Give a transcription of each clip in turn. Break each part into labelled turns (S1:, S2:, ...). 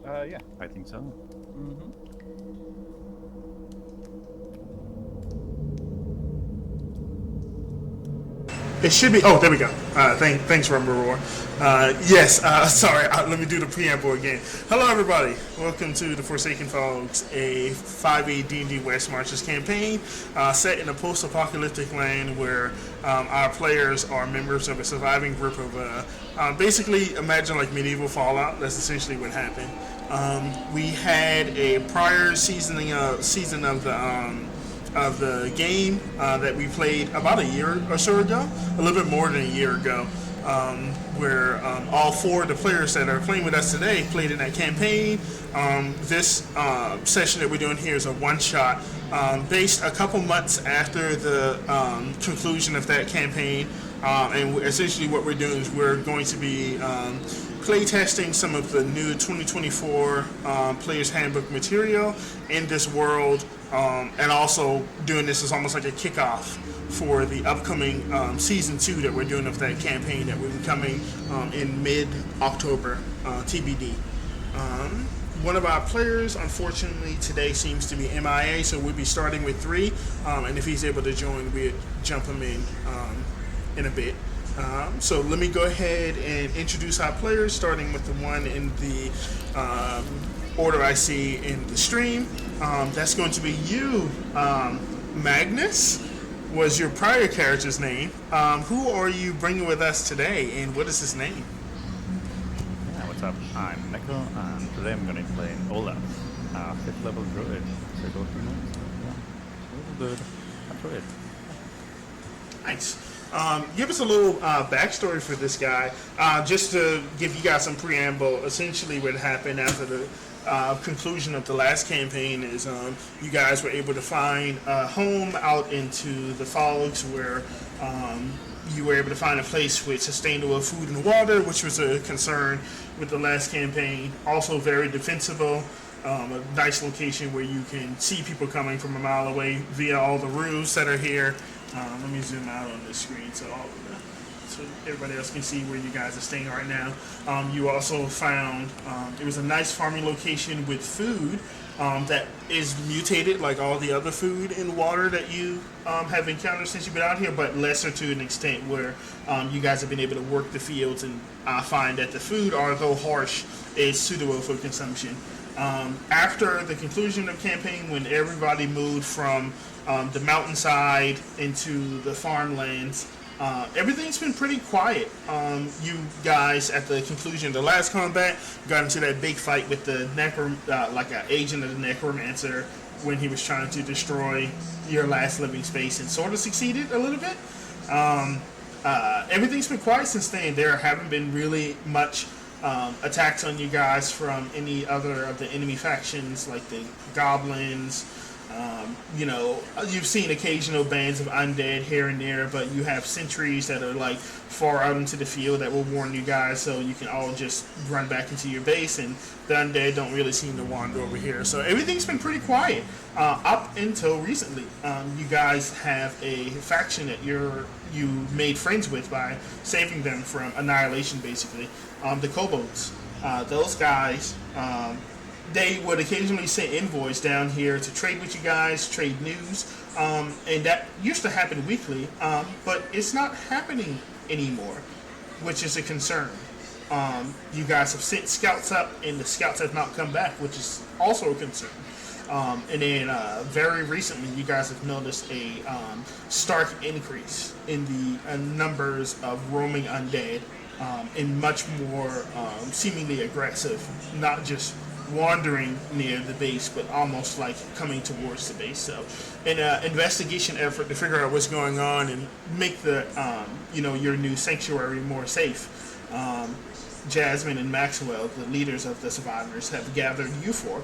S1: Yeah, I think so.
S2: Mm-hmm.
S3: It should be. Oh, there we go. Thanks, Rumble Roar. Yes. Sorry. Let me do the preamble again. Hello, everybody. Welcome to the Forsaken Fogs, a 5e D&D West Marches campaign set in a post-apocalyptic land where our players are members of a surviving group of basically imagine like medieval Fallout. That's essentially what happened. We had a prior season of the game that we played about a year or so ago, a little bit more than a year ago, where all four of the players that are playing with us today played in that campaign. This session that we're doing here is a one-shot based a couple months after the conclusion of that campaign. And essentially what we're doing is we're going to be playtesting some of the new 2024 Player's Handbook material in this world, and also doing this as almost like a kickoff for the upcoming season 2 that we're doing of that campaign that will be coming in mid-October, TBD. One of our players, unfortunately, today seems to be MIA, so we'll be starting with 3, and if he's able to join, we'll jump him in a bit. So let me go ahead and introduce our players, starting with the one in the order I see in the stream. That's going to be you, Magnus, was your prior character's name. Who are you bringing with us today, and what is his name?
S1: Yeah, what's up? I'm Neko, and today I'm gonna play Olaf, 5th level druid. So go to yeah, good. A druid.
S3: Nice. Give us a little backstory for this guy, just to give you guys some preamble. Essentially, what happened after the conclusion of the last campaign is you guys were able to find a home out into the fogs where you were able to find a place with sustainable food and water, which was a concern with the last campaign. Also very defensible. A nice location where you can see people coming from a mile away via all the roofs that are here. Let me zoom out on this screen so everybody else can see where you guys are staying right now. You also found it was a nice farming location with food that is mutated like all the other food and water that you have encountered since you've been out here, but lesser to an extent where you guys have been able to work the fields and find that the food, although harsh, is suitable for consumption. After the conclusion of the campaign, when everybody moved from the mountainside into the farmlands, everything's been pretty quiet. You guys, at the conclusion of the last combat, got into that big fight with the like an agent of the necromancer when he was trying to destroy your last living space, and sort of succeeded a little bit. Everything's been quiet since then. There haven't been really much attacks on you guys from any other of the enemy factions, like the goblins. You've seen occasional bands of undead here and there, but you have sentries that are like far out into the field that will warn you guys, so you can all just run back into your base, and the undead don't really seem to wander over here. So everything's been pretty quiet up until recently. You guys have a faction that you made friends with by saving them from annihilation, basically. The kobolds. Those guys. They would occasionally send envoys down here to trade with you guys, trade news, and that used to happen weekly, but it's not happening anymore, which is a concern. You guys have sent scouts up, and the scouts have not come back, which is also a concern. And then very recently, you guys have noticed a stark increase in the numbers of roaming undead, and much more seemingly aggressive, not just wandering near the base, but almost like coming towards the base. So, an investigation effort to figure out what's going on and make the your new sanctuary more safe. Jasmine and Maxwell, the leaders of the survivors, have gathered you for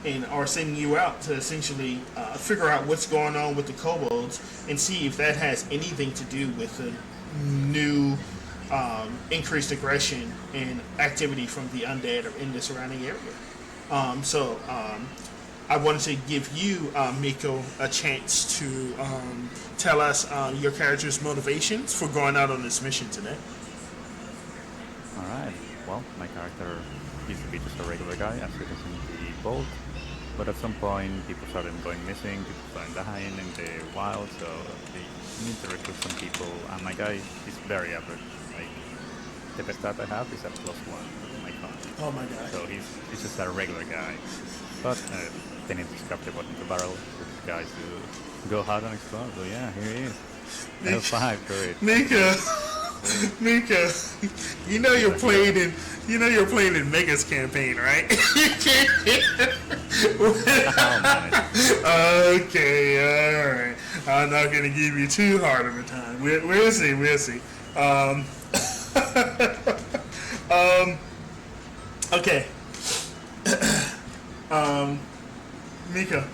S3: and are sending you out to essentially figure out what's going on with the kobolds and see if that has anything to do with the new increased aggression and activity from the undead in the surrounding area. So I wanted to give you, Miko, a chance to tell us your character's motivations for going out on this mission today.
S1: Alright, well, my character used to be just a regular guy, as it is in the Bolt. But at some point, people started going missing, people started dying in the wild, so they need to recruit some people. And my guy is very average. Like, the best stat I have is a +1 with my con.
S3: Oh my god.
S1: So he's just a regular guy. But they need to scrap the bottom of the barrel for these guys to go hard and explore. So yeah, here he is. Level 5, great.
S3: Mika, you know you're playing in Mega's campaign, right?
S1: Oh, man.
S3: Okay, alright. I'm not gonna give you too hard of a time. We'll see. Okay. Mika,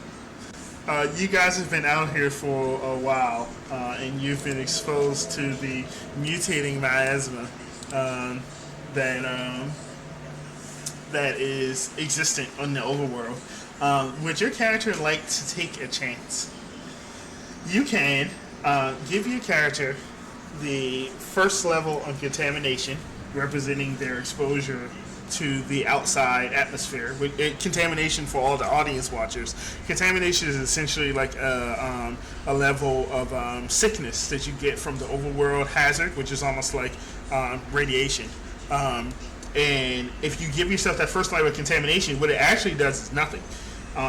S3: you guys have been out here for a while, and you've been exposed to the mutating miasma that is existent on the overworld. Would your character like to take a chance? You can give your character the first level of contamination, representing their exposure to the outside atmosphere. Contamination, for all the audience watchers, contamination is essentially like a level of sickness that you get from the overworld hazard, which is almost like radiation. And if you give yourself that first level of contamination, what it actually does is nothing.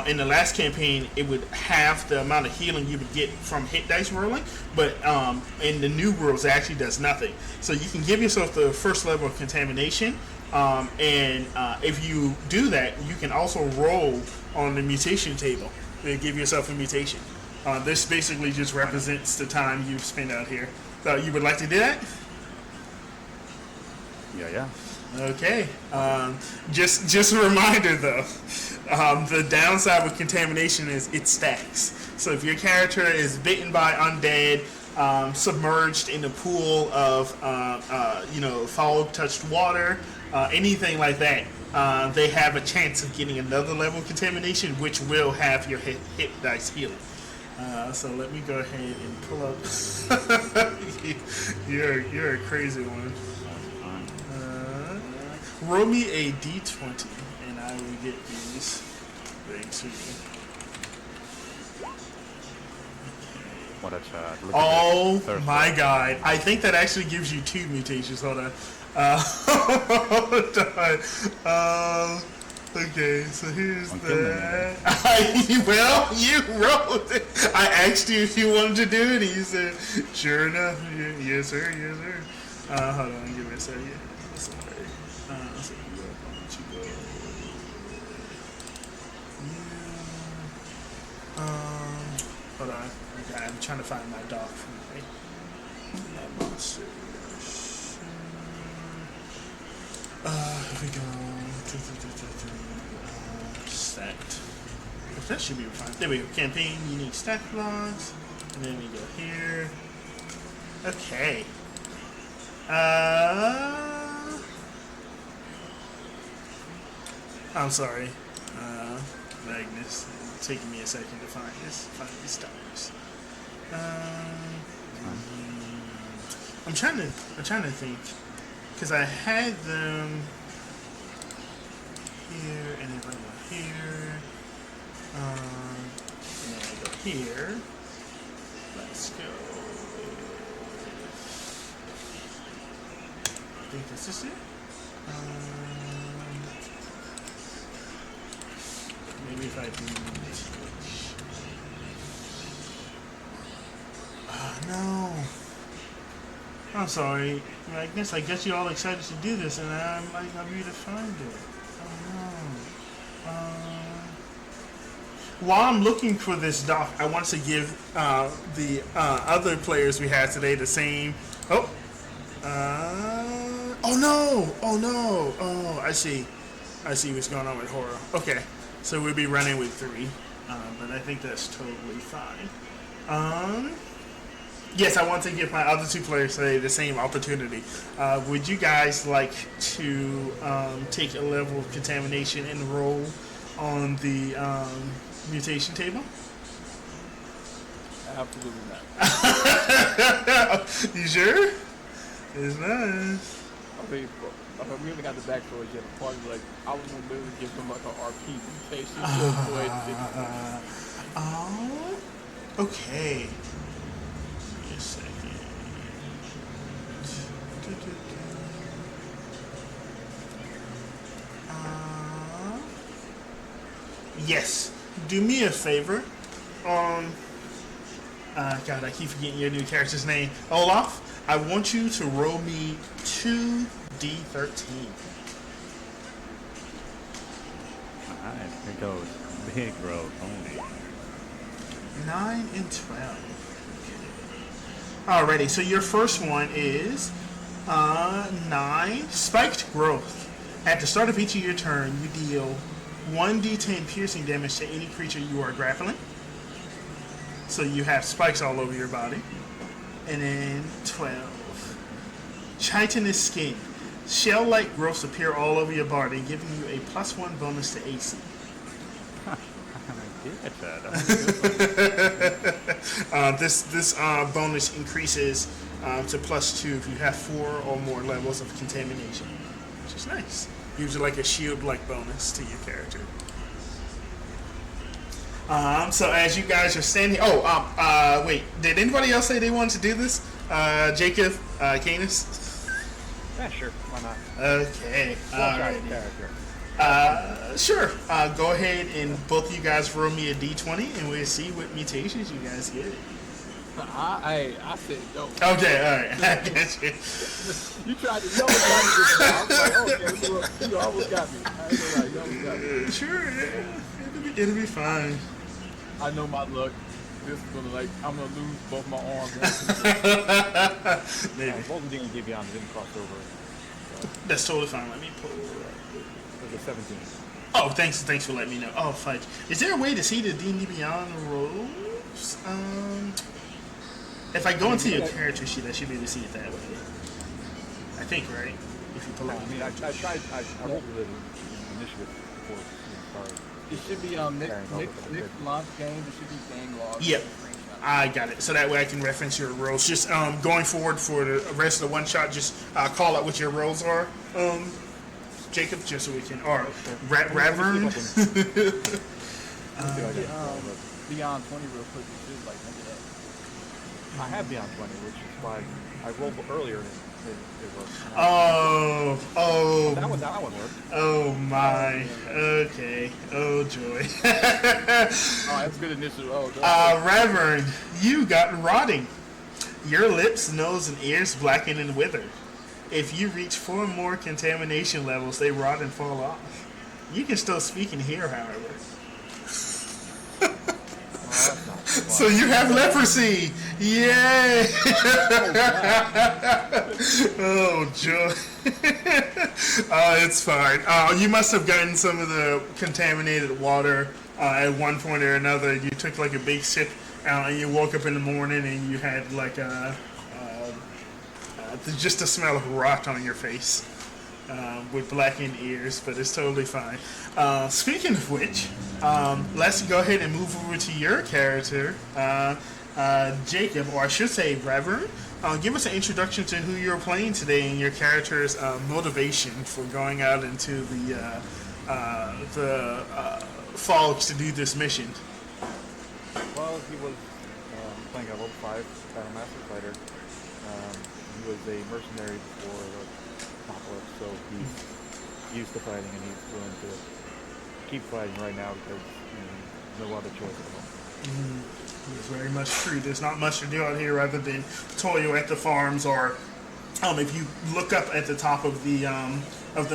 S3: In the last campaign, it would halve the amount of healing you would get from hit dice rolling, but in the new worlds, it actually does nothing. So you can give yourself the first level of contamination, and if you do that, you can also roll on the mutation table and give yourself a mutation. This basically just represents the time you've spent out here. So you would like to do that?
S1: Yeah.
S3: Okay. Just a reminder though, the downside with contamination is it stacks. So if your character is bitten by undead, submerged in a pool of foul-touched water, anything like that, they have a chance of getting another level of contamination, which will have your hit dice healing. So let me go ahead and pull up. You're a crazy one. Roll me a d20, and I will get these things to you.
S1: What a chat. Look
S3: Oh
S1: at this.
S3: my god. I think that actually gives you 2 mutations. Hold on. Hold on. Okay, so here's that. Well, you wrote it. I asked you if you wanted to do it, and you said, sure enough. Yes, sir. Hold on, give me a second. Sorry. So why don't you go? Hold on. Okay, I'm trying to find my doc from my monster. Here we go. Stacked. That should be fine. There we go. Campaign, unique stat logs. And then we go here. Okay. I'm sorry, Magnus. It's taking me a second to find these stars. I'm trying to think, because I had them here and then I go here, and then I go here. Let's go. I think this is it. Maybe if I do switch. No. I'm sorry, Magnus. I guess you're all excited to do this, and I might not be able to find it. Oh no. While I'm looking for this doc, I want to give the other players we had today the same. Oh. Oh no! Oh no! Oh, I see what's going on with horror. Okay, so we'll be running with 3, but I think that's totally fine. Yes, I want to give my other 2 players today the same opportunity. Would you guys like to take a level of contamination and roll on the mutation table?
S2: Absolutely not.
S3: You sure? It's nice.
S2: I mean, we haven't got the backstory yet. Part of like, I was gonna literally give him like an RP mutation to avoid
S3: Oh, okay. Give me a second. Uh, yes. Do me a favor. Um, God, I keep forgetting your new character's name. Olaf, I want you to roll me 2d13.
S1: Alright, here goes. Big roll only.
S3: 9 and 12. Alrighty, so your first one is 9 spiked growth. At the start of each of your turn, you deal 1d10 piercing damage to any creature you are grappling. So you have spikes all over your body. And then 12. Chitinous skin. Shell-like growths appear all over your body, giving you a +1 bonus to AC.
S1: I get that. That was
S3: This bonus increases to +2 if you have 4 or more levels of contamination, which is nice. Gives you like a shield-like bonus to your character. So as you guys are standing, wait, did anybody else say they wanted to do this? Jacob, Canis?
S4: Yeah, sure. Why not?
S3: Okay.
S4: One-shot character.
S3: Sure. Go ahead and both of you guys roll me a d20 and we'll see what mutations you guys get.
S2: I said no.
S3: Okay, alright. I get you.
S2: You tried to yell at me this time. I was like, okay, you almost got me. I ain't gonna lie, you almost got me.
S3: Sure, yeah. It'll be fine.
S2: I know my luck. This is gonna I'm gonna lose both my arms.
S3: Maybe.
S4: Bolton Demon Beyond didn't cross over.
S3: That's totally fine. Let me pull it up.
S4: It was a 17.
S3: Oh, thanks for letting me know. Oh, fudge. Is there a way to see the D&D Beyond rolls? If I go into your character sheet, I should be able to see it that way. I think, right? If you pull
S4: I
S3: up.
S4: mean, I rolled the initiative before we started.
S2: It should be Nick's launch game. It should be game log.
S3: Yep. I got it. So that way I can reference your rolls. Just going forward for the rest of the one shot, just call out what your rolls are, Jacob, just so we can. Or Ravern.
S2: Beyond 20 real quick. It should like look it up.
S4: I have Beyond 20, which is why I rolled earlier and it worked. That one worked.
S3: Oh my. Okay. Oh joy.
S2: Oh, that's good initiative. Oh,
S3: Ravern, you got rotting. Your lips, nose, and ears blacken and wither. If you reach 4 more contamination levels, they rot and fall off. You can still speak and hear, however. So you have leprosy! Yay! Oh, joy. It's fine. You must have gotten some of the contaminated water at one point or another. You took like a big sip and you woke up in the morning and you had like just the smell of rot on your face. With blackened ears, but it's totally fine. Speaking of which, let's go ahead and move over to your character, Jacob, or I should say Reverend. Give us an introduction to who you're playing today and your character's motivation for going out into the fogs to do this mission.
S4: Well, he was playing a level 5 Battlemaster fighter. He was a mercenary before the apocalypse, so he's used to fighting and he's willing to keep fighting right now because no other choice at the moment.
S3: It's very much true. There's not much to do out here other than toil at the farms, or if you look up at the top of the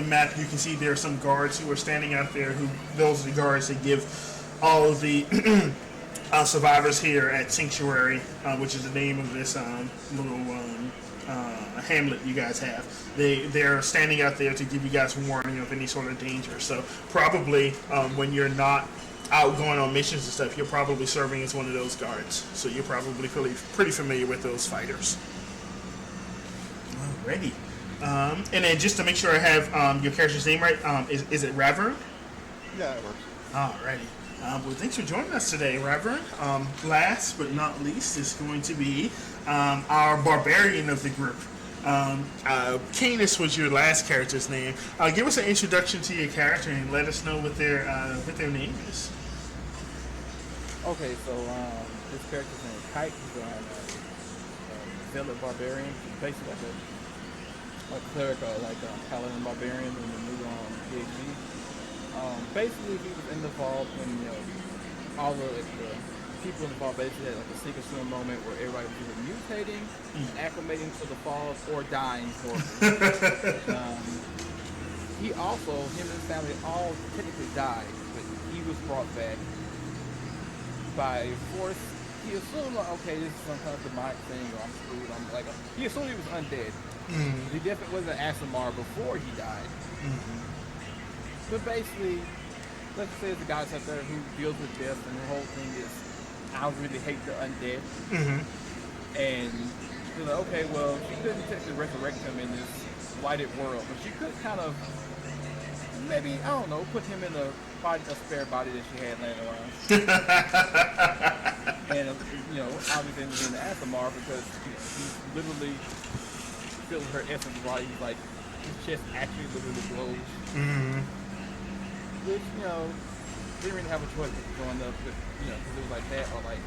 S3: map, you can see there are some guards who are standing out there. Those are the guards that give all of the survivors here at Sanctuary, which is the name of this little hamlet you guys have. They're standing out there to give you guys warning of any sort of danger. So probably when you're not out going on missions and stuff, you're probably serving as one of those guards. So you're probably pretty familiar with those fighters. Alrighty. And then just to make sure I have your character's name right, is it Ravern?
S4: Yeah, it works.
S3: Alrighty. Well, thanks for joining us today, Reverend. Last but not least is going to be our barbarian of the group. Canis was your last character's name. Give us an introduction to your character and let us know what their name is.
S2: Okay, so this character's name is Kite. He's a zealot barbarian. He's basically like a cleric, like a paladin barbarian in the new PhD. Basically, he was in the vault when all the people in the vault basically had like a sink or swim moment where everybody was either mutating, acclimating to the fall, or dying horribly. He also, him and his family all technically died, but he was brought back by force. He assumed like, okay, this is some kind of demonic thing, or I'm screwed. He assumed he was undead. He definitely wasn't Asimar before he died. But basically, let's say there's a guy out there who deals with death, and the whole thing is, I really hate the undead. And you're like, okay, well, she couldn't technically resurrect him in this blighted world, but she could kind of, maybe, I don't know, put him in a spare body that she had laying around. And, obviously in the Asimar, because he's literally feeling her essence while he's like, his chest actually literally glows. Which, they didn't really have a choice with growing up, because it was like that, or like,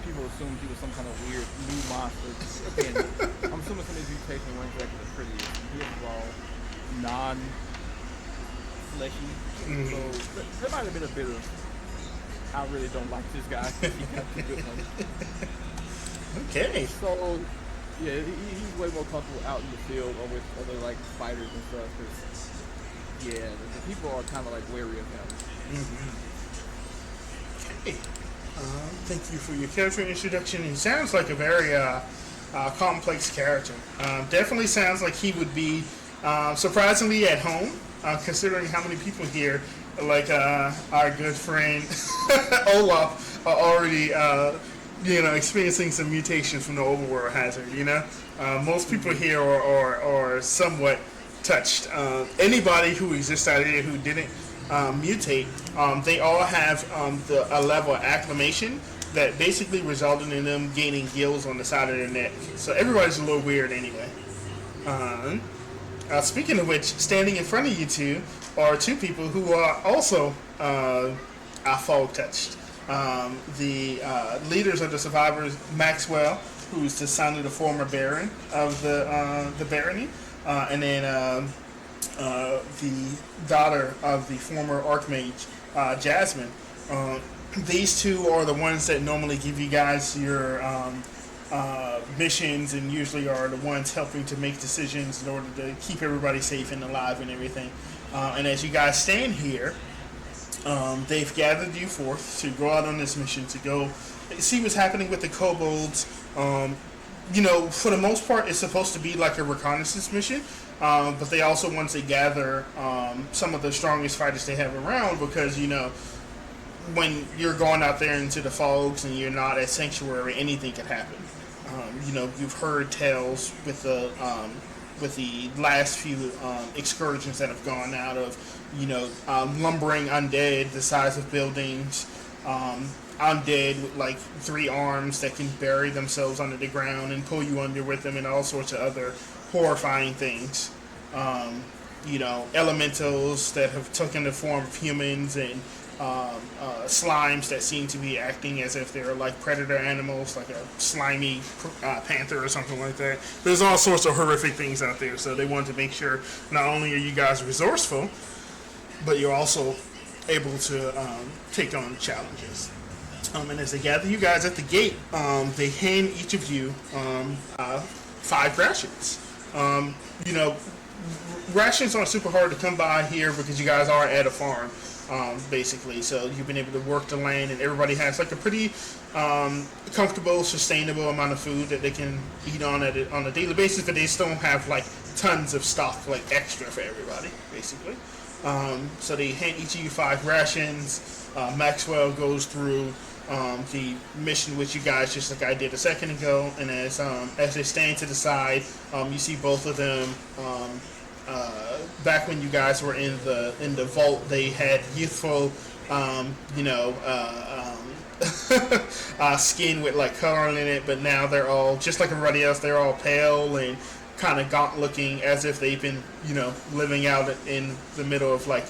S2: people assumed he was some kind of weird new monster. Again, I'm assuming some of these mutations weren't exactly the prettiest. He was all non-fleshy. So there might have been a bit of, I really don't like this guy. He got too good one.
S3: Okay.
S2: So, yeah, he's way more comfortable out in the field or with other like fighters and stuff. Cause, yeah, the people are kind of like wary of him.
S3: Okay. Thank you for your character introduction. He sounds like a very complex character. Definitely sounds like he would be surprisingly at home, considering how many people here, like our good friend Olaf, are already experiencing some mutations from the overworld hazard. Most people here are somewhat touched. Anybody who exists out here who didn't mutate, they all have a level of acclimation that basically resulted in them gaining gills on the side of their neck. So everybody's a little weird anyway. Speaking of which, standing in front of you two are two people who are also fog touched. The leaders of the survivors, Maxwell, who's the son of the former Baron of the barony, and then the daughter of the former Archmage, Jasmine. These two are the ones that normally give you guys your missions, and usually are the ones helping to make decisions in order to keep everybody safe and alive and everything. And as you guys stand here, they've gathered you forth to go out on this mission to go see what's happening with the kobolds. For the most part, it's supposed to be like a reconnaissance mission, but they also want to gather some of the strongest fighters they have around, because when you're going out there into the fogs and you're not at Sanctuary, anything could happen. You've heard tales with the last few excursions that have gone out of lumbering undead the size of buildings, undead with like 3 arms that can bury themselves under the ground and pull you under with them, and all sorts of other horrifying things. Elementals that have taken the form of humans, and slimes that seem to be acting as if they're like predator animals, like a slimy panther or something like that. There's all sorts of horrific things out there, so they want to make sure not only are you guys resourceful, but you're also able to take on challenges. And as they gather you guys at the gate, they hand each of you 5 rations. Rations aren't super hard to come by here because you guys are at a farm, basically. So you've been able to work the land, and everybody has like a pretty comfortable, sustainable amount of food that they can eat on a daily basis, but they still don't have like tons of stock, like extra for everybody, basically. So they hand each of you 5 rations. Maxwell goes through the mission with you guys just like I did a second ago, and as they stand to the side, you see both of them. Back when you guys were in the vault, they had youthful, skin with like color in it, but now they're all just like everybody else. They're all pale and kind of gaunt looking, as if they've been, living out in the middle of like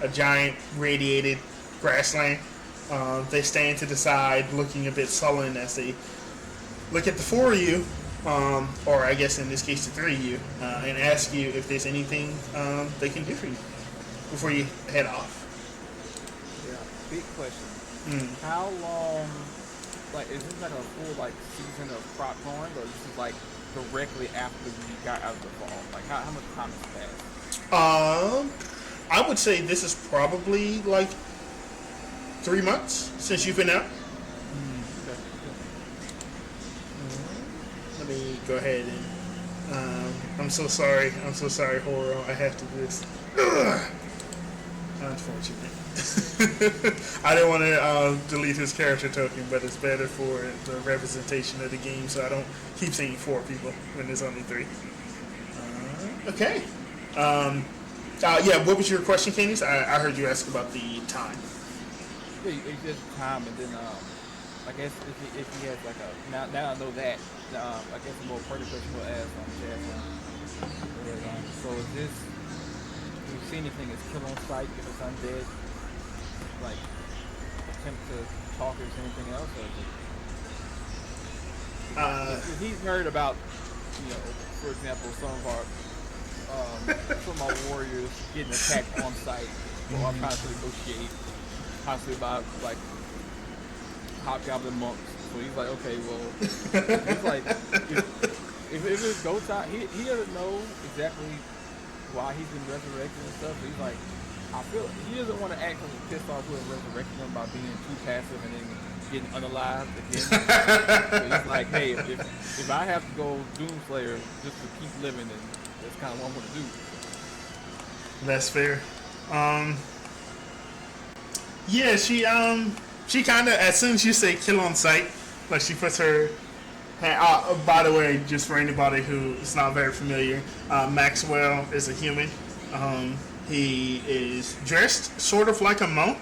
S3: a giant radiated grassland. They stand to the side, looking a bit sullen as they look at the four of you, or I guess in this case the three of you, and ask you if there's anything they can do for you before you head off.
S2: Yeah. Big question.
S3: Mm.
S2: How long? Like, is this like a full like season of crop growing, or this is like directly after we got out of the fall? Like, how much time has passed?
S3: I would say this is probably like 3 months since you've been out.
S2: Okay.
S3: Let me go ahead and. I'm so sorry, Horo. I have to do this. Unfortunate. I didn't want to delete his character token, but it's better for the representation of the game, so I don't keep saying 4 people when there's only 3. Okay. Yeah, what was your question, Candice? I heard you ask about the time.
S2: Yeah, it's just time, and then I guess if he has like a now I know that I guess a more pertinent question will ask Jasmine. So is this? Do you see anything as kill on sight if it's undead? Like attempt to talk or is anything else? Or is he's heard about, for example, some of our warriors getting attacked on sight, or I'm trying to negotiate possibly about like hobgoblin monks. So he's like, okay, well, he's like, if it's go time, he doesn't know exactly why he's been resurrected and stuff. So he's like, I feel he doesn't want to act pissed off with resurrecting him by being too passive and then getting unalived again. So he's like, hey, if I have to go Doomslayer just to keep living, then that's kind of what I'm going to do.
S3: That's fair. Yeah, she kind of, as soon as you say kill on sight, like she puts her hand, by the way, just for anybody who is not very familiar, Maxwell is a human. He is dressed sort of like a monk.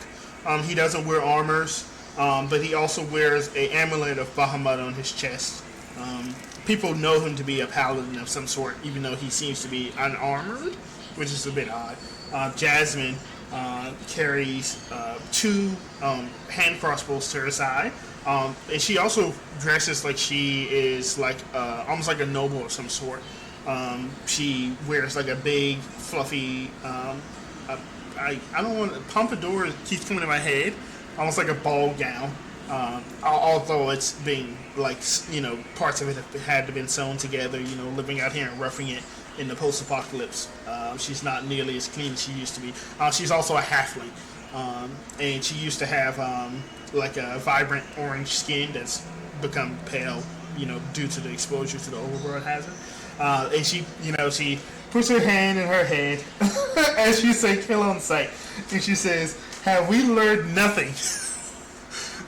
S3: He doesn't wear armors, but he also wears an amulet of Bahamut on his chest. People know him to be a paladin of some sort, even though he seems to be unarmored, which is a bit odd. Jasmine carries 2 hand crossbows to her side, and she also dresses like she is like almost like a noble of some sort. She wears like a big fluffy I don't want pompadour keeps coming to my head, almost like a ball gown, although it's being like, parts of it have had to been sewn together, living out here and roughing it in the post-apocalypse. She's not nearly as clean as she used to be. She's also a halfling, and she used to have like a vibrant orange skin that's become pale, due to the exposure to the overworld hazard. And she puts her hand in her head as you say kill on sight, and she says, have we learned nothing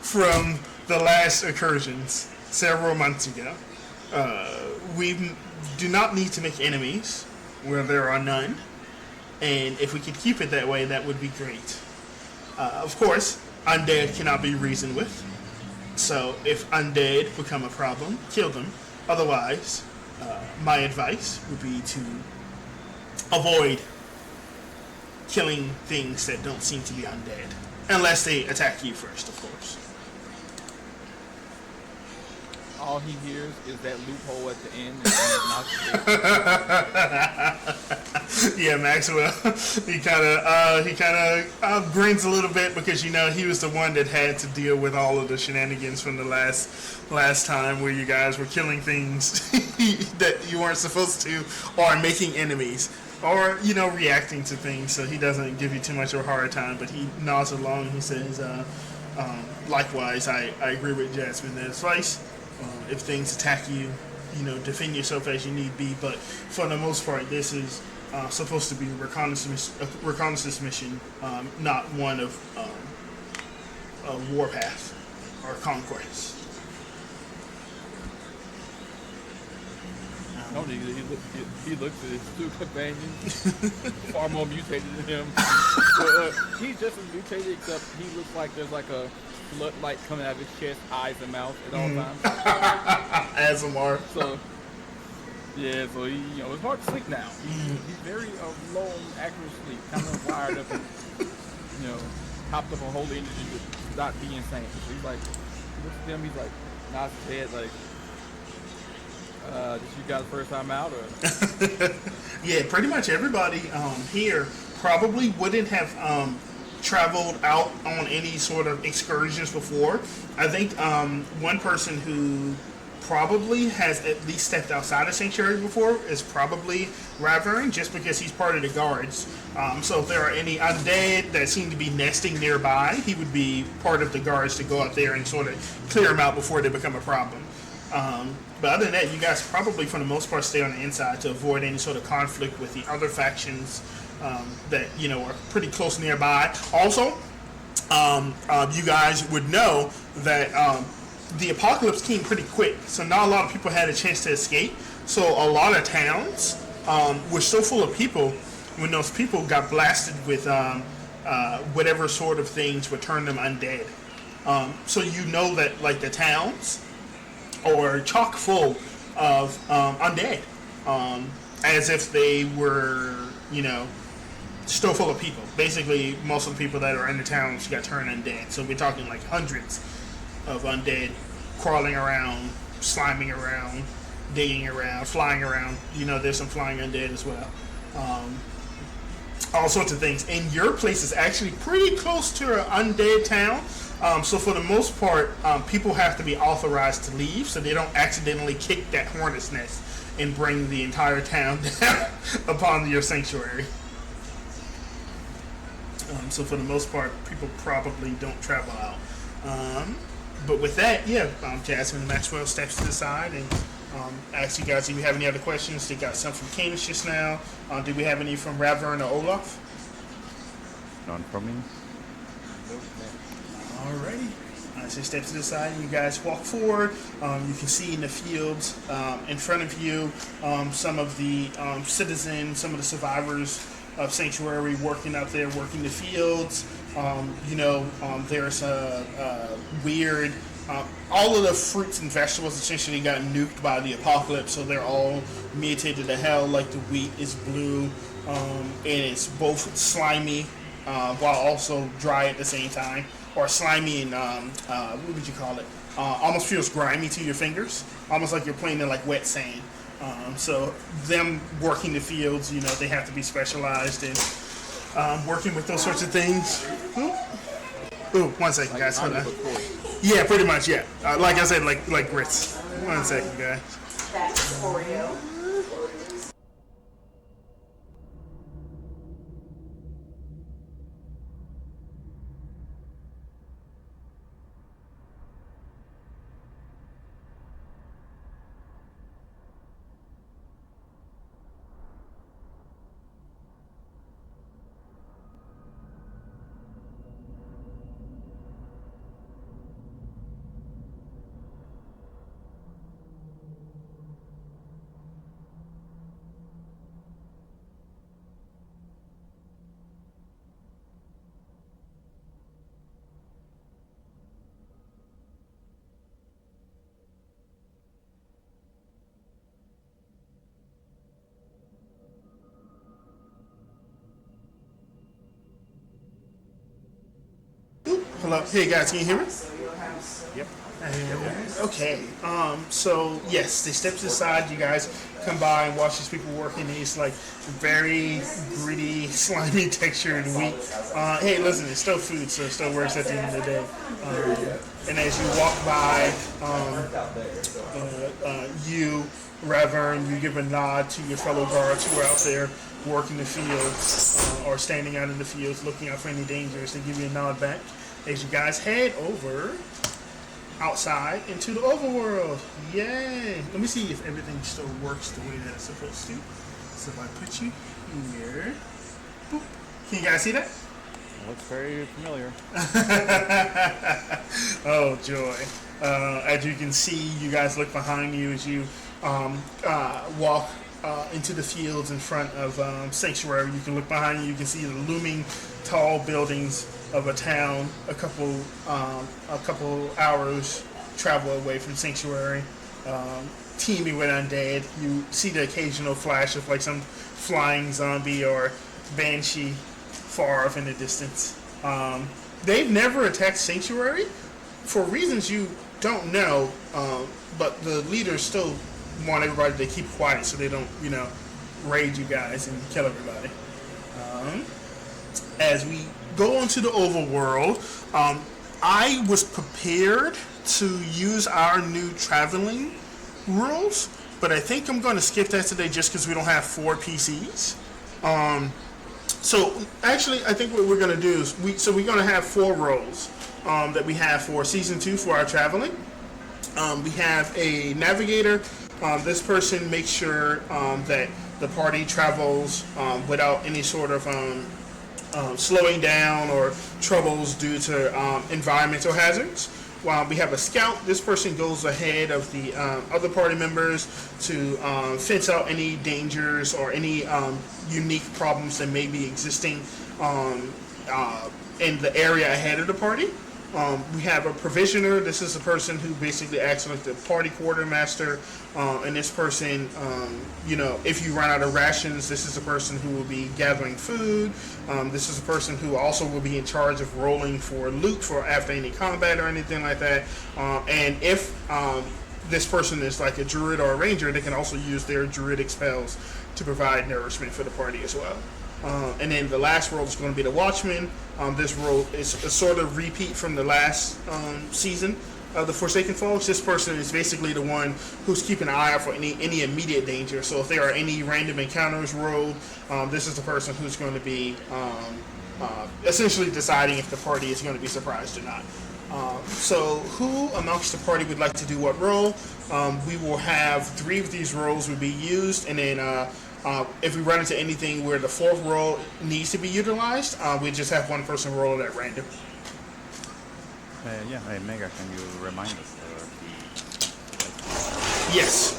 S3: from the last incursions several months ago? We do not need to make enemies where there are none, and if we could keep it that way, that would be great. Of course, undead cannot be reasoned with, so if undead become a problem, kill them. Otherwise, my advice would be to avoid killing things that don't seem to be undead, unless they attack you first, of course.
S2: All he hears is that loophole at the end. And
S3: Yeah, Maxwell. He kind of grins a little bit because he was the one that had to deal with all of the shenanigans from the last time where you guys were killing things that you weren't supposed to, or making enemies, or reacting to things. So he doesn't give you too much of a hard time, but he nods along and he says, likewise, I agree with Jasmine. That advice. If things attack you, defend yourself as you need be. But for the most part, this is supposed to be a reconnaissance mission, not one of a warpath or conquest.
S2: no, he looks at his 2 companions, far more mutated than him. He's just as mutated, except he looks like there's like a light coming out of his chest, eyes and mouth at all times.
S3: As Amar.
S2: So, Yeah, so he, it's hard to sleep now. He's very low on actual sleep, kind of wired up and, hopped up on holy energy to not be insane. So he's like, he looks at them, he's like, nods his head, like, this you guys' first time out, or?
S3: Yeah, pretty much everybody here probably wouldn't have traveled out on any sort of excursions before. I think one person who probably has at least stepped outside of Sanctuary before is probably Ravern, just because he's part of the guards. So if there are any undead that seem to be nesting nearby, he would be part of the guards to go out there and sort of clear them out before they become a problem. But other than that, you guys probably, for the most part, stay on the inside to avoid any sort of conflict with the other factions that are pretty close nearby. Also, you guys would know that the apocalypse came pretty quick, so not a lot of people had a chance to escape. So a lot of towns were so full of people when those people got blasted with whatever sort of things would turn them undead. So you know that like the towns are chock full of undead, as if they were, still full of people. Basically, most of the people that are in the towns got turned undead. So we're talking like hundreds of undead crawling around, sliming around, digging around, flying around. There's some flying undead as well. All sorts of things. And your place is actually pretty close to an undead town. So for the most part, people have to be authorized to leave so they don't accidentally kick that hornet's nest and bring the entire town down upon your sanctuary. So for the most part, people probably don't travel out. But with that, Jasmine and Maxwell steps to the side and ask you guys if you have any other questions. They got some from Camus just now. Do we have any from Ravern or Olaf?
S1: None from me.
S3: Alrighty. So step to the side and you guys walk forward. You can see in the fields in front of you some of the citizens, some of the survivors of Sanctuary working out there, working the fields. There's a weird... all of the fruits and vegetables essentially got nuked by the apocalypse, so they're all mutated to hell. Like the wheat is blue, and it's both slimy while also dry at the same time. Or slimy and, what would you call it? Almost feels grimy to your fingers. Almost like you're playing in like wet sand. So them working the fields, they have to be specialized in working with those sorts of things. Ooh, 1 second, guys. Hold on. Yeah, pretty much, yeah. Like I said, like grits. 1 second, guys.
S5: That's Oreo.
S3: Hello. Hey, guys, can you hear me?
S1: Yep.
S3: Okay. So yes, they step to the side. You guys come by and watch these people working these like very gritty, slimy textured wheat. Hey, listen, it's still food, so it still works at the end of the day. And as you walk by, you, Ravern, you give a nod to your fellow guards who are out there working the fields or standing out in the fields, looking out for any dangers. They give you a nod back as you guys head over outside into the overworld. Yay! Let me see if everything still works the way that it's supposed to. So if I put you here, boop. Can you guys see that?
S4: Looks very familiar.
S3: Oh, joy. As you can see, you guys look behind you as you walk into the fields in front of Sanctuary. You can look behind you, you can see the looming tall buildings of a town a couple hours travel away from Sanctuary. teeming with undead. You see the occasional flash of like some flying zombie or banshee far off in the distance. They've never attacked Sanctuary for reasons you don't know, but the leaders still want everybody to keep quiet so they don't, raid you guys and kill everybody. As we go into the overworld, I was prepared to use our new traveling rules, but I think I'm going to skip that today just because we don't have 4 PCs. So actually, I think what we're going to do is we're going to have 4 roles that we have for season 2 for our traveling. We have a navigator. This person makes sure that the party travels without any sort of slowing down or troubles due to environmental hazards. While we have a scout, this person goes ahead of the other party members to fence out any dangers or any unique problems that may be existing in the area ahead of the party. We have a provisioner. This is a person who basically acts like the party quartermaster. And this person, if you run out of rations, this is a person who will be gathering food. This is a person who also will be in charge of rolling for loot for after any combat or anything like that. And if this person is like a druid or a ranger, they can also use their druidic spells to provide nourishment for the party as well. And then the last role is going to be the Watchman. This role is a sort of repeat from the last season of the Forsaken Folks. This person is basically the one who's keeping an eye out for any immediate danger. So if there are any random encounters rolled, this is the person who's going to be essentially deciding if the party is going to be surprised or not. So who amongst the party would like to do what role? We will have 3 of these roles will be used, and then if we run into anything where the 4th role needs to be utilized, we just have one person roll it at random.
S1: Mega, can you remind us
S3: Yes.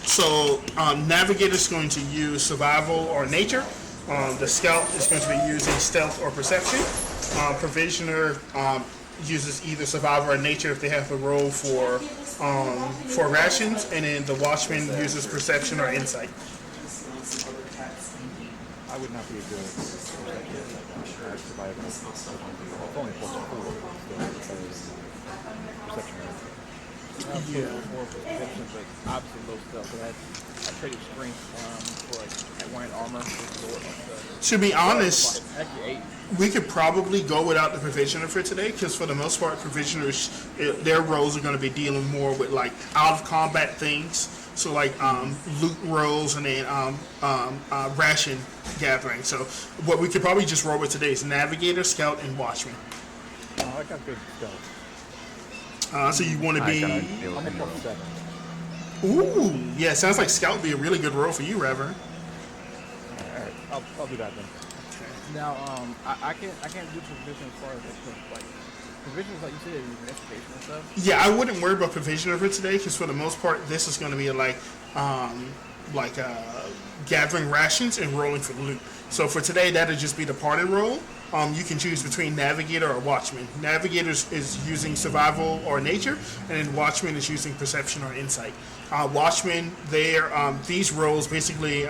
S3: So Navigator is going to use survival or nature. The scout is going to be using stealth or perception. Provisioner uses either survival or nature if they have to roll for rations, and then the Watchman uses perception or insight.
S4: I would not be a good survival. It's only plus 4, but still perception.
S2: More perception, but obviously low stuff. So I traded strength for like wearing armor.
S3: To be honest,
S2: Actually 8.
S3: we could probably go without the provisioner for today, because for the most part, provisioners, their roles are going to be dealing more with like out of combat things. So like loot rolls and then ration gathering. So what we could probably just roll with today is Navigator, Scout, and Watchman.
S4: I got good stuff.
S3: So you want to be...
S4: I'm a plus 7.
S3: Ooh, yeah, sounds like Scout would be a really good role for you, Reverend.
S4: Alright, I'll do that then.
S2: Now, I can't do provision as far as like provisions, like you said, investigation and stuff.
S3: Yeah, I wouldn't worry about provisioner for today, because for the most part, this is going to be like gathering rations and rolling for loot. So for today, that'll just be the party roll. You can choose between Navigator or Watchman. Navigator is using survival or nature, and then Watchman is using perception or insight. Watchmen, these roles basically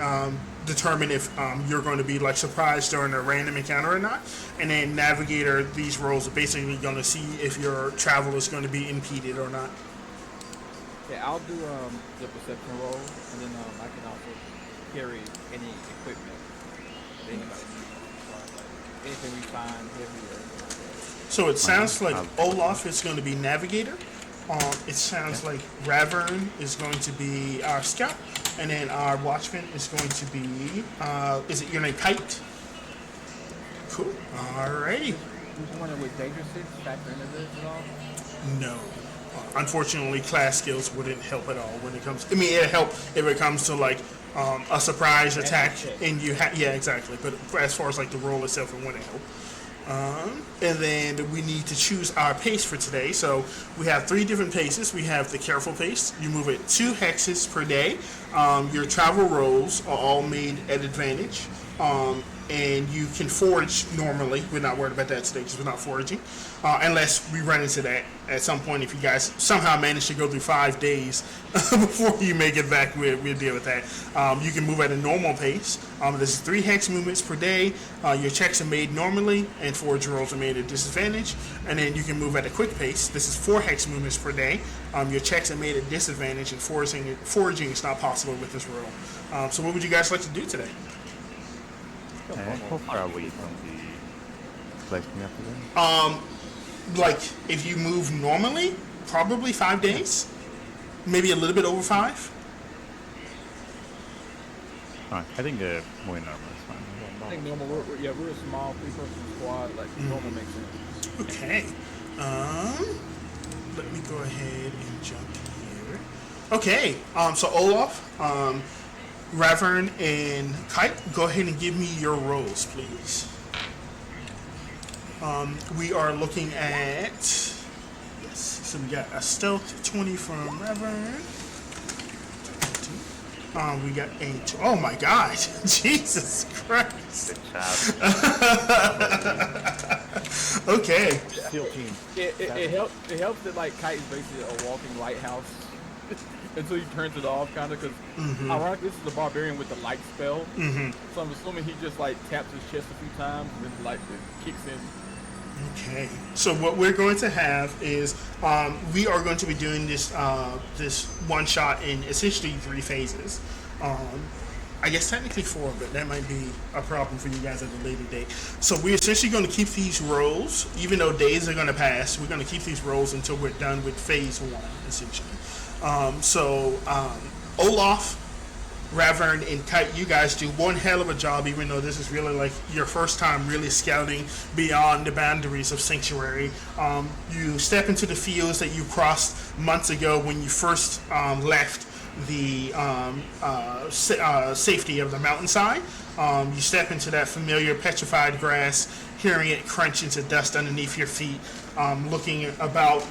S3: determine if you're going to be like surprised during a random encounter or not. And then Navigator, these roles are basically going to see if your travel is going to be impeded or not.
S2: Yeah, I'll do the perception roll, and then I can also carry any equipment that anybody needs. Like anything we find heavy or anything like that.
S3: So it sounds like Olaf is going to be Navigator. It sounds like Ravern is going to be our Scout, and then our Watchman is going to be, is it your name, Kite? Cool. Alrighty.
S2: Who's wondering with danger six factor into this at all?
S3: No. Unfortunately, class skills wouldn't help at all when it comes. I mean, it'd help if it comes to like a surprise attack, and you yeah, exactly. But as far as like the roll itself, it wouldn't help. And then we need to choose our pace for today. So we have 3 different paces. We have the careful pace. You move it 2 hexes per day. Your travel rolls are all made at advantage. and you can forage normally. We're not worried about that today because we're not foraging, unless we run into that at some point. If you guys somehow manage to go through 5 days before you make it back, we'll deal with that. You can move at a normal pace. There's 3 hex movements per day. Your checks are made normally, and forage rolls are made at disadvantage. And then you can move at a quick pace. This is 4 hex movements per day. Your checks are made at disadvantage, and foraging is not possible with this roll. So what would you guys like to do today?
S1: How far are we from the place we have to go?
S3: Like, if you move normally, probably 5 days. Maybe a little bit over 5.
S1: Alright, I think moving normal is fine.
S2: I think normal. We're a small 3-person squad. Like normal makes sense.
S3: Okay. Let me go ahead and jump here. Okay. So Olaf, Ravern, and Kite, go ahead and give me your rolls, please. We are looking at, yes, so we got a stealth 20 from Ravern. We got a, oh my god, Jesus Christ.
S1: Good job.
S3: Okay.
S4: SEAL team.
S2: It helps. It helps that like Kite is basically a walking lighthouse until he turns it off, kind of. Because ironically, this is a barbarian with the light spell. So I'm assuming he just like taps his chest a few times and then like it kicks in.
S3: Okay, so what we're going to have is we are going to be doing this this one shot in essentially 3 phases. I guess technically 4, but that might be a problem for you guys at a later date. So we're essentially going to keep these rolls, even though days are going to pass. We're going to keep these rolls until we're done with phase 1, essentially. Olaf, Ravern, and Kite, you guys do one hell of a job, even though this is really like your first time really scouting beyond the boundaries of Sanctuary. You step into the fields that you crossed months ago when you first left the safety of the mountainside. You step into that familiar petrified grass, hearing it crunch into dust underneath your feet. Looking about,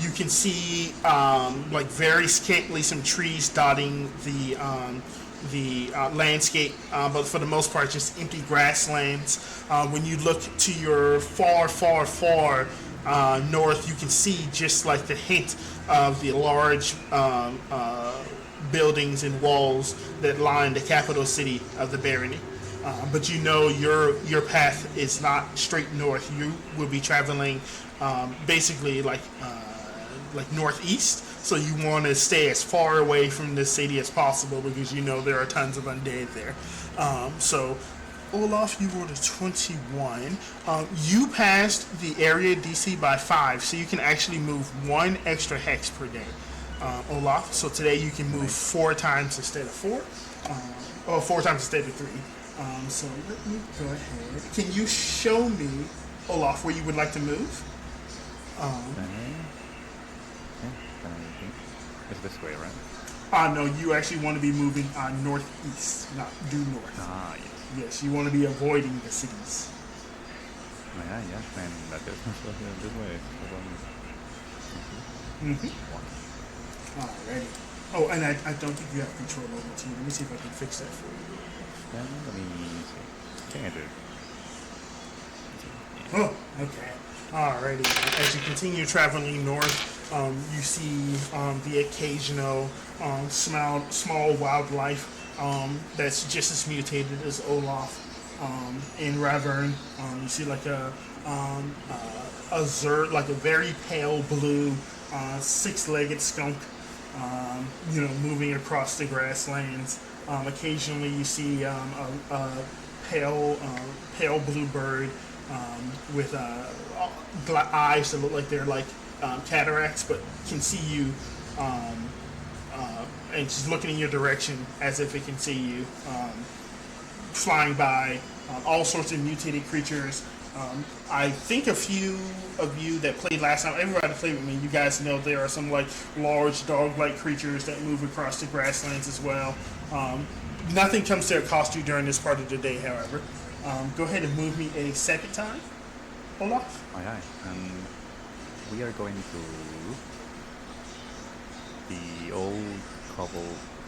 S3: you can see like very scantily some trees dotting the landscape, but for the most part just empty grasslands. When you look to your far north, you can see just like the hint of the large buildings and walls that line the capital city of the barony. But you know your path is not straight north. You will be traveling basically like northeast. So you want to stay as far away from the city as possible because you know there are tons of undead there. So Olaf, you rolled a 21. You passed the area DC by 5, so you can actually move 1 extra hex per day. Olaf, so today you can move 4 times instead of 4, or 4 times instead of 3. So let me go ahead. Can you show me, Olaf, where you would like to move?
S1: It's this way, right?
S3: No, you actually want to be moving northeast, not due north.
S1: Ah, yes.
S3: Yes, you want to be avoiding the cities.
S1: Yeah, and that is this way.
S3: Alrighty. Oh, and I don't think you have control over the team. Let me see if I can fix that for you.
S1: Then let me see. Can I do?
S3: Oh, okay. Alrighty. As you continue traveling north, you see the occasional small wildlife that's just as mutated as Olaf. In Ravern, you see like a zerd, like a very pale blue 6-legged skunk, moving across the grasslands. Occasionally you see a pale blue bird with eyes that look like they're like cataracts, but can see you, and just looking in your direction as if it can see you, flying by. All sorts of mutated creatures. I think a few of you that played last time, everybody played with me, you guys know there are some like large dog-like creatures that move across the grasslands as well. Nothing comes to accost you during this part of the day, however. Go ahead and move me a second time, Olaf.
S1: Aye. And we are going to the old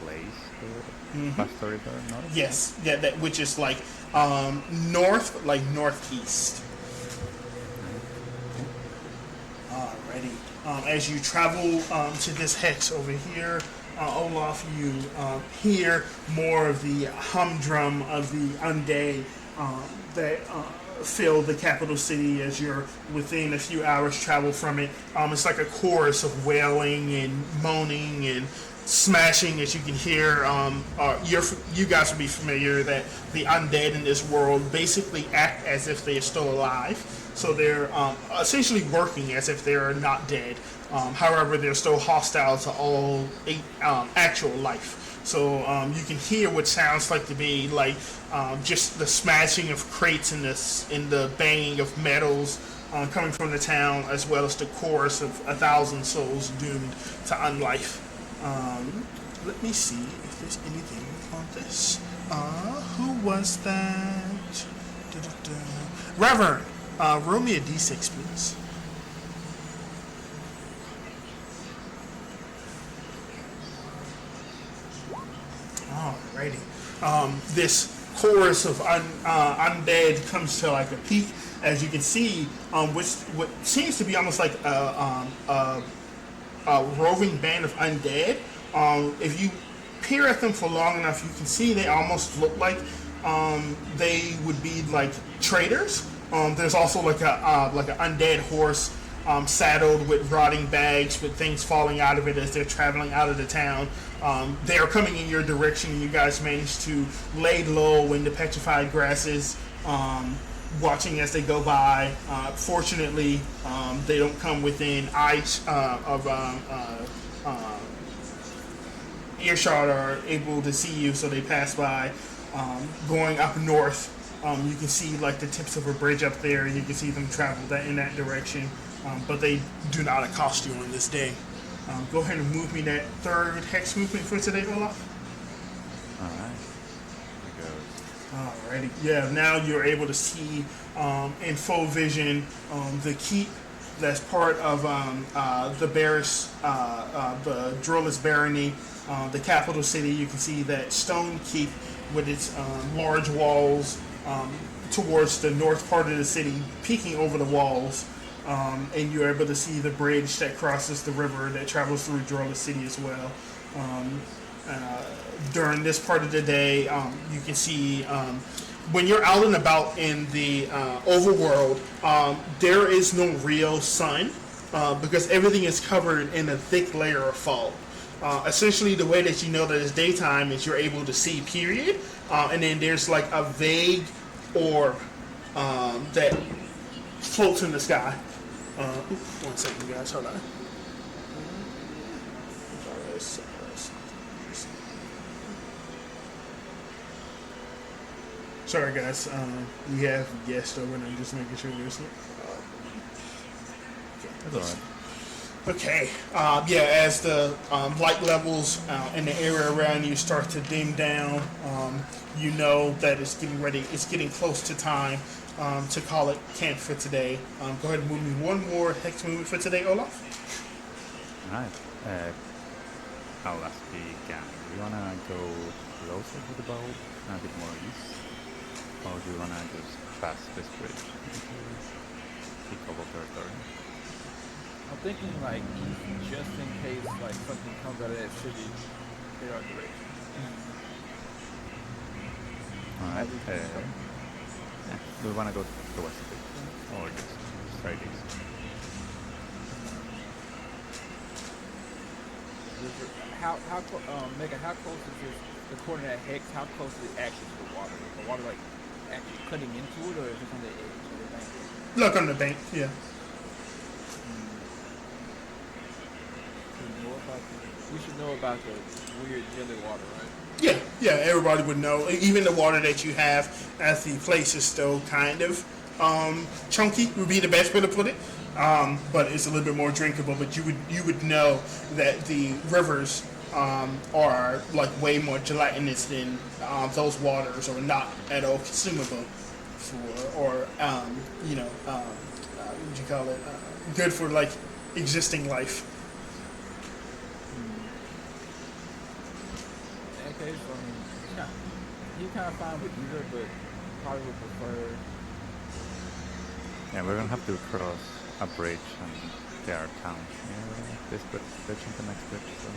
S1: place
S3: Mhm.
S1: past the river north?
S3: Yes, yeah, that which is like north, like northeast. Alrighty. As you travel to this hex over here, Olaf, you hear more of the humdrum of the undead that fill the capital city as you're within a few hours travel from it. It's like a chorus of wailing and moaning and smashing, as you can hear. You guys will be familiar that the undead in this world basically act as if they are still alive. So they're essentially working as if they're not dead. However, they're still hostile to all actual life. So you can hear what sounds like to be like just the smashing of crates and the banging of metals coming from the town, as well as the chorus of 1,000 souls doomed to unlife. Let me see if there's anything on this. Who was that? Reverend, roll me a d6, please. Alrighty. This chorus of undead comes to like a peak, as you can see, what seems to be almost like a roving band of undead. If you peer at them for long enough, you can see they almost look like they would be like traders. There's also like an undead horse saddled with rotting bags with things falling out of it as they're traveling out of the town. They are coming in your direction, and you guys manage to lay low in the petrified grasses, watching as they go by. Fortunately, they don't come within eyes of earshot or able to see you, so they pass by. Going up north, you can see like the tips of a bridge up there, and you can see them travel in that direction, but they do not accost you on this day. Go ahead and move me that third hex movement for today, Olaf.
S1: Alright.
S3: Alrighty. Yeah, now you're able to see in full vision the keep that's part of the Barris, the Drillus Barony, the capital city. You can see that stone keep with its large walls towards the north part of the city, peeking over the walls. And you're able to see the bridge that crosses the river that travels through Drillus City as well. During this part of the day, you can see when you're out and about in the overworld, there is no real sun because everything is covered in a thick layer of fog. Essentially, the way that you know that it's daytime is you're able to see, period. And then there's like a vague orb that floats in the sky. 1 second, guys. Hold on. Sorry, guys. We have guests over, and I'm just making sure they're asleep.
S1: That's alright.
S3: Okay. Yeah, as the light levels in the area around you start to dim down, you know that it's getting ready. It's getting close to time to call it camp for today. Go ahead and move me one more hex movement for today, Olaf.
S1: Alright. I'll ask you again. Do you wanna go closer to the boat, a bit more east? Or do you wanna just pass this bridge into peakable territory?
S2: I'm thinking like just in case like something comes out of that city, they are great.
S1: Alright. Yeah. Do you wanna go to west of it? Or just straight east?
S2: Megan, how close is this, according to that hex, how close is it actually to the water? Is the water like actually cutting into it, or is it on the edge of the bank?
S3: Look on the bank, yeah.
S2: We should know about the weird jelly water, right?
S3: Yeah, everybody would know. Even the water that you have at the place is still kind of chunky, would be the best way to put it. But it's a little bit more drinkable. But you would know that the rivers are like way more gelatinous than those waters, or not at all consumable for, what would you call it? Good for like existing life.
S2: case, he kind of fine with either, but probably would prefer.
S1: Yeah, we're gonna have to cross a bridge and there are towns near this bridge and the next bridge. So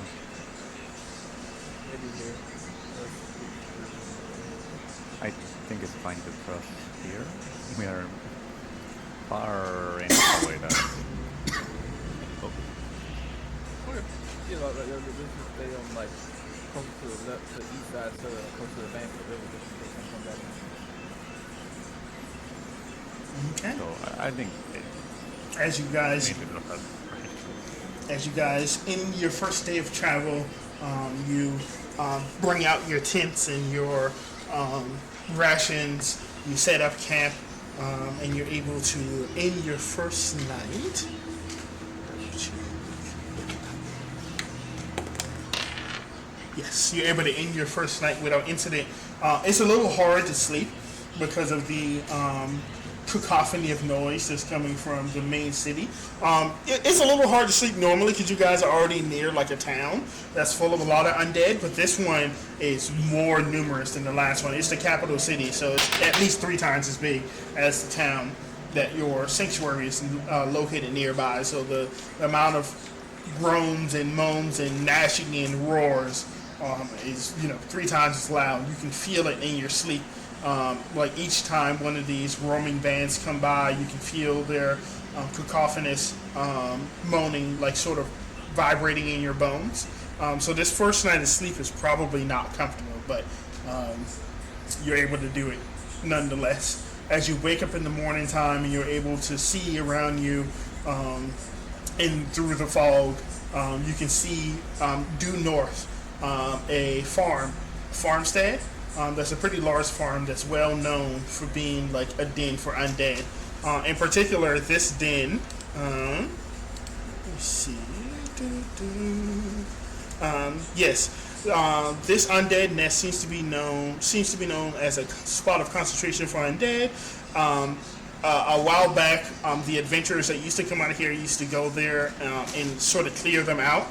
S2: Maybe here.
S1: I think it's fine to cross here. We are far enough away that. Oh,
S2: Okay. Yeah, like this is stay on like close to the left, to the east side, so close to the bank of the river, just in case come back.
S3: Okay.
S1: so I think
S3: As you guys
S1: maybe look at bridge.
S3: as you guys in your first day of travel, you bring out your tents and your rations. You set up camp, and you're able to end your first night. Yes, you're able to end your first night without incident. It's a little hard to sleep because of the cacophony of noise that's coming from the main city. It's a little hard to sleep normally because you guys are already near like a town that's full of a lot of undead, but this one is more numerous than the last one. It's the capital city, so it's at least 3 times as big as the town that your sanctuary is located nearby. So the amount of groans and moans and gnashing and roars is 3 times as loud. You can feel it in your sleep. Like each time one of these roaming bands come by, you can feel their cacophonous moaning, like sort of vibrating in your bones. So this first night of sleep is probably not comfortable, but you're able to do it nonetheless. As you wake up in the morning time and you're able to see around you and through the fog, you can see due north a farmstead. That's a pretty large farm that's well known for being like a den for undead. In particular, this den. Let me see. Yes, this undead nest seems to be known as a spot of concentration for undead. A while back, the adventurers that used to come out of here used to go there and sort of clear them out.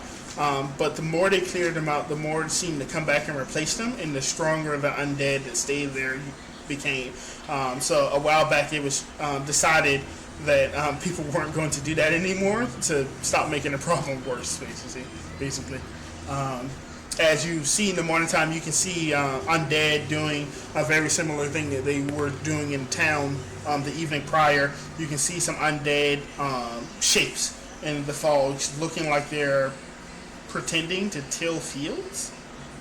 S3: But the more they cleared them out, the more it seemed to come back and replace them, and the stronger the undead that stayed there became. So a while back, it was decided that people weren't going to do that anymore to stop making the problem worse, basically. As you see in the morning time, you can see undead doing a very similar thing that they were doing in town the evening prior. You can see some undead shapes in the fog, looking like they're pretending to till fields.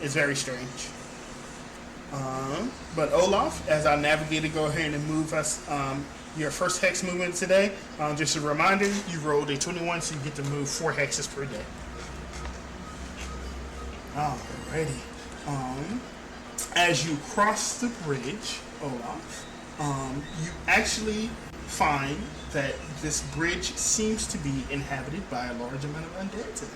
S3: It's very strange. But Olaf, as our navigator, go ahead and move us your first hex movement today. Just a reminder, you rolled a 21, so you get to move 4 hexes per day. Alrighty. As you cross the bridge, Olaf, you actually find that this bridge seems to be inhabited by a large amount of undead today.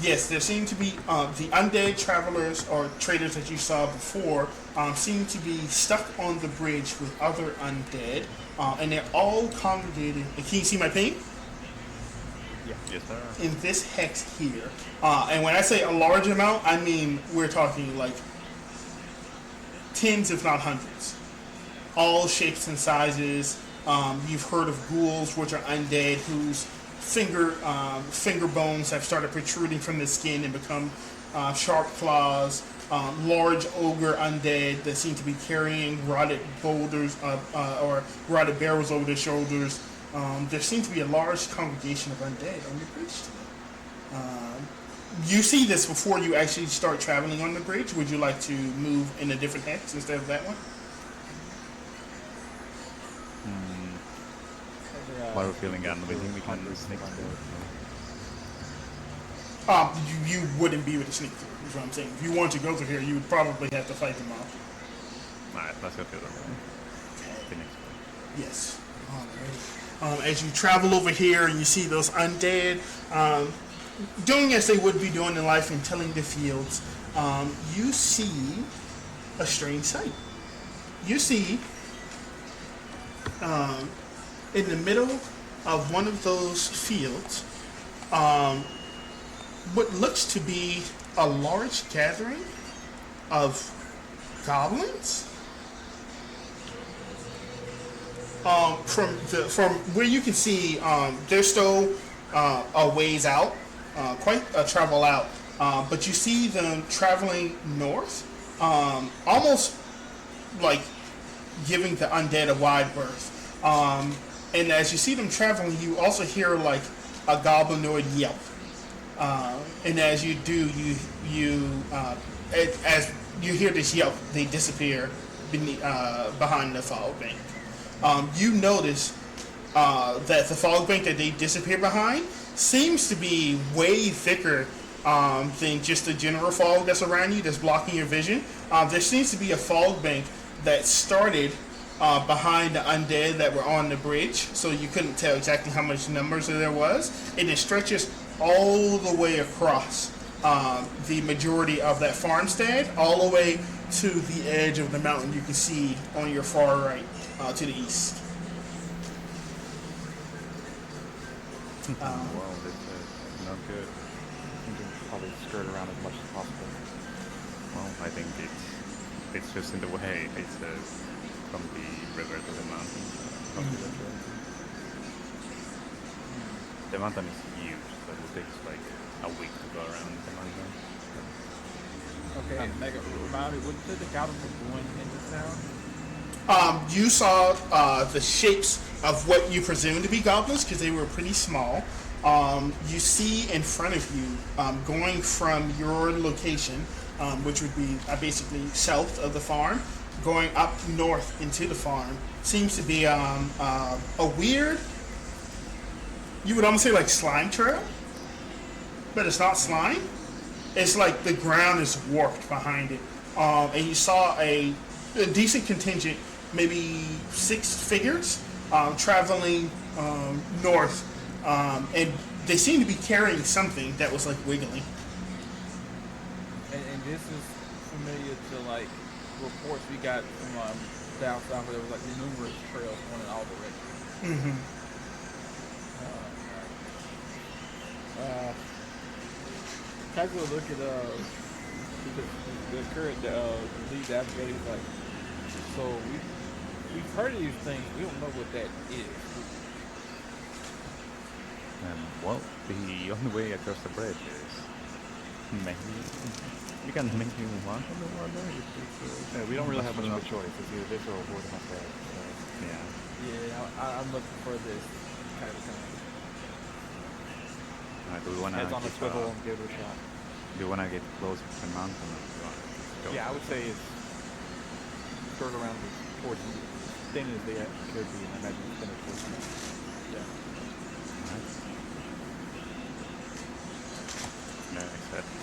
S3: Yes, there seem to be the undead travelers or traders that you saw before seem to be stuck on the bridge with other undead, and they're all congregated. Can you see my ping?
S4: Yeah.
S1: Yes, sir.
S3: In this hex here. And when I say a large amount, I mean we're talking like tens, if not hundreds. All shapes and sizes. You've heard of ghouls, which are undead, whose finger bones have started protruding from the skin and become sharp claws. Large ogre undead that seem to be carrying rotted boulders or rotted barrels over their shoulders. There seems to be a large congregation of undead on the bridge today. You see this before you actually start traveling on the bridge. Would you like to move in a different hex instead of that one?
S1: While we're feeling and we think we can sneak through.
S3: You wouldn't be able to sneak through, is what I'm saying. If you want to go through here, you would probably have to fight them off.
S1: Alright, let's go through the room. The next one.
S3: Yes. Alright. As you travel over here and you see those undead doing as they would be doing in life and tilling the fields, you see a strange sight. You see in the middle of one of those fields, what looks to be a large gathering of goblins. From where you can see, they're still a ways out, quite a travel out. But you see them traveling north, almost like giving the undead a wide berth. And as you see them traveling, you also hear like a goblinoid yelp. And as you do, as you hear this yelp, they disappear behind the fog bank. You notice that the fog bank that they disappear behind seems to be way thicker than just the general fog that's around you that's blocking your vision. There seems to be a fog bank that started behind the undead that were on the bridge, so you couldn't tell exactly how much numbers there was, and it stretches all the way across the majority of that farmstead, all the way to the edge of the mountain you can see on your far right to the east.
S1: Well, that's not good.
S4: You can probably skirt around as much as possible.
S1: Well, I think it's just in the way. It's from the river to the mountain. The mountain is huge, so it will take us like a week to go around the mountain.
S2: Okay, Mega, remind me, what did the goblins were doing in this town?
S3: You saw the shapes of what you presume to be goblins because they were pretty small. You see in front of you, going from your location, which would be basically south of the farm, going up north into the farm, seems to be a weird, you would almost say like slime trail, but it's not slime. It's like the ground is warped behind it. And you saw a decent contingent, maybe 6 figures, traveling north, and they seem to be carrying something that was like wiggling.
S2: And this is familiar to like reports we got from down south where there was like numerous trails going in all directions. Casual look at the current lead advocate. He's like, so we've heard of these things. We don't know what that is.
S1: Well, the only way across the bridge is maybe you can make you one on the water.
S4: Yeah, we don't really have much of a choice. It's either this or avoid my bed. So.
S1: Yeah.
S2: Yeah, I'm looking for this kind of thing.
S1: Do we wanna
S4: Heads on a
S1: get,
S4: swivel and give it a shot.
S1: do you wanna get close to the mountain? Or do you wanna go?
S4: Yeah, I would say it's skirt around towards as thin as they could be, and I imagine it's thinner towards the Yeah.
S1: Alright. No, exactly.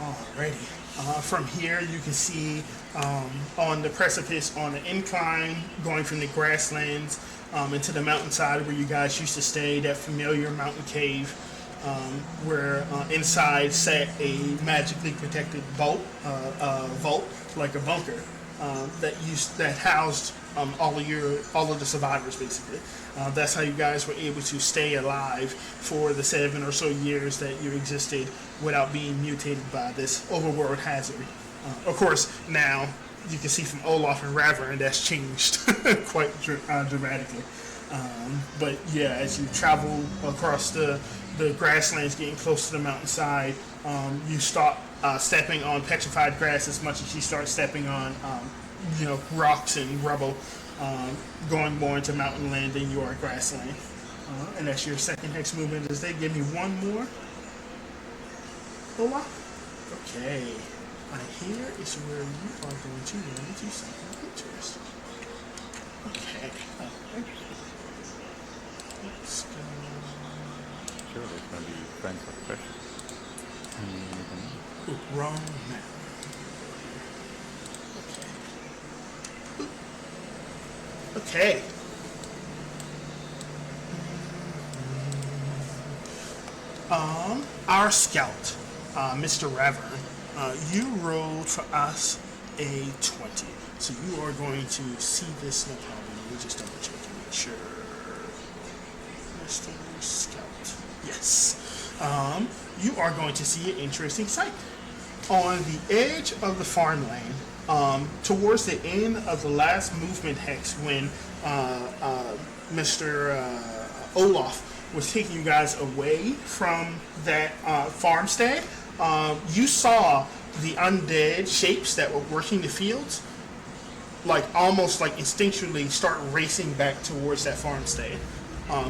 S3: Alrighty. From here, you can see on the precipice, on the incline, going from the grasslands into the mountainside where you guys used to stay, that familiar mountain cave, where inside sat a magically protected vault, like a bunker, that housed all of the survivors, basically. That's how you guys were able to stay alive for the 7 or so years that you existed without being mutated by this overworld hazard. Of course, now you can see from Olaf and Ravern that's changed quite dramatically. But yeah, as you travel across the grasslands, getting close to the mountainside, you stop stepping on petrified grass as much as you start stepping on rocks and rubble, going more into mountain land than you are grassland. And that's your second hex movement. Does that give me one more? Olaf? Okay. Here is where you are going to run into something interesting. Okay. Interesting. Let's go.
S1: Sure, there's gonna be friends of pressure.
S3: Ooh, wrong map. Okay. Our scout, Mr. Ravern, you rolled for us a 20. So you are going to see this no problem. Let me just double check and make sure. Mr. Scout. Yes. you are going to see an interesting sight. On the edge of the farmland, towards the end of the last movement hex, when Mr. Olaf was taking you guys away from that farmstead, you saw the undead shapes that were working the fields, like almost like instinctually start racing back towards that farmstead,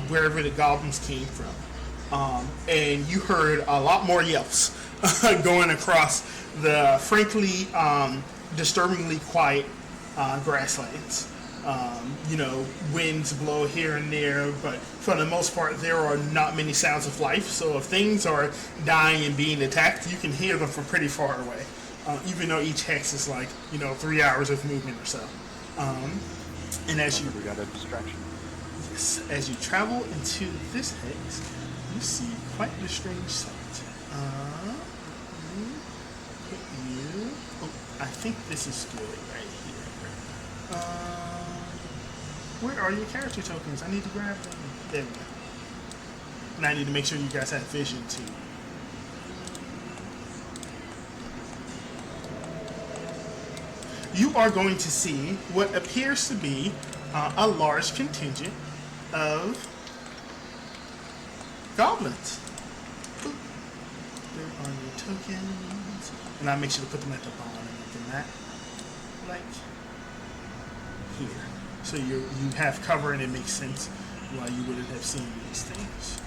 S3: wherever the goblins came from. And you heard a lot more yelps going across the frankly disturbingly quiet grasslands. Winds blow here and there, but for the most part, there are not many sounds of life. So if things are dying and being attacked, you can hear them from pretty far away, even though each hex is like 3 hours of movement or so. And as you
S4: We got a distraction.
S3: as you travel into this hex, you see quite the strange sight. I think this is good right here. Where are your character tokens? I need to grab them. There we go. And I need to make sure you guys have vision too. You are going to see what appears to be a large contingent of goblins. Boop. There are your tokens. And I'll make sure to put them at the bottom of the map. Like here. So you have cover and it makes sense why you wouldn't have seen these things.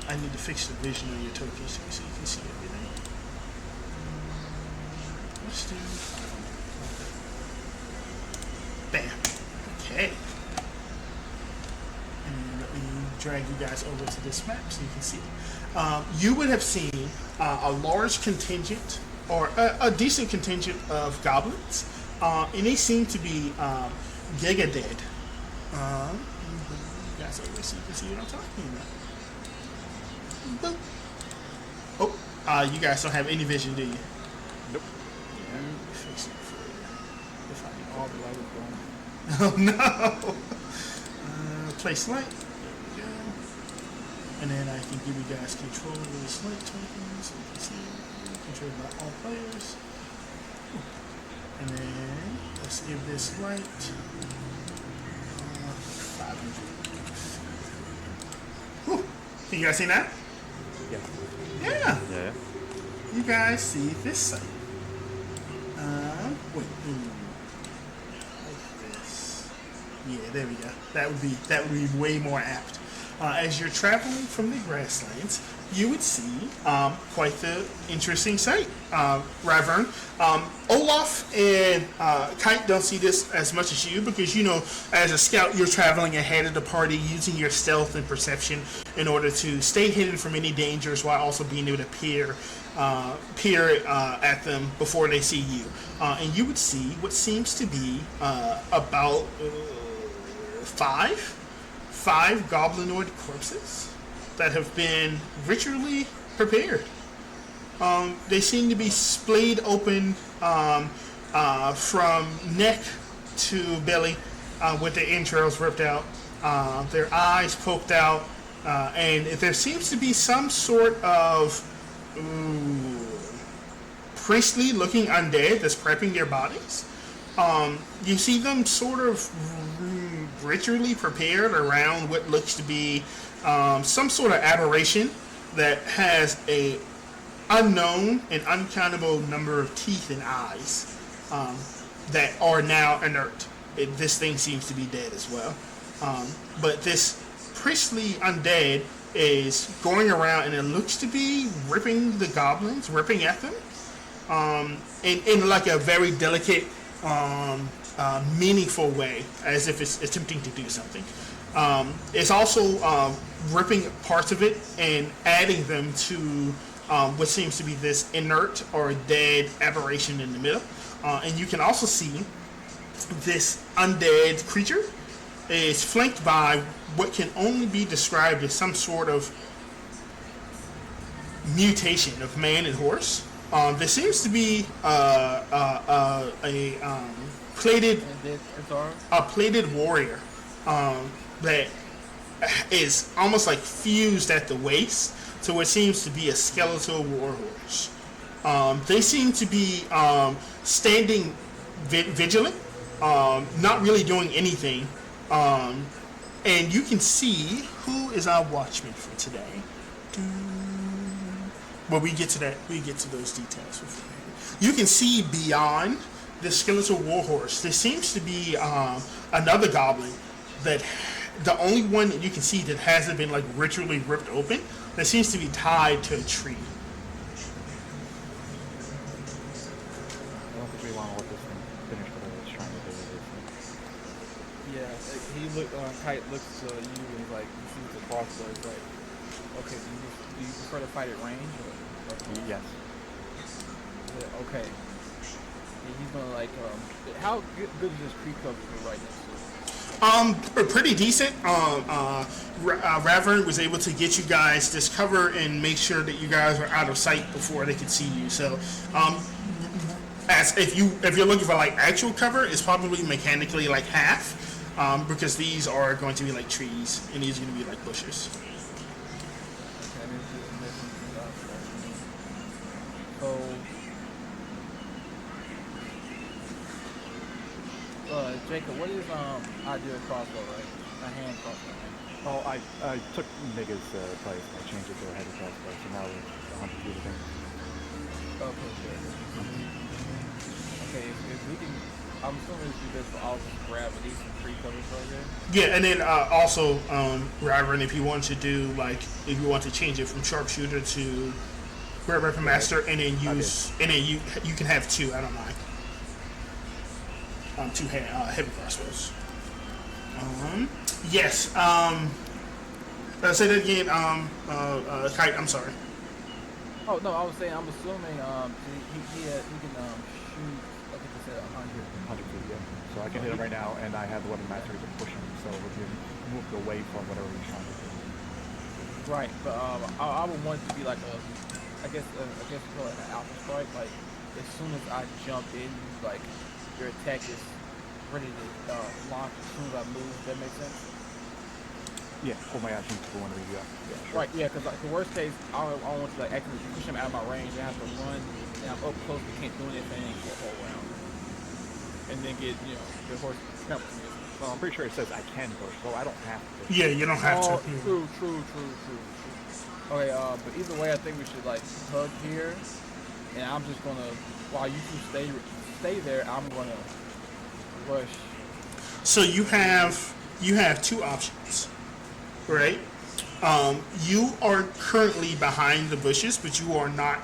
S3: I need to fix the vision on your tokens so you can see everything. Let's do bam. Okay. And let me drag you guys over to this map so you can see. You would have seen a large contingent or a decent contingent of goblins, and they seem to be giga dead. You guys over so you can see what I'm talking about. Boop. Oh, you guys don't have any vision, do you?
S4: Nope.
S3: Yeah, let me fix it for you. If I can
S2: All the light is gone.
S3: Oh no! Place light. There we go. And then I can give you guys control of this light tokens. So you can see controlled by all players. And then let's give this light 500. Whew. Can you guys see that?
S4: Yeah.
S3: Yeah.
S1: Yeah.
S3: You guys see this sight. Wait. Like this. Yeah, there we go. That would be way more apt. As you're traveling from the grasslands, you would see quite the interesting sight, Ryvern. Olaf and Kite don't see this as much as you because, as a scout, you're traveling ahead of the party using your stealth and perception in order to stay hidden from any dangers while also being able to peer at them before they see you. And you would see what seems to be about five goblinoid corpses that have been ritually prepared. They seem to be splayed open from neck to belly with their entrails ripped out, their eyes poked out, and there seems to be some sort of priestly looking undead that's prepping their bodies. You see them sort of ritually prepared around what looks to be some sort of aberration that has a unknown and uncountable number of teeth and eyes that are now inert. This thing seems to be dead as well. But this priestly undead is going around and it looks to be ripping the goblins, ripping at them in like a very delicate, meaningful way, as if it's attempting to do something. It's also ripping parts of it and adding them to what seems to be this inert or dead aberration in the middle. And you can also see this undead creature is flanked by what can only be described as some sort of mutation of man and horse. There seems to be a plated
S2: And then it's arm.
S3: a plated warrior that is almost like fused at the waist to what seems to be a skeletal warhorse. They seem to be standing vigilant, not really doing anything. And you can see who is our watchman for today. Well, we get to that. We get to those details. You can see beyond the skeletal warhorse. There seems to be another goblin that the only one that you can see that hasn't been like ritually ripped open. That seems to be tied to a tree.
S4: I don't think we want to let this thing finish what I was trying to do with this.
S2: Yeah, he Kite looks to you and he's like, he sees the crossbow. He's like, okay, do you prefer to fight at range or
S4: Yes.
S2: yeah, okay. Yeah, he's gonna like, how good is this tree cover for right now?
S3: Pretty decent. Ravern was able to get you guys this cover and make sure that you guys were out of sight before they could see you. So, as if you're looking for like actual cover, it's probably mechanically like half, because these are going to be like trees and these are going to be like bushes.
S2: Okay, so, Jacob, what is ideal crossbow, right? A hand crossbow. Right?
S4: Oh, I took Nigga's price and I changed it to a heavy crossbow, so now it's 100 feet again.
S2: Okay, good. Okay, if we can, I'm assuming we do this for all just grab at least some tree covers right there.
S3: Yeah, and then also, Ravern, if you want to do like if you want to change it from sharpshooter to great weapon master, and then use and then you can have two. I don't mind. Two heavy crossbows. Yes. Say that again. Kite. I'm sorry.
S2: Oh no, I was saying I'm assuming he can shoot. I think he said 100.
S4: 100 feet, yeah. So I can hit him right now, and I have the weapon master to push him, so we can move away from whatever he's trying to do.
S2: Right, but I would want it to be like a, I guess you call it an alpha strike. Like as soon as I jump in, like your attack is ready to launch as soon as I move. That makes sense.
S4: Yeah, hold my action to whenever you go. Yeah, sure.
S2: Right, yeah, because like the worst case, I want to like actually push him out of my range. I have to run, and I'm up close, but can't do anything for a whole round, and then get the horse trampled to me.
S4: Well, I'm pretty sure it says I can push, so I don't have to push.
S3: Yeah, you don't have
S2: Oh,
S3: to.
S2: true. Okay, but either way, I think we should like hug here, and I'm just gonna while you two stay there, I'm gonna rush.
S3: So you have two options, right? You are currently behind the bushes, but you are not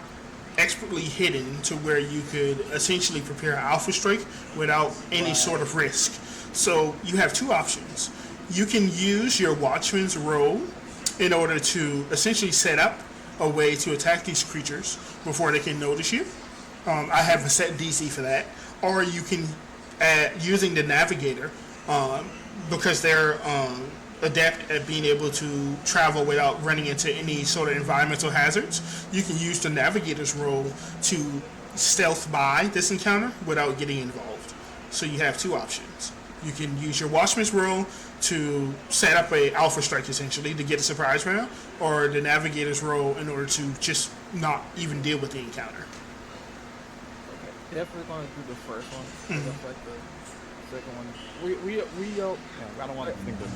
S3: expertly hidden to where you could essentially prepare an alpha strike without any sort of risk. So you have two options. You can use your watchman's role in order to essentially set up a way to attack these creatures before they can notice you. I have a set DC for that. Or you can, using the navigator, because they're adept at being able to travel without running into any sort of environmental hazards, you can use the navigator's role to stealth by this encounter without getting involved. So you have two options. You can use your watchman's role to set up a alpha strike essentially to get a surprise round, or the navigator's role in order to just not even deal with the encounter.
S2: Okay, definitely gonna do the first one. That's like the second one. We
S4: Yeah, I don't want to think that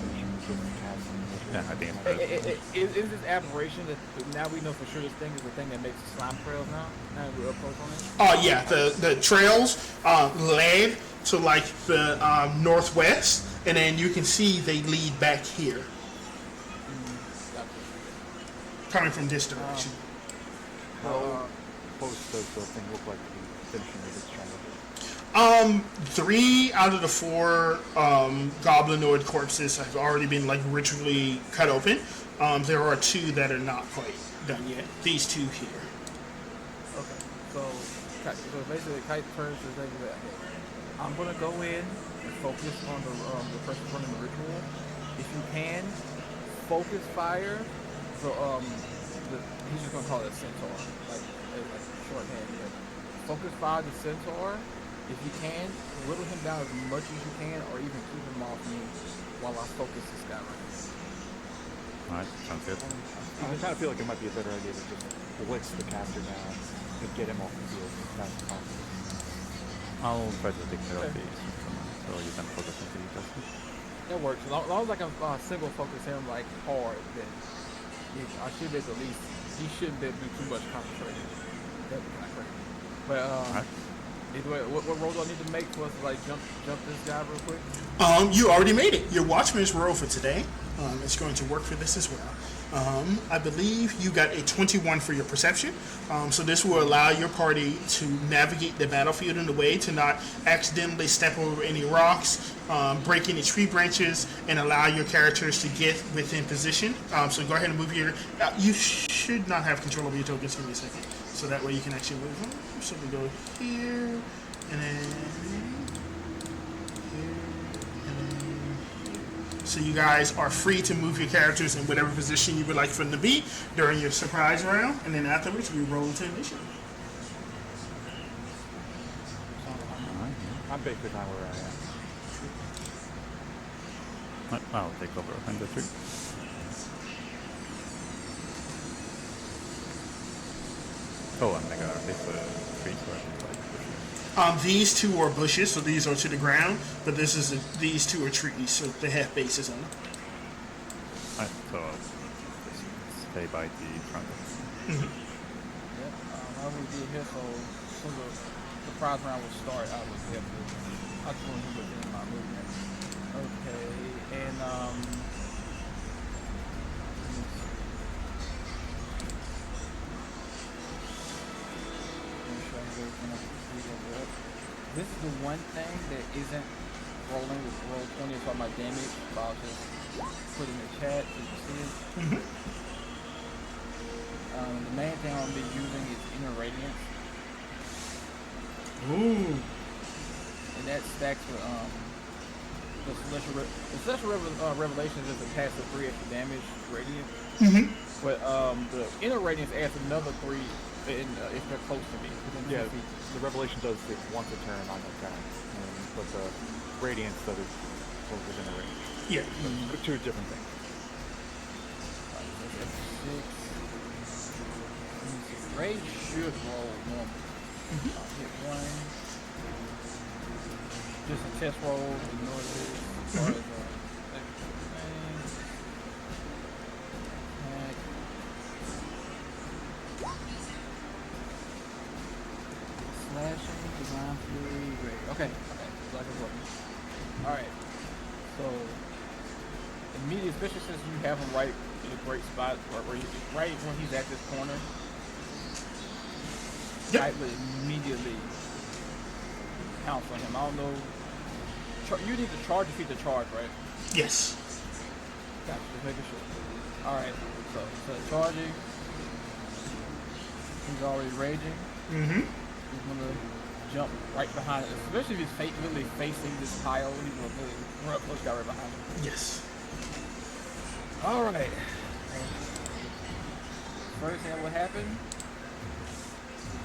S1: Yeah, I think it's good.
S2: is this aberration that now we know for sure this thing is the thing that makes slime trails now? Now we're up close on it.
S3: Oh yeah, the trails led to like the northwest, and then you can see they lead back here,
S2: Gotcha.
S3: coming from this direction.
S4: How close does the thing look like to be finishing what it's trying to do?
S3: 3 out of the 4 goblinoid corpses have already been like ritually cut open. There are 2 that are not quite done yet. These 2 here.
S2: Okay, so basically, Kite turns to say that I'm gonna go in and focus on the person running the ritual. If you can, focus fire. So he's just gonna call it a centaur, like shorthand. But focus fire the centaur. If you can, whittle him down as much as you can, or even keep him off me while I focus this guy right here.
S1: Alright, sounds good.
S4: I kind of feel like it might be a better idea to just blitz the caster now to get him off the field as fast as possible.
S1: I'll try to take care of
S2: Okay.
S1: these, so you can focus on the justice.
S2: That works. As long as I can single focus him like hard, then I should be able to at least. He shouldn't be able to do too much concentration. That'd be kind of crazy. But
S1: Alright.
S2: either way, what roll do I need to make for us to like jump this guy real quick?
S3: You already made it. Your Watchman's roll for today. It's going to work for this as well. I believe you got a 21 for your perception. So this will allow your party to navigate the battlefield in a way to not accidentally step over any rocks, break any tree branches, and allow your characters to get within position. So go ahead and move your... you should not have control over your tokens. Give me a second. So that way you can actually move them. So we go here, and then... So you guys are free to move your characters in whatever position you would like for them to be during your surprise round, and then afterwards we roll into initiative.
S1: Alright,
S4: I'm basically fine where I am.
S1: yeah. I'll take over and the tree. Oh, and I got this tree, so I can like
S3: These two are bushes, so these are to the ground, but these two are trees, so they have bases on them.
S1: Alright, so I'll just stay by the trunk.
S2: Yep. I will be here, so the surprise round will start. I was there for. I just want to do within my movement. Okay, and this is the one thing that isn't rolling with roll 20 is all my damage, but I'll just put in the chat so you can see it. The main thing I'll be using is Inner Radiance,
S3: Ooh.
S2: and that stacks with the Celestial Revelations is a passive 3 extra damage radiant, but the Inner Radiance adds another 3 if they're close to me. within 10
S4: Yeah,
S2: feet.
S4: the revelation does it once a turn on that guy, but the radiance does it within a range.
S3: Yeah.
S4: So, two different things.
S2: Rage should roll normal. I'll hit one. Just a test roll. Ignore this. As far as attack. Slashing, divine fury, rage. Okay. So I can work. Alright. So immediately, especially since you have him right in a great spot, right when he's at this corner.
S3: Yep.
S2: I would immediately pounce on him. I don't know. You need to charge defeat the charge, right?
S3: Yes.
S2: Gotcha. Just making sure. All right. So charging. He's already raging. He's gonna jump right behind it, especially if he's literally facing this pile. He's gonna really run up close guy right behind him.
S3: Yes.
S2: All right. First thing that will happen.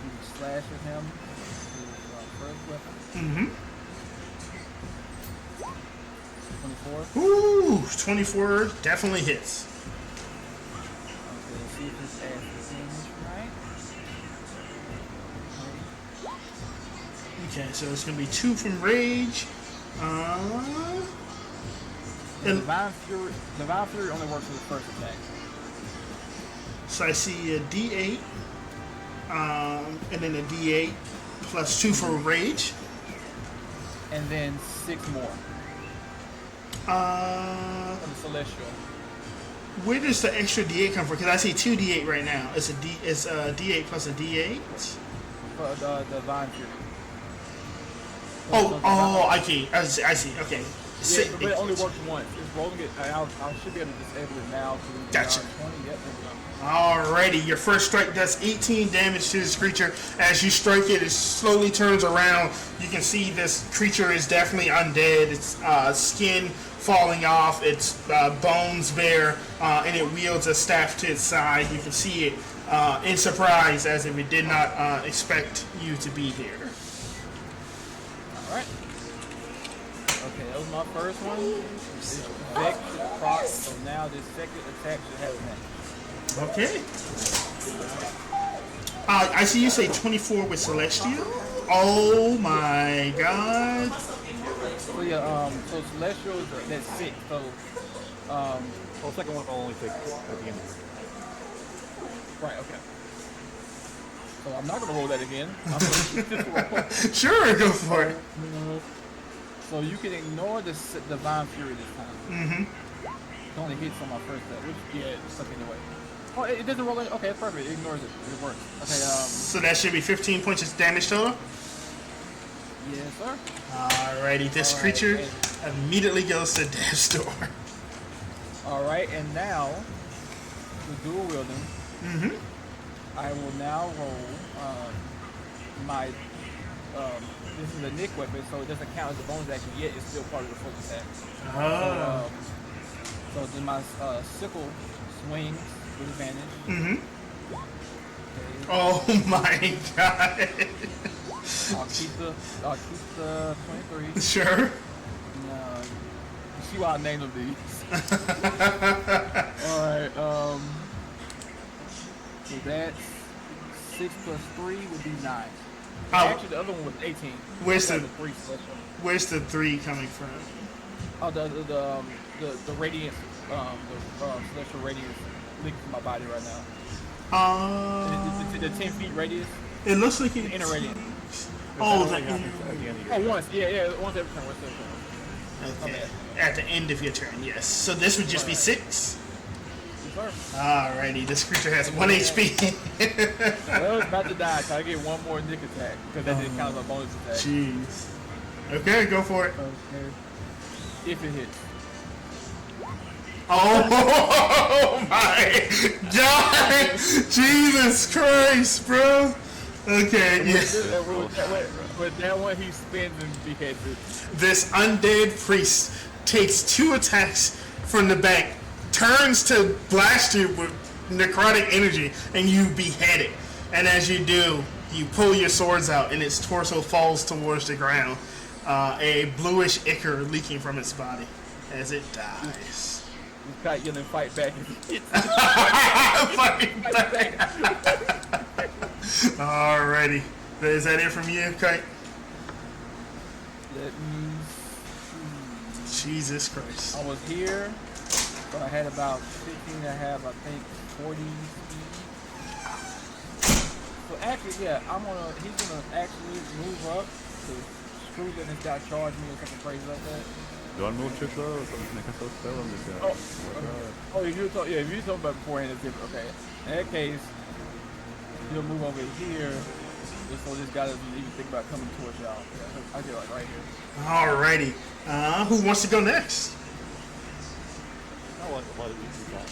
S2: You slash with him. His first weapon. 24.
S3: Ooh, 24 definitely hits.
S2: Okay, let's see if his ass is right.
S3: Okay, so it's gonna be 2 from rage. And
S2: Divine Fury only works with the first attack.
S3: so I see a D8, and then a D8 plus 2 for rage.
S2: And then 6 more from the Celestial.
S3: Where does the extra D8 come from? Because I see 2 D8 right now. It's a D8 plus a D8.
S2: For the Divine Fury.
S3: I see. Okay.
S2: Yeah, but it only works once. It's rolling it. I should be able to disable it now. So
S3: Gotcha.
S2: 20. Yep, there we go.
S3: Alrighty, your first strike does 18 damage to this creature. As you strike it, it slowly turns around. You can see this creature is definitely undead. Its skin falling off, its bones bare, and it wields a staff to its side. You can see it in surprise, as if it did not expect you to be here.
S2: All right. Okay, that was my first one. It's Vex proc, so now this second attack should have an
S3: Okay. I see you say 24 with Celestial. Oh my god.
S2: So yeah, so Celestial is that's 6. So
S4: Well, the second one will only take at the end.
S2: right, okay. So I'm not gonna roll that again. I'm gonna roll.
S3: Sure, go for it.
S2: So you can ignore the Divine Fury this time.
S3: Mm-hmm.
S2: It only hits on my first step, which yeah, it's stuck anyway. Oh, it doesn't roll in. Okay, it's perfect. It ignores it. It works. Okay,
S3: So that should be 15 points of damage total.
S2: yes, sir.
S3: Alrighty, this
S2: Alright,
S3: creature
S2: and-
S3: immediately goes to death's door.
S2: All right, and now the dual wielding.
S3: Mm-hmm.
S2: I will now roll my. This is a Nick weapon, so it doesn't count as a bonus action yet. It's still part of the full attack.
S3: Oh.
S2: So then my sickle swings with advantage.
S3: Mm-hmm.
S2: Okay.
S3: Oh my god.
S2: I'll keep the 23.
S3: Sure.
S2: And, you see why I named them these. Alright, so that's 6 plus 3 would be 9.
S3: Oh.
S2: Actually, the other one was 18.
S3: Where's
S2: I
S3: the-
S2: got 3 special.
S3: Where's the 3 coming from?
S2: Oh, the radiance, the celestial radiance links to my body right now. The 10 feet radius,
S3: It looks like
S2: the
S3: it.
S2: inner radiance.
S3: Oh,
S4: That
S3: the
S4: only happens at the end of your
S2: Oh,
S4: turn.
S2: once, yeah, once every turn, once every turn.
S3: Okay. At the end of your turn, yes. So this would just be 6.
S2: Yes, sir.
S3: Alrighty, this creature has 1 HP.
S2: Well, it's about to die, so I get one more Nick attack, because that didn't count as a bonus attack.
S3: Jeez. Okay, go for it.
S2: Okay. If it hits.
S3: Oh my god! Jesus Christ, bro! Okay, yeah.
S2: With that one, he spins and beheads it.
S3: This undead priest takes 2 attacks from the back, turns to blast you with necrotic energy, and you behead it. And as you do, you pull your swords out, and its torso falls towards the ground. A bluish ichor leaking from its body as it dies.
S2: You kite yelling, fight back.
S3: Fucking Alrighty. Is that it from you, Kite?
S2: That means
S3: Jesus Christ.
S2: I was here, but I had about 15 and a half, I think, 40 speed. So actually, yeah, he's gonna actually move up to screw that this guy charge me or something crazy like that.
S1: Do I move too slow or something? I can still spell on this guy.
S2: Oh, if you were talking about beforehand, it's different. Okay. In that case, you'll move over here, just so this guy doesn't even think about coming towards y'all. Yeah, I get like right here.
S3: Alrighty. Who wants to go next?
S4: I'll let it be too long.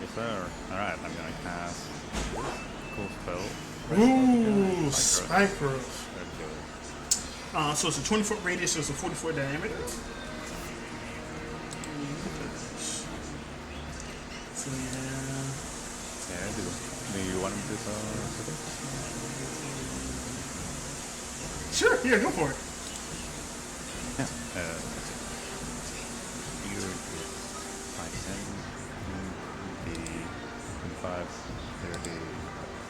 S1: Yes, sir. Alright, I'm gonna cast cool spell.
S3: Ooh, Spike Growth.
S1: Okay.
S3: So it's a 20-foot radius, so it's a 44 diameter. So yeah.
S1: Yeah, do you want me to set it?
S3: Sure, yeah, go for it.
S1: Yeah. Here is 5, 10, 20, 25, 30,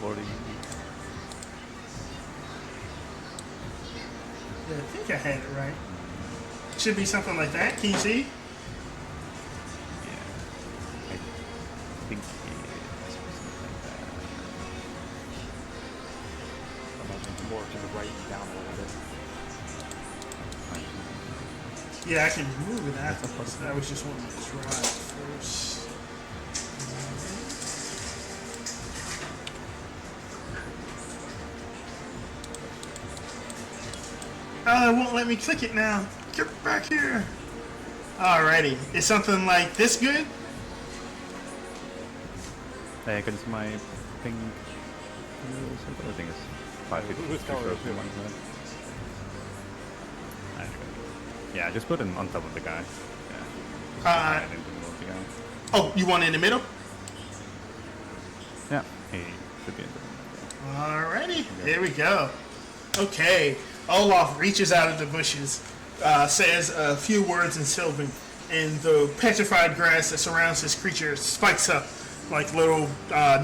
S1: 40.
S3: Yeah, I think I had it right. Should be something like that. Can you see?
S1: Yeah. I think it is something like that.
S4: Imagine more to the right and down a little bit.
S3: Yeah, I can move it afterwards. I was just wanting to try it first. Oh, it won't let me click it now. Get back here. Alrighty. Is something like this good?
S1: Hey, can see my ping? I think it's 5 feet.
S4: Who's color is it?
S1: Yeah, just put it on top of the guy. Yeah.
S3: Uh,
S1: Just in the middle of the guy.
S3: Oh, you want it in the middle?
S1: Yeah, he should be in the
S3: Alrighty. Here we go. Okay. Olaf reaches out of the bushes, says a few words in Sylvan, and the petrified grass that surrounds this creature spikes up like little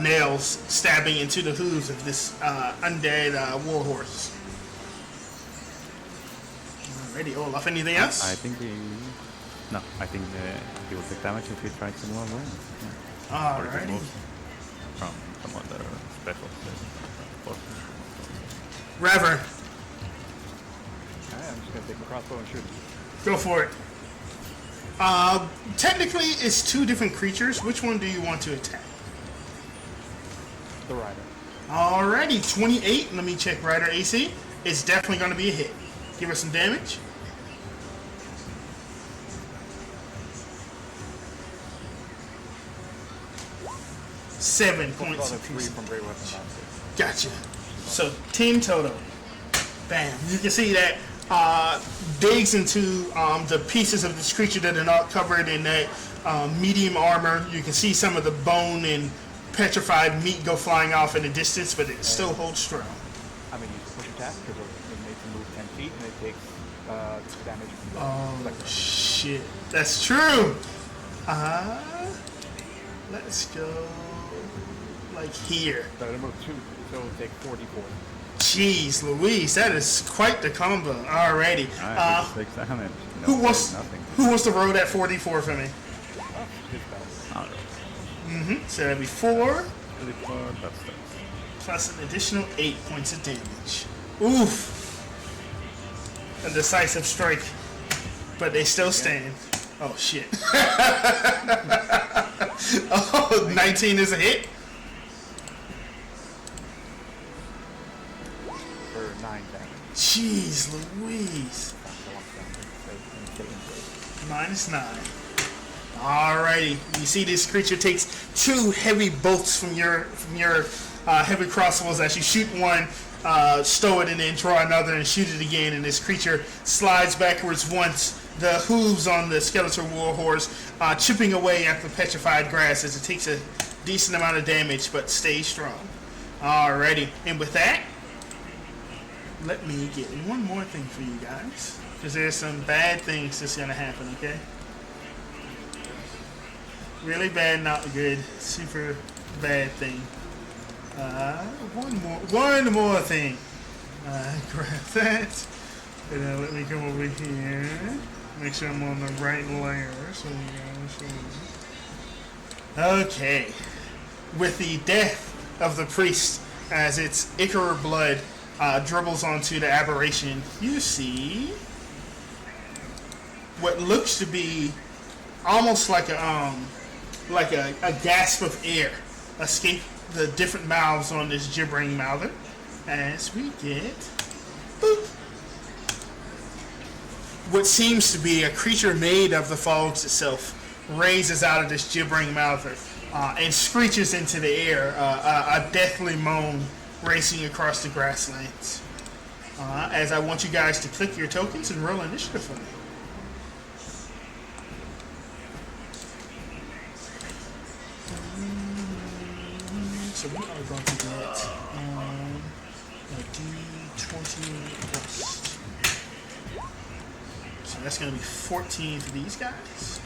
S3: nails stabbing into the hooves of this undead warhorse. Alrighty, Olaf, anything else?
S1: I think he... No, I think he will take damage if he tries to move away. Yeah. Or if he
S3: Alrighty.
S1: moves from some other special force.
S3: Rever,
S4: Alright, I'm just gonna take my crossbow and shoot him.
S3: go for it. Technically, it's two different creatures. Which one do you want to attack?
S4: The rider.
S3: Alrighty, 28. Let me check Rider AC. It's definitely going to be a hit. Give her some damage. Seven
S4: About
S3: points
S4: a
S3: of
S4: 3
S3: piercing.
S4: from Great Weapon Monster.
S3: Gotcha. So 10 total. Bam. You can see that digs into the pieces of this creature that are not covered in that medium armor. You can see some of the bone and petrified meat go flying off in the distance, but it still holds strong.
S4: I'm gonna use a push attack because it makes him move 10 feet and it takes damage from the
S3: Oh
S4: second.
S3: shit, that's true. Let's go like here.
S4: So it'll move 2, so it'll take 44.
S3: Jeez, Louise, that is quite the combo. Alrighty.
S1: Alright, he just takes damage. No,
S3: Who
S1: there's
S3: wants
S1: nothing.
S3: who wants to roll that 44 for me?
S4: Oh, his battle.
S1: Alright.
S3: So that'd be 4
S1: 34, that's that.
S3: plus an additional 8 points of damage. Oof. A decisive strike, but they still stand. Oh shit. Oh, 19 is a hit.
S4: For 9 damage.
S3: Jeez Louise. -9. Alrighty. You see this creature takes 2 heavy bolts from your heavy crossbows as you shoot one, stow it, and then draw another and shoot it again. And this creature slides backwards once, the hooves on the skeletal warhorse chipping away at the petrified grass as it takes a decent amount of damage but stays strong. Alrighty. And with that, let me get one more thing for you guys, because there's some bad things that's gonna happen. Okay, really bad, not good, super bad thing. One more thing. Grab that, and then let me come over here. Make sure I'm on the right layer. So you guys. Okay, with the death of the priest, as its ichor blood dribbles onto the aberration, you see what looks to be almost like a gasp of air escape the different mouths on this gibbering mouther as we get boop, what seems to be a creature made of the fogs itself raises out of this gibbering mouther and screeches into the air, a deathly moan racing across the grasslands. As I want you guys to click your tokens and roll initiative for me. So we are going to get a D20 plus. So that's going to be 14 for these guys.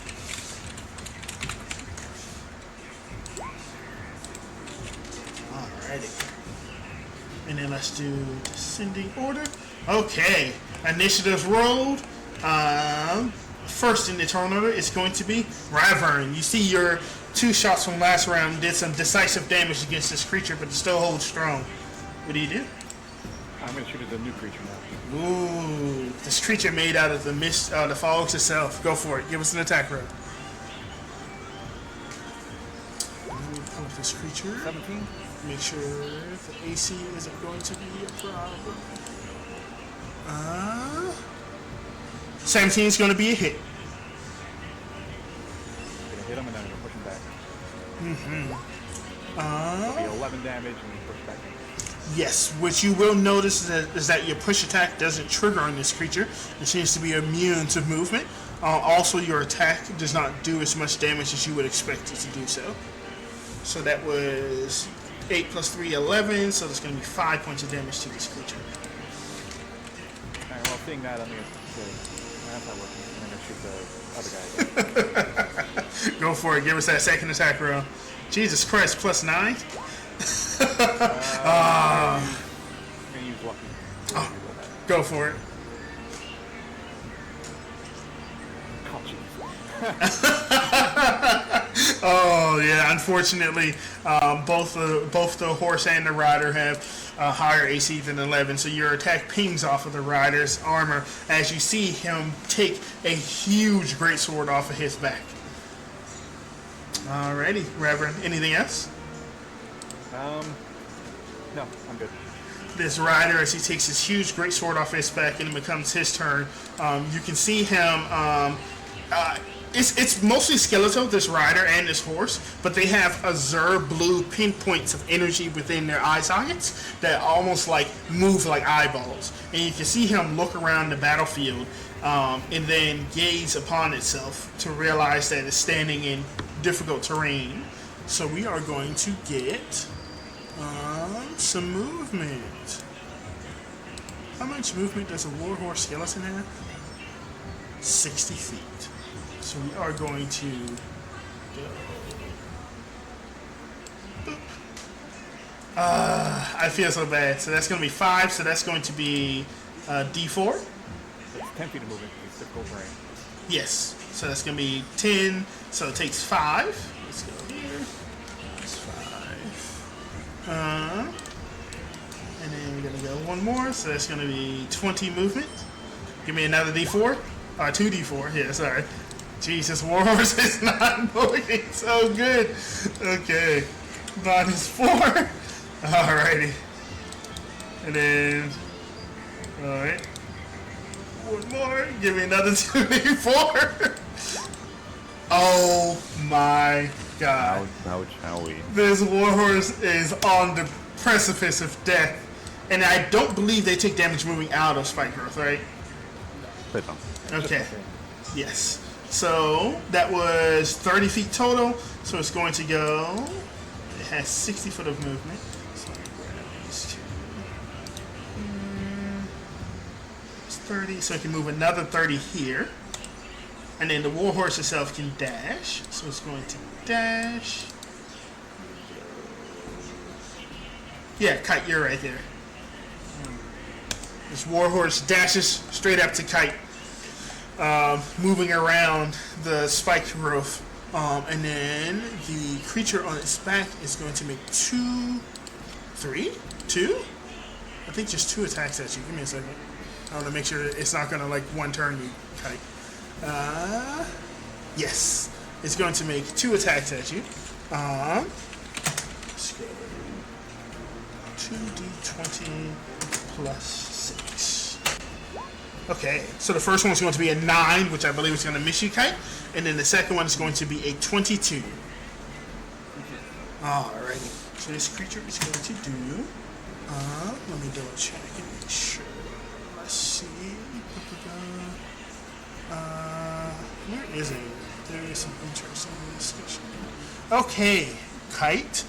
S3: Alrighty. And then let's do descending order. Okay, initiatives rolled. First in the turn order is going to be Ravern. You see your 2 shots from last round did some decisive damage against this creature, but it still holds strong. What do you do?
S4: I'm going to shoot at the new creature now.
S3: Ooh, this creature made out of the mist, the fogs itself. Go for it. Give us an attack roll. Pull up this creature.
S4: 17?
S3: Make sure the AC isn't going to be a problem. 17 is going to be a hit.
S4: I'm going to hit him and then I'm going to push him back. It'll be 11 damage and then push back.
S3: Yes, what you will notice is that your push attack doesn't trigger on this creature. It seems to be immune to movement. Also, your attack does not do as much damage as you would expect it to do so. So that was 8 plus 3, 11, so there's going to be 5 points of damage to this creature.
S4: Alright, well, seeing that, I'm going to That's not working. I'm gonna shoot the other guy.
S3: Go for it. Give us that second attack roll. Jesus Christ, +9.
S4: I'm gonna use lucky.
S3: Oh. Go for it.
S4: Oh, jeez.
S3: Oh yeah, unfortunately, both the horse and the rider have higher AC than 11, so your attack pings off of the rider's armor as you see him take a huge greatsword off of his back. Alrighty, Reverend. Anything else?
S4: No, I'm good.
S3: This rider, as he takes his huge greatsword off his back and it becomes his turn, you can see him. It's mostly skeletal, this rider and this horse, but they have azure blue pinpoints of energy within their eye sockets that almost like move like eyeballs. And you can see him look around the battlefield and then gaze upon itself to realize that it's standing in difficult terrain. So we are going to get some movement. How much movement does a warhorse skeleton have? 60 feet. So we are going to go. Boop. I feel so bad. So that's going to be 5. So that's going to be D4.
S4: It's 10 feet of movement. It's difficult terrain.
S3: Yes. So that's going to be 10. So it takes 5. Let's go here. That's 5. And then we're going to go one more. So that's going to be 20 movement. Give me another D4. 2D4. Yeah, sorry. Jesus, Warhorse is not looking so good. Okay. -4. Alrighty. And then... Alright. One more. Give me another 2D4. Oh my god.
S1: Ouch, owie.
S3: This Warhorse is on the precipice of death. And I don't believe they take damage moving out of Spike Growth, right?
S1: They don't.
S3: Okay. Yes. So that was 30 feet total. So it's going to go. It has 60 foot of movement. So let me grab these two. It's 30. So it can move another 30 here. And then the warhorse itself can dash. So it's going to dash. Yeah, Kite, you're right there. This warhorse dashes straight up to Kite. Moving around the spiked roof, and then the creature on its back is going to make 2. I think just 2 attacks at you. Give me a second. I want to make sure it's not going to like one turn you, Kite. Yes, it's going to make 2 attacks at you. Let's go 2d20 plus 6. Okay, so the first one is going to be a 9, which I believe is going to miss you, Kite. And then the second one is going to be a 22. Alrighty. So this creature is going to do... let me double check and make sure. Let's see. Where is it? There is some interesting discussion. Okay, Kite.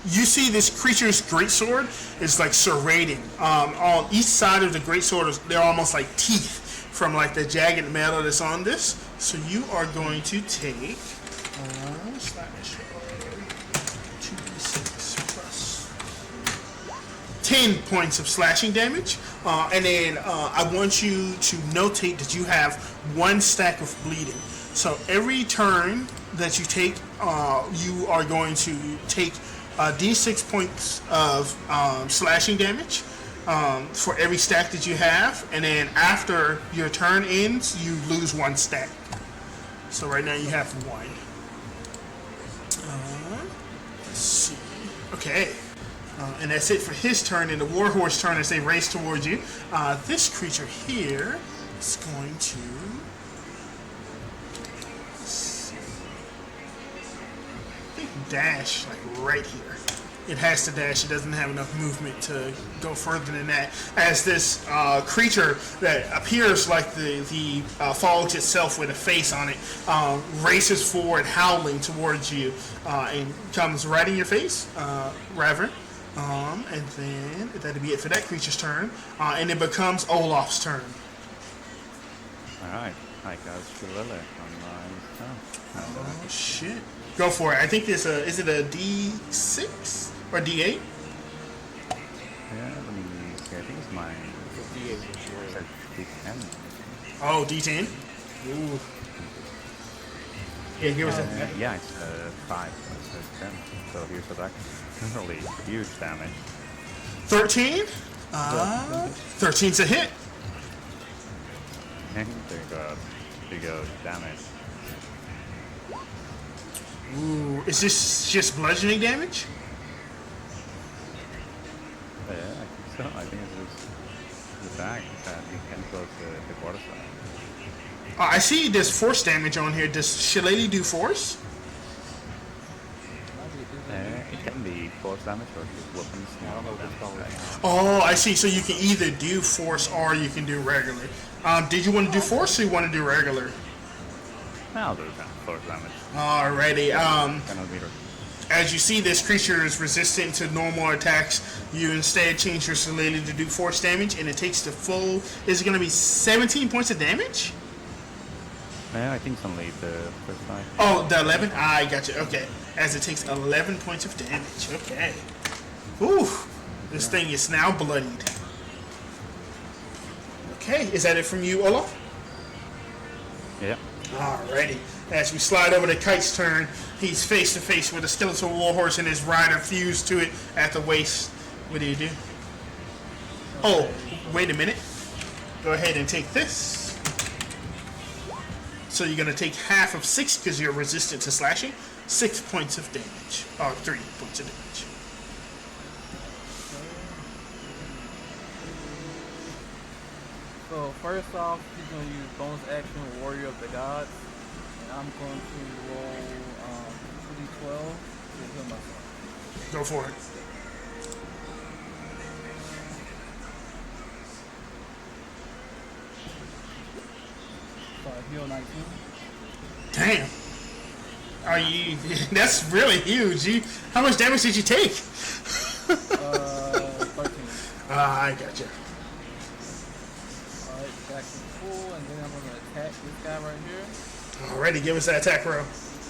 S3: You see this creature's greatsword is like serrating. On each side of the greatsword, they're almost like teeth from like the jagged metal that's on this. So you are going to take slash 2d6 plus 10 points of slashing damage. And then I want you to notate that you have 1 stack of bleeding. So every turn that you take, you are going to take d6 points of slashing damage for every stack that you have, and then after your turn ends, you lose 1 stack. So right now you have 1. Let's see. Okay. And that's it for his turn, and the warhorse turn as they race towards you. This creature here is going to... dash like right here. It has to dash. It doesn't have enough movement to go further than that. As this creature that appears like the Falge itself with a face on it races forward, howling towards you, and comes right in your face, Reverend. And then that'll be it for that creature's turn. And it becomes Olaf's turn.
S1: Alright, I cast Shillelagh on my stuff.
S3: Oh shit! Go for it. I think this is it a D6 or D8?
S1: Yeah, let me see. I think it's my
S4: D8 is your
S1: D10.
S3: Oh, D10. Ooh. Yeah, here was it.
S1: Yeah, it's 5, so it's 10. So here's the back. Really huge damage.
S3: 13. 13's a hit.
S1: And there you go, damage.
S3: Ooh, is this just bludgeoning damage?
S1: Yeah, I think so. I think it's just the back that you can close the quarter side.
S3: Oh, I see there's force damage on here. Does Shillelagh do force?
S1: It can be force damage or just weapons.
S4: I don't know if it's probably
S3: Oh, I see. So you can either do force or you can do regular. Did you want to do force or you want to do regular?
S1: I'll do that. Force damage.
S3: Alrighty.
S1: Cannot be
S3: As you see, this creature is resistant to normal attacks. You instead change your Shillelagh to do force damage, and it takes the full. Is it going to be 17 points of damage?
S1: Yeah, I think it's only the first side.
S3: Oh, the 11? I got you. Okay. As it takes 11 points of damage. Okay. Ooh. This thing is now bloodied. Okay. Is that it from you, Olaf?
S1: Yeah.
S3: Alrighty. As we slide over to Kite's turn, he's face to face with a skeletal warhorse and his rider fused to it at the waist. What do you do? Oh, wait a minute. Go ahead and take this. So you're going to take half of 6 because you're resistant to slashing. 6 points of damage. Or 3 points of damage.
S2: So first off, he's gonna use bonus action Warrior of the Gods, and I'm going to roll 2d12 to heal myself.
S3: Go for it.
S2: So I heal 19.
S3: Damn. Are you... That's really huge. How much damage did you take?
S2: 13.
S3: I gotcha.
S2: Alright, back to full, and then I'm gonna attack this guy right here.
S3: Alrighty, give us that attack roll.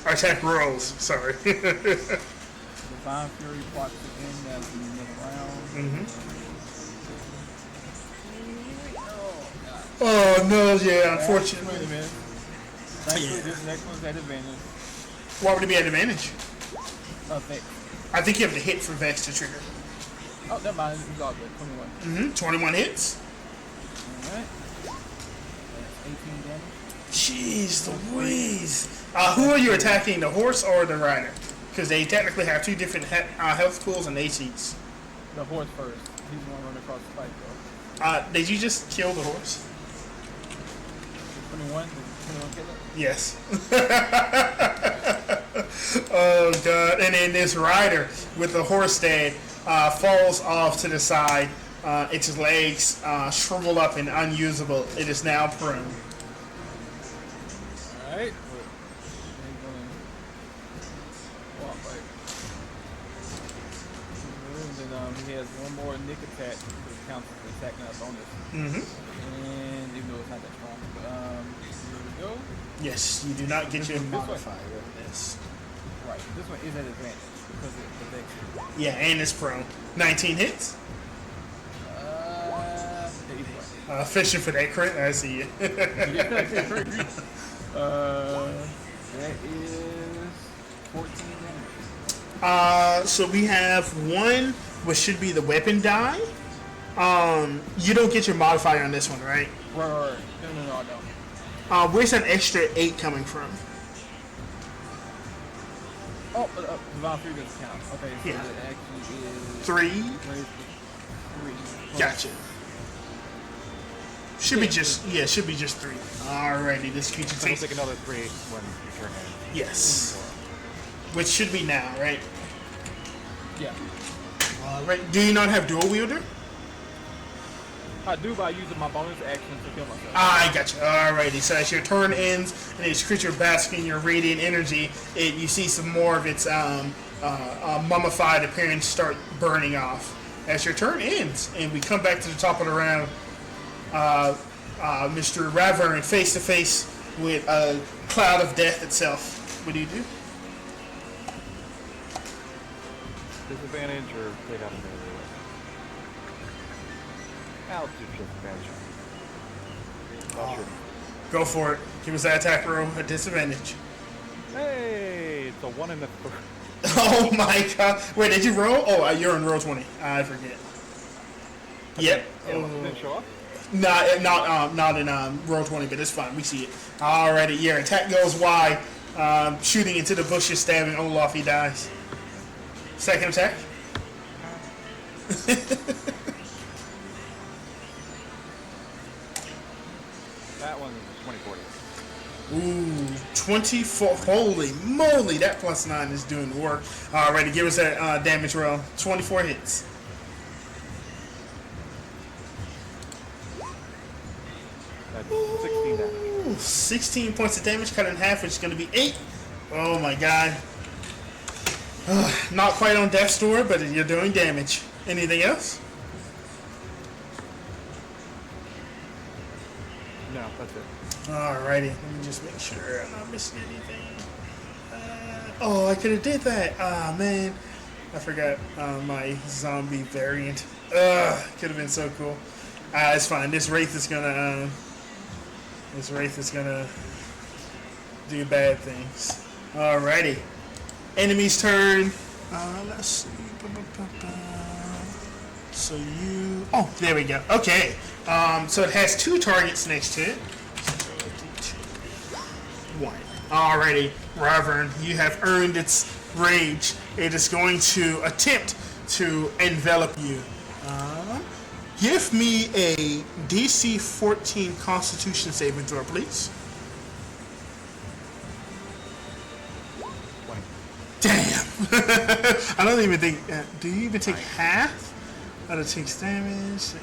S3: Or attack rolls, sorry.
S2: Divine Fury procs again as we move around.
S3: Oh no, yeah,
S2: Wait a
S3: unfortunately.
S2: minute. Thankfully, this next one's at advantage.
S3: Why would it be at advantage?
S2: Vex.
S3: I think you have to hit for Vex to trigger.
S2: Oh, never mind. It's all good. 21.
S3: 21 hits.
S2: Alright. That's 18 damage.
S3: Jeez Louise. Who are you attacking, the horse or the rider? Because they technically have two different health pools and ACs.
S2: The horse first. He's the one running across the fight, though.
S3: Did you just kill the horse?
S2: 21? Did 21 kill it?
S3: Yes. Oh god. And then this rider with the horse dead falls off to the side. Its legs shrivel up and unusable. It is now prone.
S2: Alright. He's gonna walk right. And then he has one more nick attack, which counts as attack, not bonus. And even though it's not that strong. But, here we go.
S3: Yes, you do not get your
S2: This one.
S3: modifier of this.
S2: Right. This one is at advantage because it protects you.
S3: Yeah, and it's prone. 19 hits.
S2: Yeah, either way.
S3: Fishing for that crit, I see you.
S2: That is 14 damage.
S3: So we have one, which should be the weapon die. You don't get your modifier on this one, right?
S2: Right. No, I don't.
S3: Where's that extra 8 coming from?
S2: Oh, Divine Fury doesn't count. Okay, so
S3: Yeah.
S2: it actually is
S3: 3?
S2: raised to 3.
S3: Gotcha. Should be just, yeah, should be just 3. Alrighty, this creature
S4: So we'll
S3: takes,
S4: take another 3 when you turn in.
S3: yes. Which should be now, right?
S2: Yeah.
S3: Alright, do you not have dual wielder?
S2: I do by using my bonus action to kill myself.
S3: I got you. Alrighty, so as your turn ends and this creature basks in your radiant energy, you see some more of its mummified appearance start burning off. As your turn ends, and we come back to the top of the round, Mr. Ravern face to face with a cloud of death itself. What do you do?
S4: Disadvantage or take out a melee? I'll do disadvantage. Not sure.
S3: Go for it. Give us that attack roll at disadvantage.
S4: Hey, it's a 1 in the 3.
S3: Oh my god. Wait, did you roll? Oh, you're on roll 20. I forget. Yep.
S4: Oh, it didn't show up?
S3: Not in roll 20, but it's fine. We see it. Alrighty, your attack goes wide, shooting into the bushes, stabbing Olaf. He dies. Second attack.
S4: That one is 24.
S3: Ooh, 24. Holy moly, that +9 is doing the work. Alrighty, give us that damage roll. 24 hits.
S4: That's 16 damage.
S3: Ooh, 16 points of damage, cut in half, which is going to be 8. Oh my god. Not quite on death's door, but you're doing damage. Anything else?
S4: No, that's it.
S3: Alrighty, let me just make sure I'm not missing anything. Oh, I could have did that. Ah, man. I forgot my zombie variant. Could have been so cool. It's fine. This wraith is gonna do bad things. Alrighty. Enemy's turn. Let's see. So you. Oh, there we go. Okay. So it has 2 targets next to it. 1. Alrighty, Ravern, you have earned its rage. It is going to attempt to envelop you. Give me a DC 14 Constitution saving throw, please.
S4: 20.
S3: Damn. I don't even think. Do you even take half? That takes damage.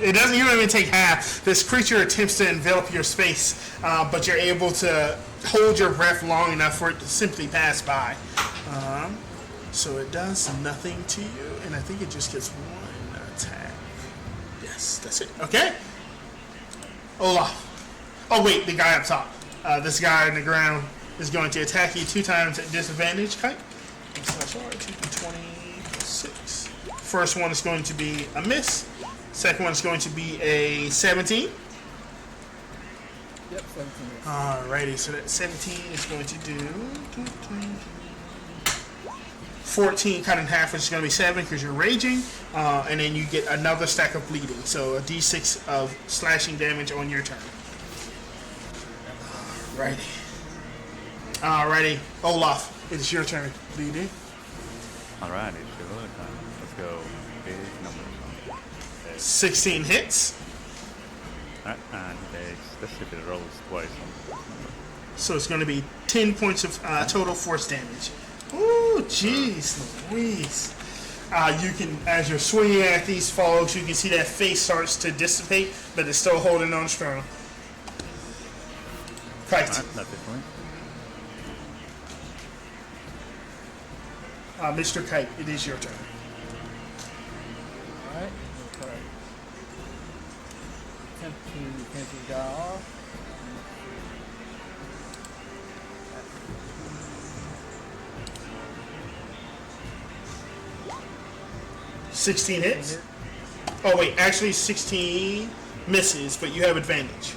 S3: It doesn't. You don't even take half. This creature attempts to envelop your space, but you're able to hold your breath long enough for it to simply pass by. So it does nothing to you, and I think it just gets 1 attack. Yes, that's it. Okay. Olaf. Oh wait, the guy up top. This guy on the ground is going to attack you 2 times at disadvantage. Kite. /R 2d26. First one is going to be a miss. Second one is going to be a 17.
S2: Yep, 17.
S3: Alrighty, so that 17 is going to do 14 cut in half, which is going to be 7 because you're raging, and then you get another stack of bleeding, so a d6 of slashing damage on your turn. Alrighty, Olaf, it is your turn. What do you do?
S1: Alright, it's your time. Let's go. Big numbers.
S3: 16 hits,
S1: Alright, and let's see if it rolls twice.
S3: so it's going to be 10 points of total force damage. Ooh, jeez Louise. You can, as you're swinging at these fogs, you can see that face starts to dissipate, but it's still holding on strong. Kite.
S1: Alright, that's it for me.
S3: Mr. Kite, it is your turn.
S2: Alright. Okay. Attempt to finish this guy off.
S3: 16 hits. Oh wait, actually 16 misses, but you have advantage.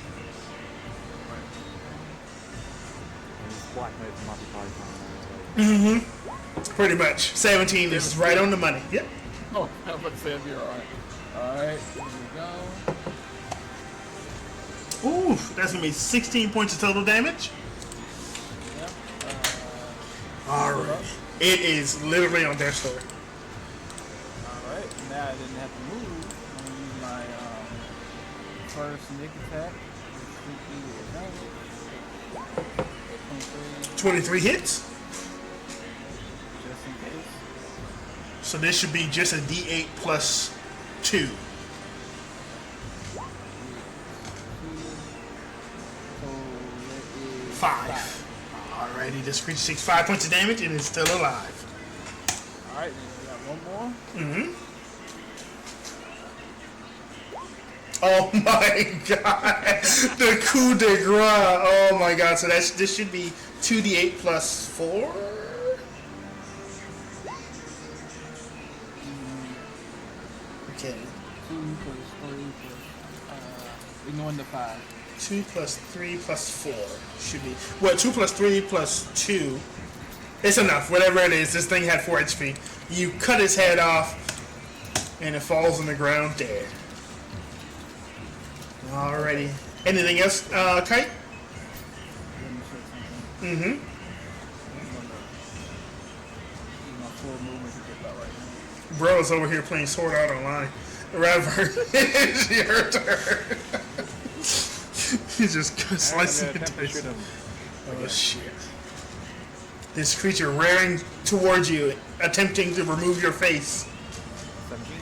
S4: And this Black Knight's Monty Python.
S3: Pretty much. 17 is right on the money. Yep.
S2: Oh, I was about to say it'd be alright. Alright, here we go.
S3: Ooh, that's gonna be 16 points of total damage.
S2: Yep.
S3: Alright. It is literally on their store.
S2: Alright, now I didn't have to move. I'm gonna use my first sneak attack. Which
S3: 23 hits.
S2: just in case.
S3: So this should be just a D8 plus 2.
S2: So that is
S3: 5. Alrighty, this creature takes 5 points of damage and is still alive.
S2: Alright, then we got one more.
S3: Oh my god. The coup de grace. Oh my god. So this should be 2d8 plus 4? Okay.
S2: 2 plus 3 plus, ignoring the 5.
S3: 2 plus 3 plus 4 should be. Well, 2 plus 3 plus 2. It's enough. Whatever it is, this thing had 4 HP. You cut its head off, and it falls on the ground dead. Alrighty. Anything else, Kite?
S2: Let me check something.
S3: Mm-hmm.
S2: I'm gonna use my full movement to get that right now.
S3: Bro's over here playing Sword Art Online. Rever, it's your turn. He just slicing
S4: I'm gonna attempt to shoot him.
S3: Oh shit. This creature rearing towards you, attempting to remove your face.
S4: 17.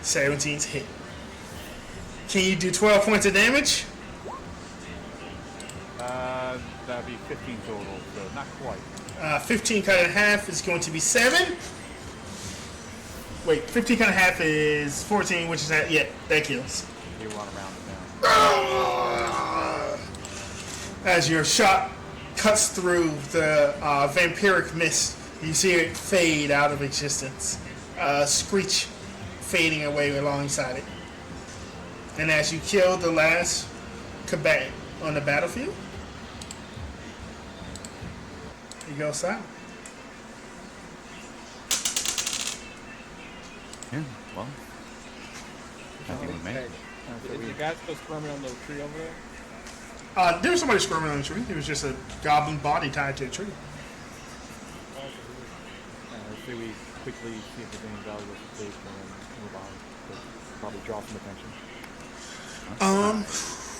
S3: 17's hit. Can you do 12 points of damage?
S4: That'd be 15 total, so not quite.
S3: 15 cut in half is going to be 7. Wait, 15 cut in half is 14, which is that. Yeah, that kills.
S4: You want to round it down.
S3: As your shot cuts through the vampiric mist, you see it fade out of existence. Screech fading away alongside it. And as you kill the last combatant on the battlefield, you go silent.
S1: Yeah, well, I think we made it.
S2: Is the guy still squirming on the tree over there?
S3: There was somebody squirming on the tree. It was just a goblin body tied to a tree.
S4: So we quickly see if there's any valuable to take and then move on. But probably draw some attention.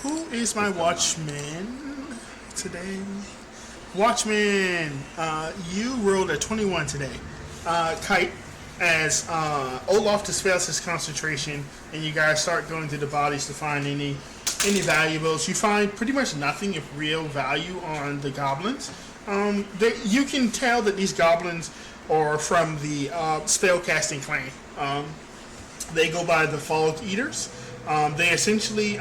S3: Who is my watchman today? Watchman, you rolled a 21 today. Kite, as Olaf dispels his concentration and you guys start going through the bodies to find any valuables, you find pretty much nothing of real value on the goblins. You can tell that these goblins are from the spellcasting clan. They go by the Fog Eaters. They essentially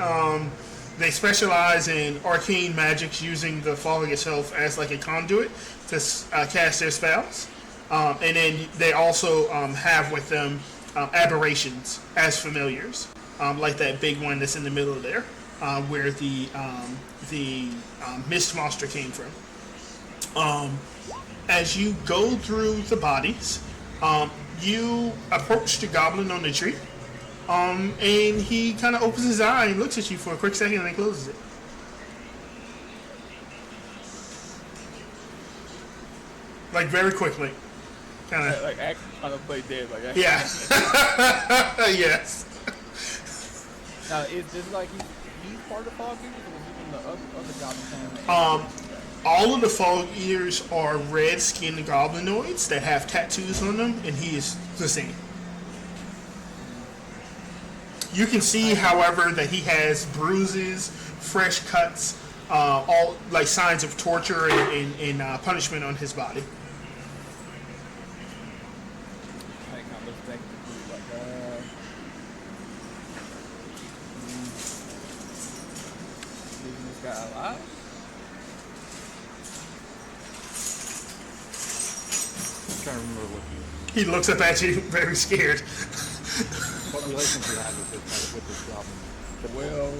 S3: they specialize in arcane magics, using the fog itself as like a conduit to cast their spells. And then they also have with them aberrations as familiars, like that big one that's in the middle there, where the mist monster came from. As you go through the bodies, you approach the goblin on the tree. And he kind of opens his eye and looks at you for a quick second and then closes it. Like very quickly. Kind of.
S2: Like act on to play dead. Like act.
S3: Yeah. Yes.
S2: Now is this like he's part of the Fog Eaters, or is he in the other goblin family?
S3: All of the Fog Eaters are red-skinned goblinoids that have tattoos on them, and he is the same. You can see, however, that he has bruises, fresh cuts, all like signs of torture and punishment on his body.
S2: I kind of look back at the group like, leaving this guy alive?
S4: I'm trying to remember what
S3: He looks up at you, very scared.
S4: what relations you had with this goblin.
S2: Well,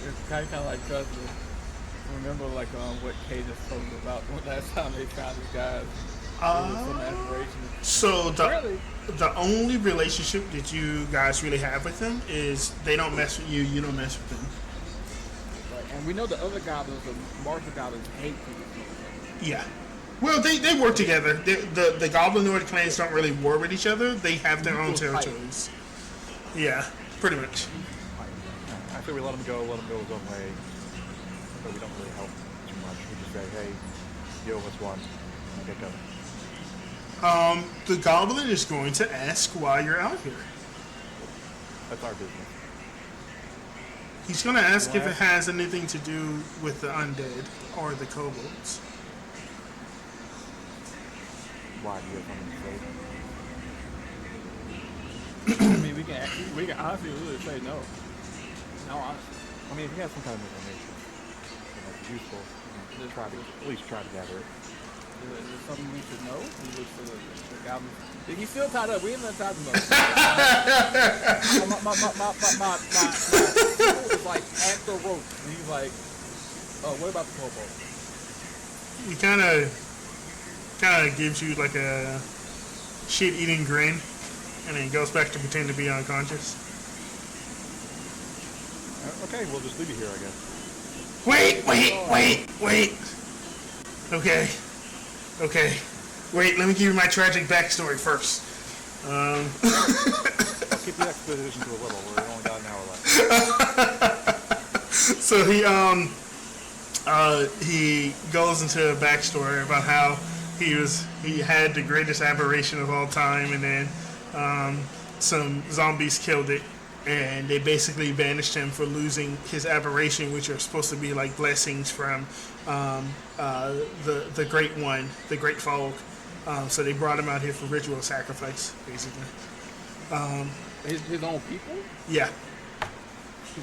S2: it's kind of like trying to remember like what Kay just told me about when last time they found these guys. There was some aspirations.
S3: So
S2: Really?
S3: the only relationship that you guys really have with them is they don't mess with you, you don't mess with them.
S2: Like, and we know the other goblins, the martial goblins, hate people.
S3: Yeah. Well, they work together. The Goblinoid clans don't really war with each other. They have their own
S2: Equal fight.
S3: territories. Yeah, pretty much.
S4: I feel we let him go his own way, but we don't really help too much. We just say, hey, you owe us one, and get going.
S3: The Goblin is going to ask why you're out here.
S4: That's our business.
S3: He's going to ask if it has anything to do with the undead or the kobolds.
S4: Why do you have something to say?
S2: I mean, we can honestly really say no. No, honestly.
S4: I mean, if you have some kind of information that's useful, you know, at least try to gather it.
S2: Is there something we should know? We wish the goblins. He's still tied up. We ain't tied him up. My people is like at the rope. And he's like, oh, what about the popo?
S3: He kind of gives you like a shit-eating grin, and then goes back to pretend to be unconscious.
S4: Okay, we'll just leave you here, I guess.
S3: Wait. Okay. Wait, let me give you my tragic backstory first.
S4: I'll keep the exposition to a little. We're only got an hour left.
S3: So he goes into a backstory about how he had the greatest aberration of all time, and then some zombies killed it, and they basically banished him for losing his aberration, which are supposed to be like blessings from the Great One, the Great Folk. So they brought him out here for ritual sacrifice, basically.
S2: His own people?
S3: Yeah.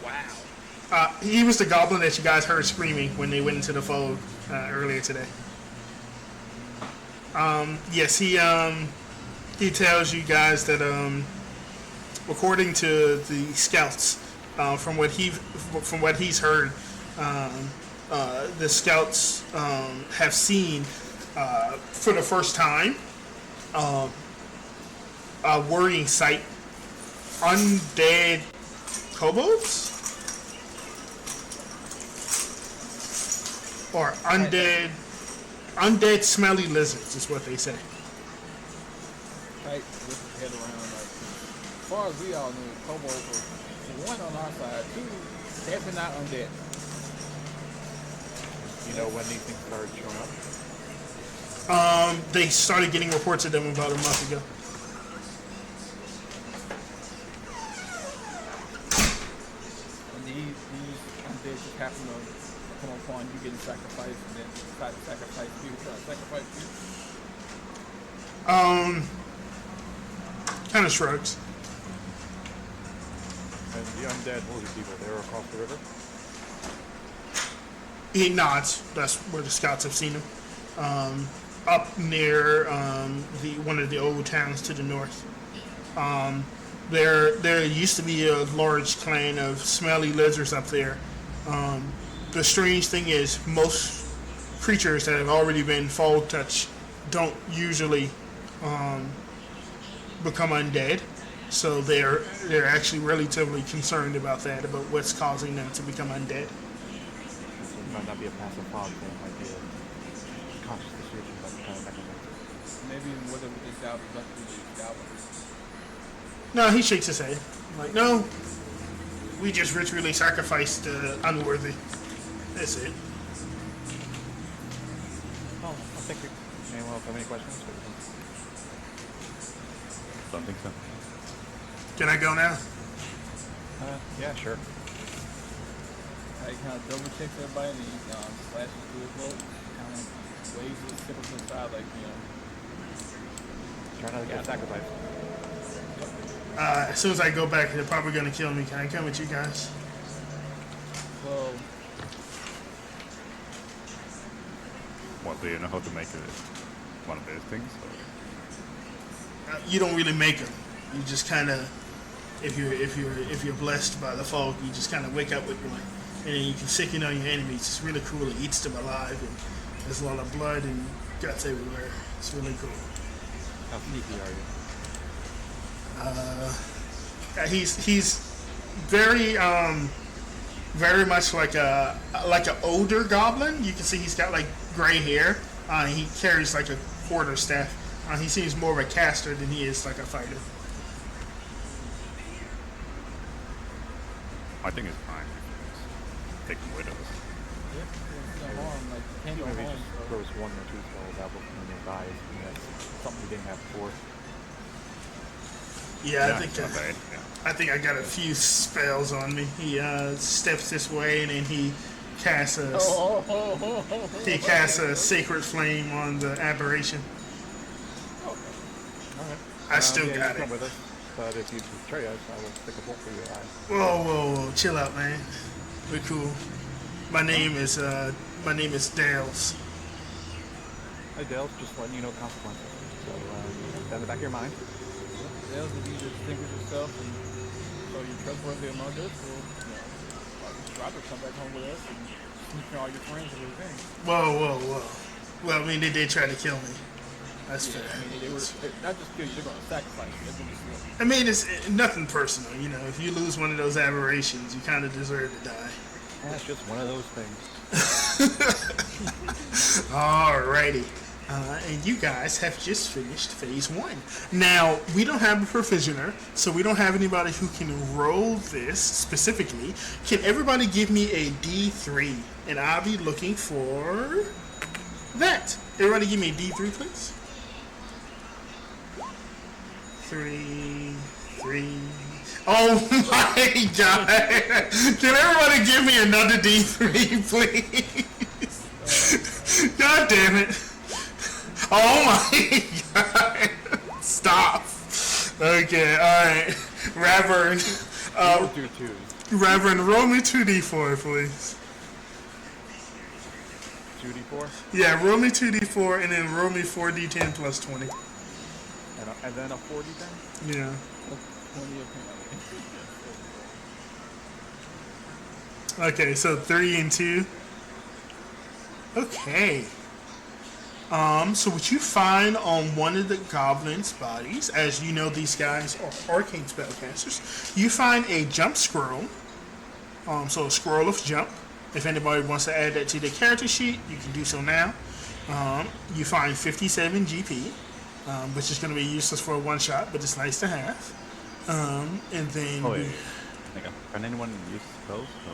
S2: Wow.
S3: He was the goblin that you guys heard screaming when they went into the fold earlier today. Yes, he tells you guys that according to the scouts, from what he's heard, the scouts have seen for the first time a worrying sight: undead kobolds. Or undead smelly lizards is what they say.
S2: Right, with his head around. Like, as far as we all knew, kobolds were one on our side, two definitely not undead.
S4: You know when these things started showing up?
S3: They started getting reports of them about a month ago.
S2: And these undead just happen to come upon you getting sacrificed, and then try to sacrifice you,
S3: Kind of shrugs.
S4: And the undead lizard people, they were across the river?
S3: He nods. That's where the scouts have seen him. Up near one of the old towns to the north. There used to be a large clan of smelly lizards up there. The strange thing is, most creatures that have already been fall touched don't usually become undead. So they're actually relatively concerned about that, about what's causing them to become undead.
S4: So it might not be a passive fog thing, it might be a conscious decision, but kind of mechanism.
S2: Maybe whatever this goblin is up to these goblins.
S3: No, he shakes his head. Like, no, we just ritually sacrificed the unworthy. That's it.
S4: Oh, I think anyone else have any questions?
S1: Don't think so.
S3: Can I go now?
S4: Yeah, sure.
S2: He kind of double checks everybody, and he slashes through his boat, kind of waves his skipper to the side, like,
S4: Try not to get sacrificed.
S3: As soon as I go back, they're probably going to kill me. Can I come with you guys?
S2: So,
S1: What, do you know how to make it one of those things? Or?
S3: You don't really make them. You just kind of, if you're blessed by the fog, you just kind of wake up with one, and then you can sick it on your enemies. It's really cool. It eats them alive, and there's a lot of blood and guts everywhere. It's really cool.
S4: How sneaky are you?
S3: He's very very much like an older goblin. You can see he's got like gray hair. He carries like a quarter staff. He seems more of a caster than he is like a fighter.
S1: I think it's fine. Just take them with us.
S2: no harm, like, you can't go
S4: Maybe
S2: home.
S4: just throws one or two spells out when he dies, and that's something we didn't have before.
S3: Yeah,
S1: It's not bad. Yeah.
S3: I think I got a few spells on me. He steps this way and then he casts a sacred flame on the aberration.
S4: Alright.
S3: I still
S4: yeah,
S3: got
S4: you
S3: it.
S4: come with us. but if you betray us, I will stick a bolt through your eye.
S3: Whoa, chill out, man. We're cool. My name is Dales.
S4: Hey, Dale, just letting you know consequences. So, keep that in the back of your mind.
S2: Else, if you distinguish yourself and so you're trustworthy among us, well, Robert come back home with us and sneak all your friends and everything.
S3: Whoa. Well, I mean, they did try to kill me. That's fair.
S2: I mean, they not just kill you, they're going to sacrifice you. That's what it's doing.
S3: I mean, it's nothing personal. You know, if you lose one of those aberrations, you kind of deserve to die.
S4: That's just one of those things.
S3: Alrighty. And you guys have just finished phase 1. Now, we don't have a provisioner, so we don't have anybody who can roll this specifically. Can everybody give me a D3? And I'll be looking for that. Everybody give me a D3, please. 3. Oh my god! Can everybody give me another D3, please? God damn it. Oh my god! Stop. Okay, alright. Reverend.
S4: We'll do twos.
S3: Reverend, roll me 2d4, please.
S4: 2d4,
S3: Yeah, roll me 2d4 and then roll me 4d10 plus 20.
S4: and then a 4d10.
S3: Yeah.
S2: 20 of
S3: Okay, so 3 and 2. Okay. So what you find on one of the goblins' bodies, as you know these guys are arcane spellcasters, you find a jump scroll. So a scroll of jump. If anybody wants to add that to their character sheet, you can do so now. You find 57 GP, which is going to be useless for a one shot, but it's nice to have. And then
S1: Oh, wait. Can anyone use spells?
S4: I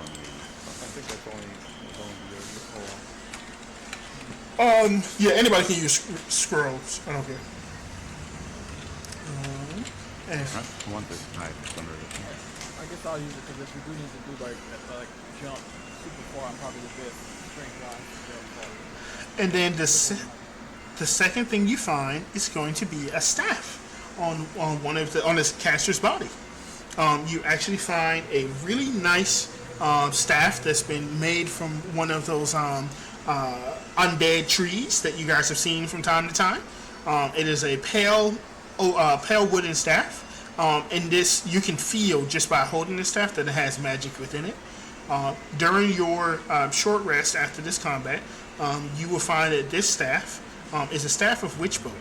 S4: think that's only
S3: yeah, anybody can use scrolls. I don't care. And
S1: Right? Who wants it? I don't really.
S2: I guess I'll use it because if we do need to do like jump super far, I'm probably the best strength wise to jump far.
S3: And then the second thing you find is going to be a staff on this caster's body. You actually find a really nice staff that's been made from one of those undead trees that you guys have seen from time to time. It is a pale wooden staff. And this you can feel just by holding the staff that it has magic within it. During your short rest after this combat, you will find that this staff is a staff of Witchbolt.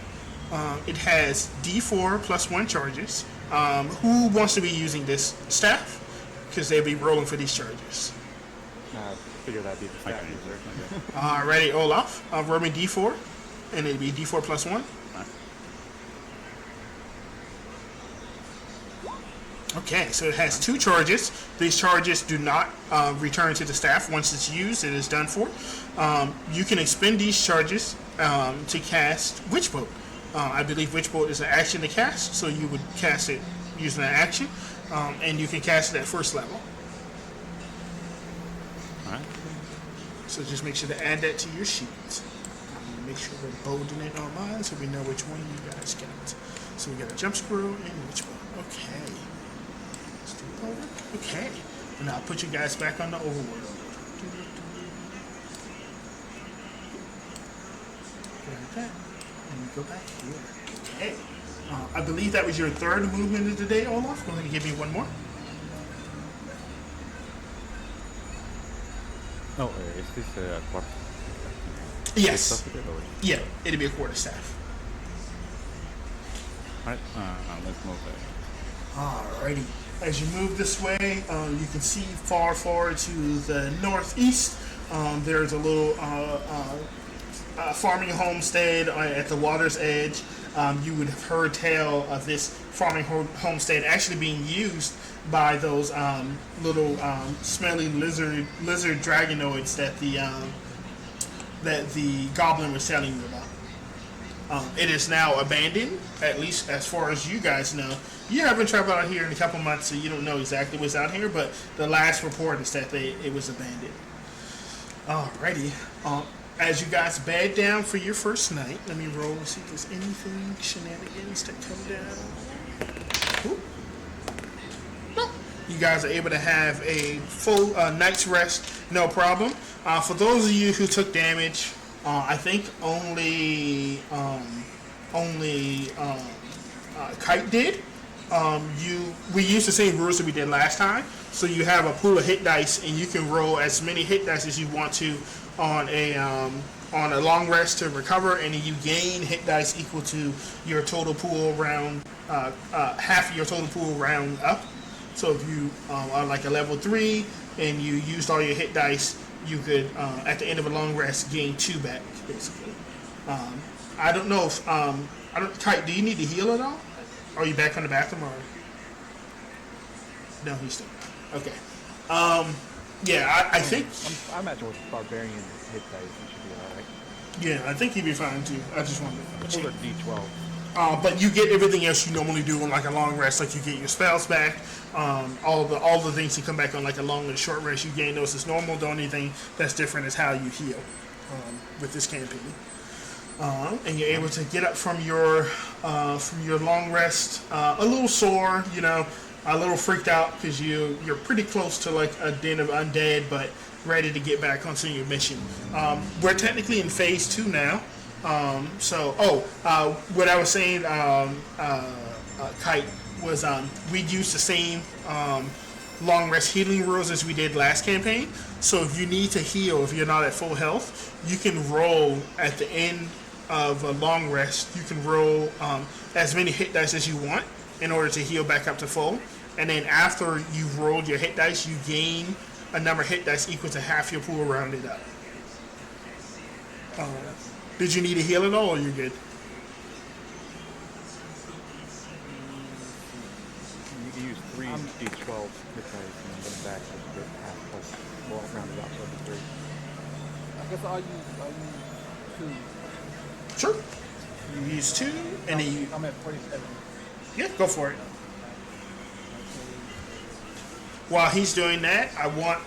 S3: It has D4 plus 1 charges. Who wants to be using this staff? Because they'll be rolling for these charges.
S4: I figure that'd be the
S1: I
S4: staff
S1: can use
S4: user.
S1: it.
S3: Ready, Olaf. Roll me D4, and it'll be D4 plus 1. Okay, so it has 2 charges. These charges do not return to the staff. Once it's used, it is done for. You can expend these charges to cast Witchbolt. I believe Witchbolt is an action to cast, so you would cast it using an action, and you can cast it at first level.
S1: Alright.
S3: So just make sure to add that to your sheet. Make sure we're bolding it on mine so we know which one you guys got. So we got a jump squirrel and Witchbolt. Okay. Let's do bold. Okay. And I'll put you guys back on the overworld. Like that. And we go back here. Okay. I believe that was your third movement of the day, Olaf. Go ahead and give me one more.
S1: Oh, is this a quarter?
S3: Yes.
S1: Stuff with it, or-
S3: Yeah, it'll be a quarterstaff.
S1: Alright, let's move it.
S3: Alrighty. As you move this way, you can see far to the northeast. There's a little farming homestead at the water's edge. You would have heard tell of this farming homestead actually being used by those little smelly lizard dragonoids that the goblin was telling you about. It is now abandoned, at least as far as you guys know. You haven't traveled out here in a couple months, so you don't know exactly what's out here, but the last report is that it was abandoned. Alrighty. As you guys bed down for your first night, let me roll and see if there's anything shenanigans that come down. Ooh. You guys are able to have a full night's rest, no problem. For those of you who took damage, I think only Kite did. We used the same rules that we did last time. So you have a pool of hit dice, and you can roll as many hit dice as you want to on a long rest to recover, and you gain hit dice equal to your total pool round, half of your total pool round up. So if you are like a level 3 and you used all your hit dice, you could at the end of a long rest gain 2 back basically. I don't know if Kite, do you need to heal at all? Are you back from the bathroom or? No, he's still. Okay. Yeah, I think.
S4: I imagine with barbarian hit dice, you should be alright.
S3: Yeah, I think he'd be fine too. I just wanted to
S4: Those
S3: check.
S4: are D12.
S3: But you get everything else you normally do on like a long rest. Like you get your spells back, all the things you come back on like a long and short rest. You gain those as normal. The only thing that's different is how you heal with this campaign. And you're able to get up from your long rest a little sore, you know, a little freaked out because you're pretty close to like a den of undead, but ready to get back onto your mission. We're technically in phase 2 now. What I was saying, Kite, was we'd use the same long rest healing rules as we did last campaign. So if you need to heal, if you're not at full health, you can roll at the end of a long rest. You can roll as many hit dice as you want in order to heal back up to full. And then after you've rolled your hit dice, you gain a number of hit dice equal to half your pool rounded up. Did you need to heal at all, or you're good?
S4: You can use 3 D12 hit dice and then back to get half plus. Well, rounded out to 3.
S2: I guess I'll use 2.
S3: Sure. You use 2, and then you...
S2: I'm at 47.
S3: Yeah, go for it. While he's doing that, I want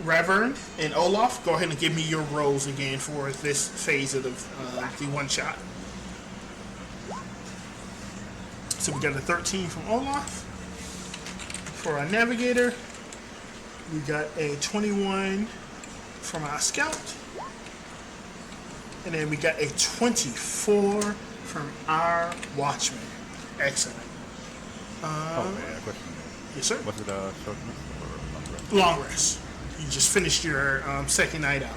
S3: Ravern and Olaf, go ahead and give me your rolls again for this phase of the one shot. So we got a 13 from Olaf. For our navigator, we got a 21 from our scout. And then we got a 24 from our watchman. Excellent.
S1: Question.
S3: Yes, sir.
S1: Was it a short rest or a long rest?
S3: Long rest. You just finished your second night out.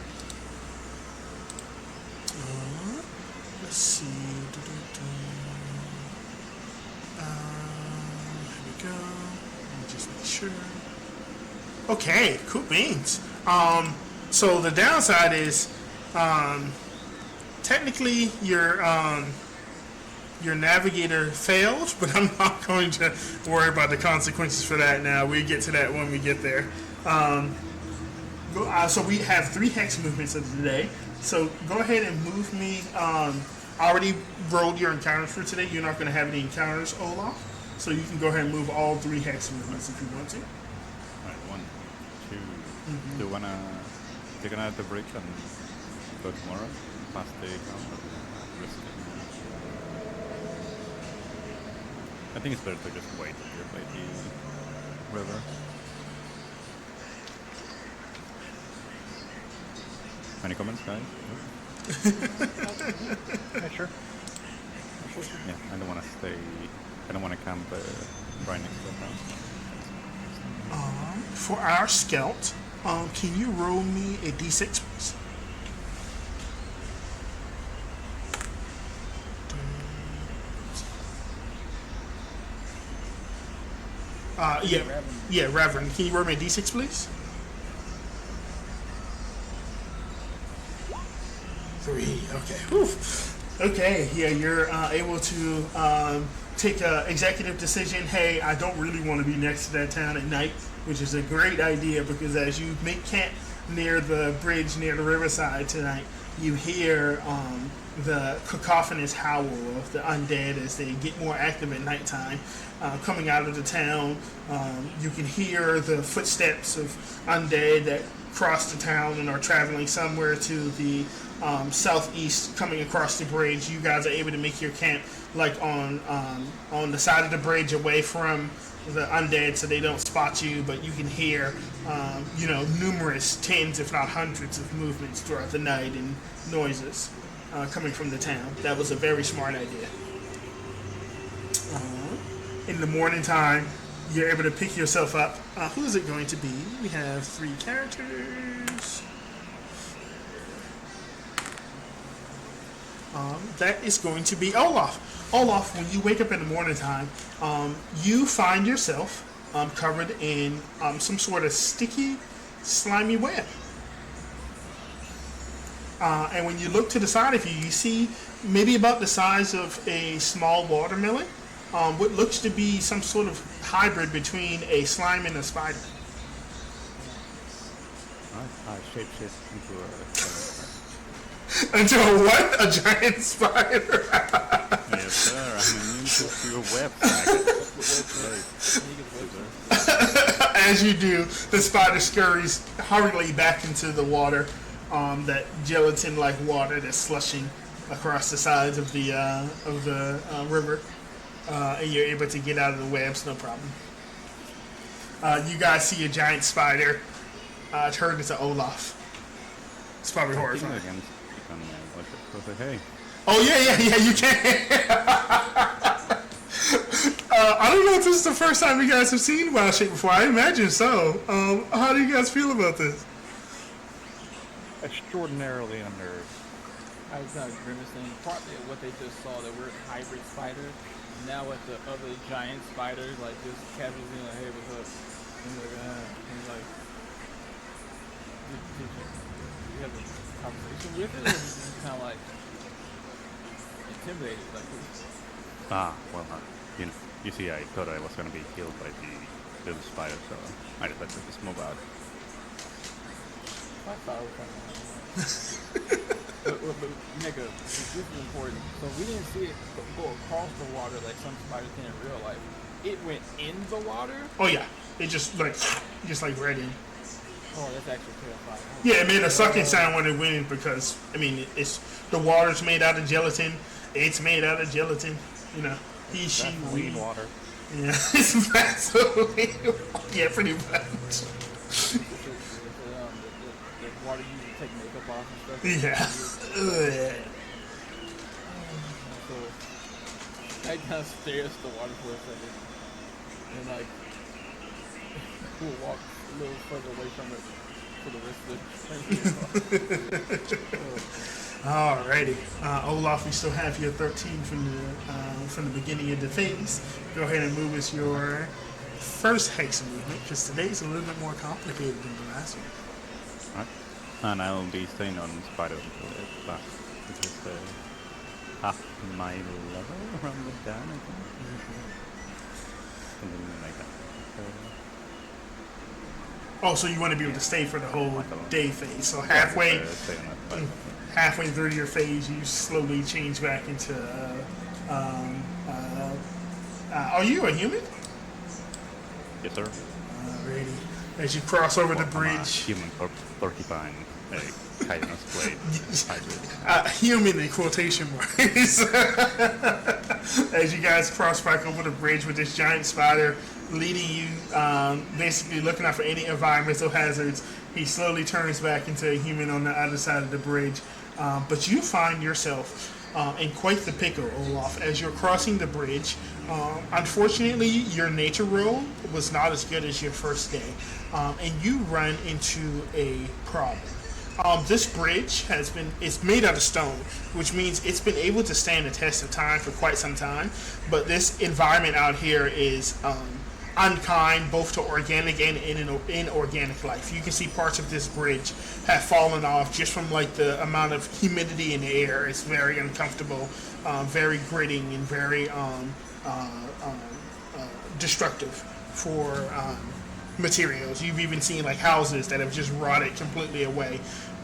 S3: Let's see. Here we go. Let me just make sure. Okay, cool beans. So the downside is, technically your navigator failed, but I'm not going to worry about the consequences for that now. We'll get to that when we get there. So we have 3 hex movements of the day. So go ahead and move me. I already rolled your encounters for today. You're not going to have any encounters, Olaf. So you can go ahead and move all 3 hex movements if you want to.
S1: Alright, 1, 2. Do you wanna take another break and go tomorrow? Past the ground or risk it? I think it's better to just wait here by the river. Any comments, guys?
S4: Yeah, sure.
S1: Yeah, I don't want to stay. I don't want to camp right next to the house.
S3: For our scout, can you roll me a d6, please? Yeah, Reverend. Can you roll me a d6, please? 3. Okay. Whew. Okay. Yeah, you're able to take an executive decision. Hey, I don't really want to be next to that town at night, which is a great idea because as you make camp near the bridge near the riverside tonight, you hear the cacophonous howl of the undead as they get more active at nighttime. Coming out of the town, you can hear the footsteps of undead that cross the town and are traveling somewhere to the southeast, coming across the bridge, you guys are able to make your camp like on the side of the bridge, away from the undead, so they don't spot you. But you can hear, numerous tens, if not hundreds, of movements throughout the night and noises coming from the town. That was a very smart idea. In the morning time, you're able to pick yourself up. Who is it going to be? We have 3 characters. That is going to be Olaf. Olaf, when you wake up in the morning time, you find yourself covered in some sort of sticky, slimy web. And when you look to the side of you, you see maybe about the size of a small watermelon, what looks to be some sort of hybrid between a slime and a spider.
S1: I shapeshift into a
S3: Into a what? A giant spider?
S1: yes, sir. I'm immune to your web.
S3: As you do, the spider scurries hurriedly back into the water, that gelatin-like water that's slushing across the sides of the river, and you're able to get out of the webs, no problem. You guys see a giant spider turn into Olaf. It's probably horrifying.
S1: Hey.
S3: Oh yeah, you can. I don't know if this is the first time you guys have seen Wild Shape before. I imagine so. How do you guys feel about this?
S4: Extraordinarily unnerved.
S2: I was kind of grimacing. Partly at what they just saw, that we're hybrid spiders. Now at the other giant spider, like just casually being like, "Hey, what's up?" And he's like, did you have a conversation with it, or was he just kind of like intimidated? Like,
S1: You see, I thought I was going to be killed by the little spider, so I just let this move out.
S2: I thought it was kind of but Mega, this is important. So we didn't see it go across the water like some spiders can in real life. It went in the water.
S3: Oh yeah, it just like right in.
S2: Oh, that's actually terrifying.
S3: Yeah, it made a sucking sound when it went in because it's the water's made out of gelatin. It's made out of gelatin. You know, he, she, we.
S4: Clean water.
S3: Yeah, it's Vaseline. Yeah, pretty much.
S2: The water you use to take makeup off and stuff.
S3: Yeah.
S2: So I kind of stares at the water for a second, and like we'll walk a little further away from it for the rest of the
S3: Alrighty, Olaf, we still have your 13 from the beginning of the phase. Go ahead and move us your first hex movement because today's a little bit more complicated than the last one.
S1: Alright. And I'll be staying on spider until it lasts. Which is half my level around the down, I think. Something like that.
S3: Oh, so you want to be able to stay for the whole
S1: Like a-
S3: day phase. So
S1: Stay
S3: halfway
S1: on that spider.
S3: halfway through your phase, you slowly change back into. Are you a human?
S1: Yes, sir.
S3: Alrighty. As you cross over the
S1: I'm a
S3: bridge,
S1: human porcupine, a chitinous blade hybrid.
S3: human in quotation marks. As you guys cross back over the bridge with this giant spider leading you, basically looking out for any environmental hazards, he slowly turns back into a human on the other side of the bridge. But you find yourself in quite the pickle, Olaf, as you're crossing the bridge. Unfortunately, your nature roll was not as good as your first day, and you run into a problem. This bridge it's made out of stone, which means it's been able to stand the test of time for quite some time, but this environment out here is unkind both to organic and inorganic life. You can see parts of this bridge have fallen off just from like the amount of humidity in the air. It's very uncomfortable, very gritting, and very destructive for materials. You've even seen like houses that have just rotted completely away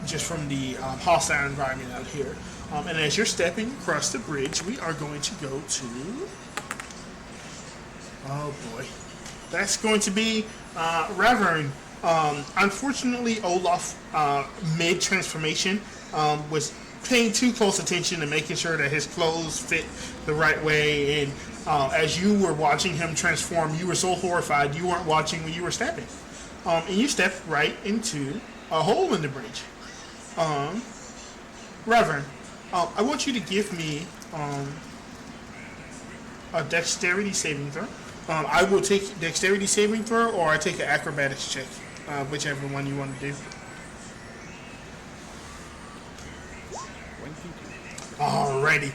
S3: just from the hostile environment out here. And as you're stepping across the bridge, we are going to go to, oh boy, that's going to be Ravern. Unfortunately, Olaf, mid transformation, was paying too close attention to making sure that his clothes fit the right way. And as you were watching him transform, you were so horrified you weren't watching when you were stepping. And you stepped right into a hole in the bridge. Reverend, I want you to give me a dexterity saving throw. I will take dexterity saving throw, or I take an acrobatics check, whichever one you want to do.
S4: 22.
S3: Alrighty.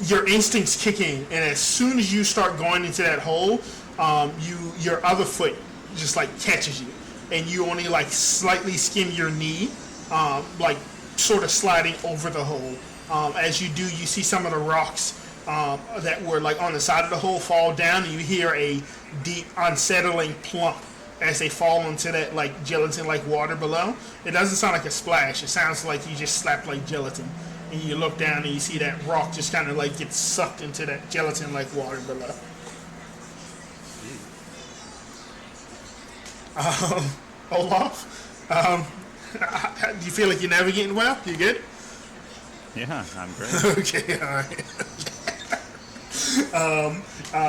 S3: Your instincts kick in, and as soon as you start going into that hole, your other foot just like catches you, and you only like slightly skim your knee, like sort of sliding over the hole. As you do, you see some of the rocks that were like on the side of the hole fall down, and you hear a deep, unsettling plump as they fall into that like gelatin-like water below. It doesn't sound like a splash. It sounds like you just slapped like gelatin. And you look down and you see that rock just kind of like get sucked into that gelatin-like water below. Olaf, do you feel like you're navigating well? You good?
S1: Yeah, I'm great.
S3: Okay, all right.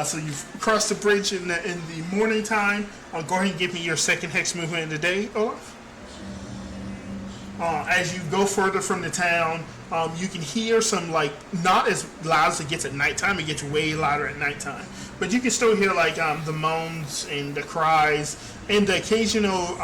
S3: So you've crossed the bridge in the morning time. Go ahead and give me your second hex movement of the day, Olaf. As you go further from the town, you can hear some, like, not as loud as it gets at nighttime. It gets way louder at nighttime. But you can still hear, like, the moans and the cries and the occasional,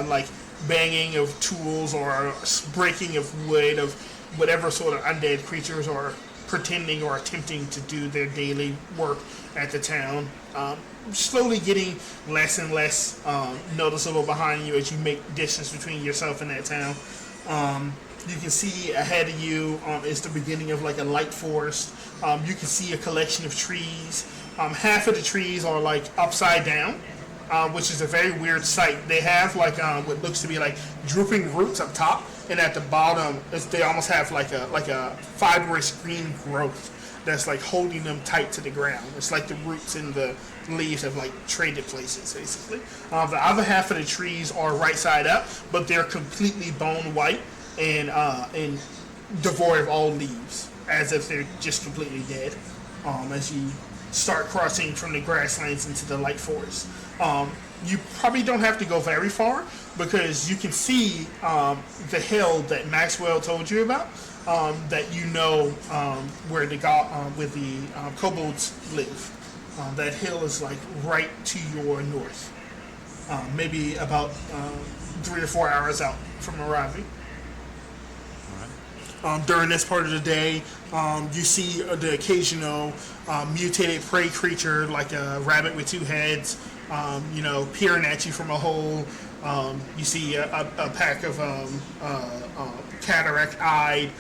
S3: like, banging of tools or breaking of wood of whatever sort of undead creatures are pretending or attempting to do their daily work at the town. Slowly getting less and less noticeable behind you as you make distance between yourself and that town. You can see ahead of you is the beginning of like a light forest. You can see a collection of trees. Half of the trees are like upside down, which is a very weird sight. They have like what looks to be like drooping roots up top, and at the bottom they almost have like a fibrous green growth that's like holding them tight to the ground. It's like the roots and the leaves have like traded places, basically. The other half of the trees are right side up, but they're completely bone white and devoid of all leaves, as if they're just completely dead. As you start crossing from the grasslands into the light forest, you probably don't have to go very far because you can see the hill that Maxwell told you about. That you know where the kobolds live. That hill is like right to your north, maybe about 3 or 4 hours out from arriving. During this part of the day, you see the occasional mutated prey creature like a rabbit with 2 heads, peering at you from a hole. You see a pack of cataract-eyed,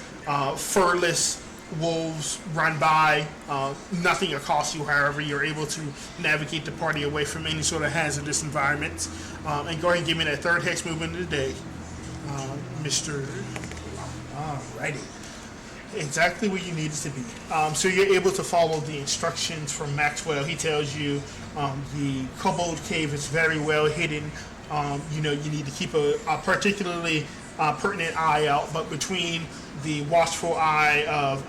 S3: furless wolves run by. Nothing accosts you, however, you're able to navigate the party away from any sort of hazardous environments. And go ahead and give me that third hex movement of the day, Mr. Alrighty. Exactly where you need it to be. So you're able to follow the instructions from Maxwell. He tells you the kobold cave is very well hidden. You need to keep a particularly pertinent eye out, but between the watchful eye of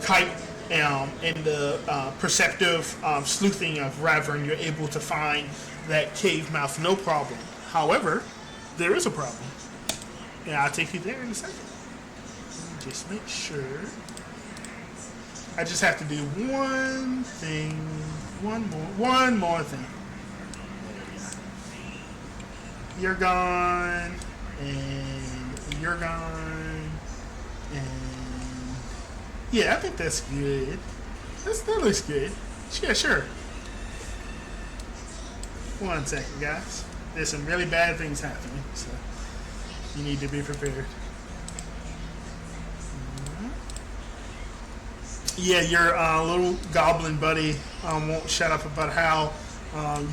S3: Kite and the perceptive sleuthing of Ravern, you're able to find that cave mouth no problem. However, there is a problem. And I'll take you there in a second. Just make sure. I just have to do one thing. One more thing. You're gone, and you're gone, and yeah, I think that's good. That looks good. Yeah, sure. 1 second, guys. There's some really bad things happening, so you need to be prepared. Yeah, your little goblin buddy won't shut up about how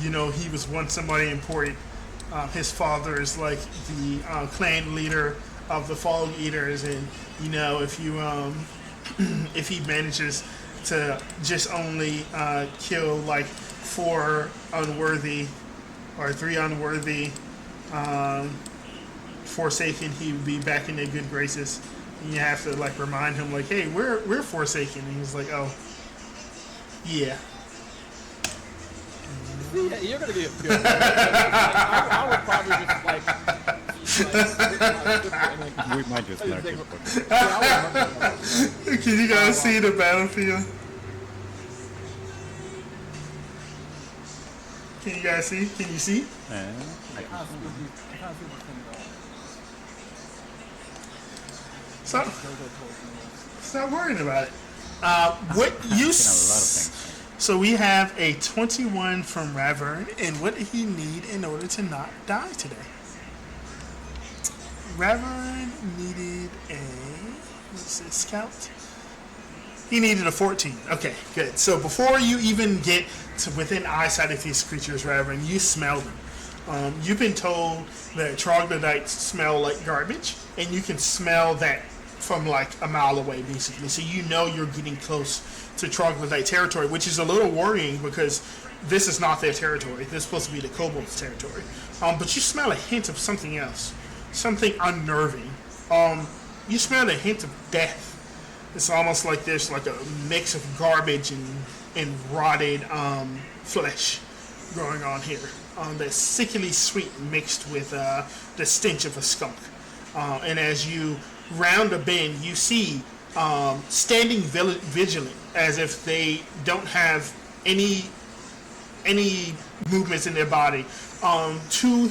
S3: he was once somebody important. His father is like the clan leader of the Fog Eaters, and if you if he manages to just only kill like 4 unworthy or 3 unworthy. Forsaken, he would be back in their good graces. And you have to like remind him, like, hey, we're Forsaken. And he's like, oh, yeah.
S2: Yeah, you're gonna get good. I would probably just
S1: We might just knock it.
S3: Can you guys see the battlefield? Can you guys see? Can you see? So, stop worrying about it. What you
S1: A lot of things.
S3: So we have a 21 from Ravern, and what did he need in order to not die today? Ravern needed a, what's it, scout? He needed a 14. Okay, good. So before you even get to within eyesight of these creatures, Ravern, you smell them. You've been told that troglodytes smell like garbage, and you can smell that from like a mile away, basically. So you know you're getting close to troglodyte territory, which is a little worrying because this is not their territory. This is supposed to be the kobolds' territory. But you smell a hint of something else, something unnerving. You smell a hint of death. It's almost like there's like a mix of garbage and rotted flesh going on here. That's sickly sweet mixed with the stench of a skunk. And as you round a bend, you see standing vigilant, as if they don't have any movements in their body. 2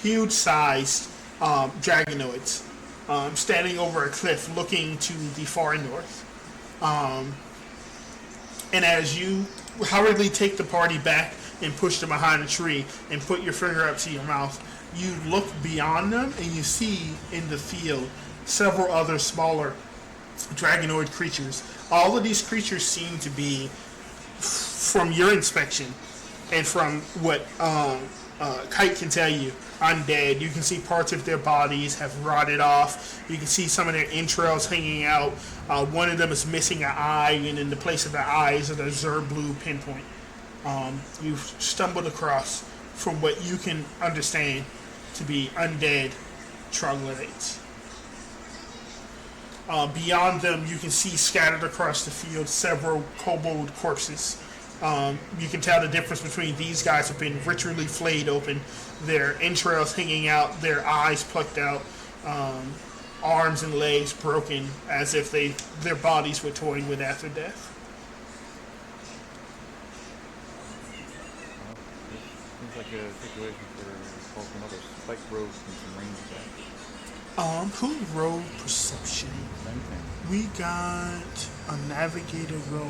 S3: huge-sized dragonoids standing over a cliff, looking to the far north. And as you hurriedly take the party back and push them behind a tree and put your finger up to your mouth, you look beyond them and you see in the field several other smaller dragonoid creatures. All of these creatures seem to be, from your inspection and from what Kite can tell you, undead. You can see parts of their bodies have rotted off. You can see some of their entrails hanging out. One of them is missing an eye, and in the place of the eye is a Zer blue pinpoint. You've stumbled across, from what you can understand, to be undead troglodytes. Beyond them, you can see scattered across the field several kobold corpses. You can tell the difference between these guys have been ritually flayed open, their entrails hanging out, their eyes plucked out, arms and legs broken, as if their bodies were toyed with after death.
S4: Seems like a situation for both another spike road and some range attack.
S3: Who rolled perception?
S1: Same thing.
S3: We got a navigator roll.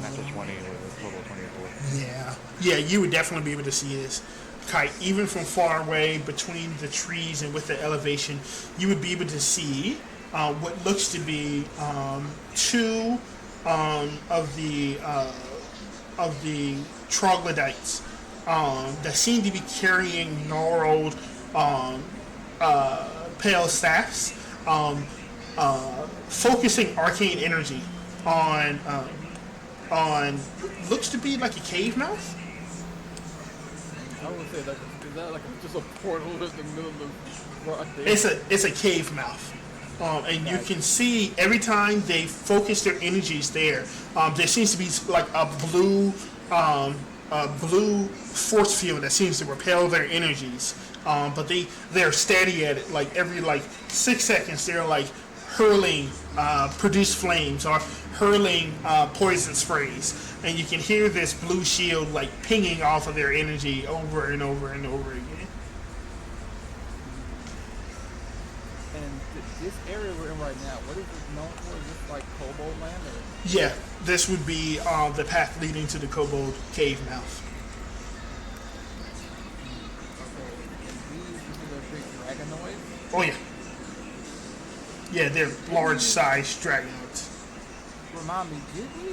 S4: Natural 20 with a total of 24.
S3: Yeah, you would definitely be able to see this. Kite, even from far away between the trees and with the elevation, you would be able to see what looks to be 2 of the troglodytes that seem to be carrying gnarled pale staffs, focusing arcane energy on looks to be like a cave mouth.
S2: I would say that is that like just a portal in the middle of the broad day?
S3: It's a cave mouth, and you can see every time they focus their energies there, there seems to be like a blue force field that seems to repel their energies. But they're steady at it. Like every 6 seconds, they're like hurling produce flames or hurling poison sprays, and you can hear this blue shield like pinging off of their energy over and over and over again.
S2: And this area we're in right now, what is it known for? Is this like Kobold land? Or?
S3: Yeah, this would be the path leading to the kobold cave mouth.
S2: Okay, and these are big dragonoids?
S3: Oh yeah. Yeah, they're large-sized dragonoids.
S2: Remind me, did we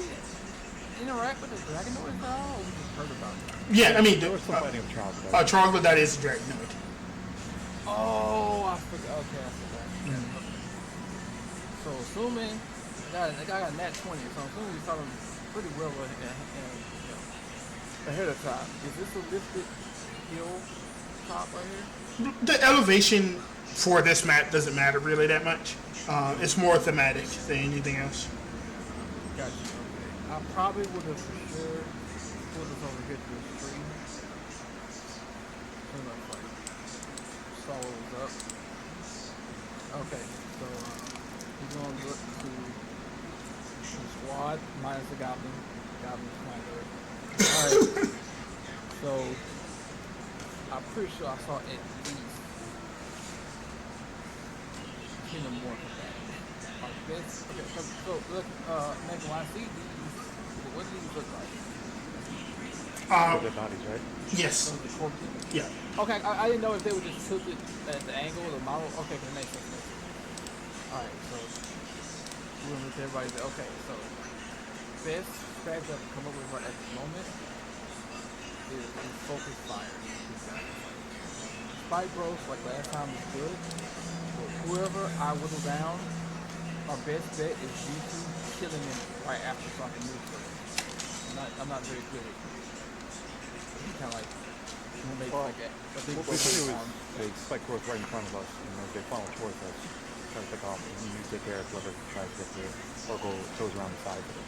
S2: interact with the dragonoids at all? Or we just heard about them?
S3: Yeah, I mean,
S4: There was some fighting of trials.
S3: a troglodyte is a dragonoid.
S2: Oh, I forgot. Okay, I forgot. So assuming I got a nat 20, so I'm assuming we saw them pretty well in ahead of time. Is this a lifted hill top right here?
S3: The elevation for this map doesn't matter really that much. It's more thematic than anything else.
S2: Gotcha. Okay. I probably would have for sure pulled this over here to the stream. Pretty much like saw what was up. Okay, so we're gonna look to the squad minus the goblin. Goblin's kind of alright. So I'm pretty sure I saw at least Kingdom More from that. Our best. Okay, so look, Megan, when I see these, what do these look like?
S4: Their bodies, right?
S3: Yes.
S2: Those are the corpses.
S3: Yeah.
S2: Okay, I didn't know if they were just tilted at the angle of the model. Okay, that makes sense. Alright, so we're gonna look at everybody. Okay, so best strategy I've come up with right at the moment is focus fire. Spike growth like last time was good, but whoever I whittle down, our best bet is G2 killing him right after so I can move to it. I'm not very good at it. Kind of like when they like that. But they
S4: What we do is they spike growth right in front of us, and as they funnel towards us, try to pick off, and you take care of whoever tries to get to it, or goes around the side of it.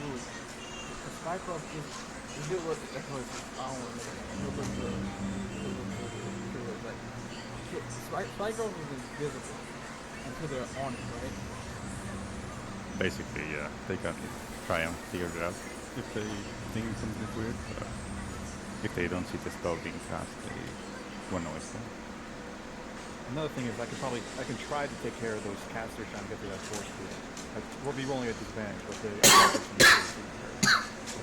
S2: the spike growth is good with that's what I don't want to spike growth is invisible until they're on it, right?
S1: Basically, yeah, they can try and figure it out if they think something is weird. But if they don't see the spell being cast, they won't know it's there.
S4: Another thing is I can try to take care of those casters trying to get to that force field. We'll be rolling at disadvantage, but they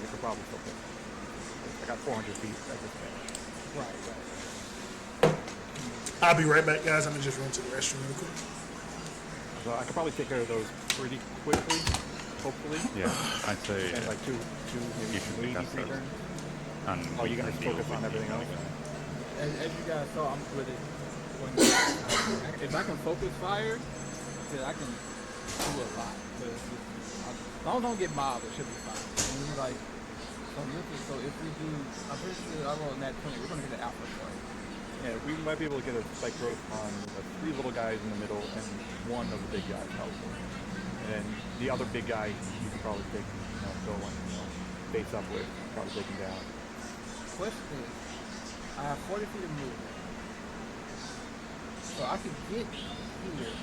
S4: could probably still pick. I got 400 feet at disadvantage.
S2: Right.
S3: I'll be right back, guys. I'm gonna just run to the restroom real quick.
S4: So I could probably take care of those pretty quickly, hopefully.
S1: Yeah, I'd say
S4: And like two
S1: you should
S4: maybe
S1: pick us
S4: 3
S1: up.
S4: turns.
S1: And
S4: Oh, you
S1: we
S4: guys
S1: can deal
S4: focus on
S1: with
S4: everything
S1: it.
S4: else?
S2: As you guys saw, I'm with it. If I can focus fire, then I can do a lot. But as long as I don't get mobbed, it should be fine. And we like, so if we do, I'm pretty sure I roll that 20, we're gonna get an alpha card.
S4: Yeah, we might be able to get a spike growth on the 3 little guys in the middle and 1 of the big guys, probably. And then the other big guy, you can probably take, go face up with, probably take him down.
S2: Question is, I have 40 feet of movement. So I can get here.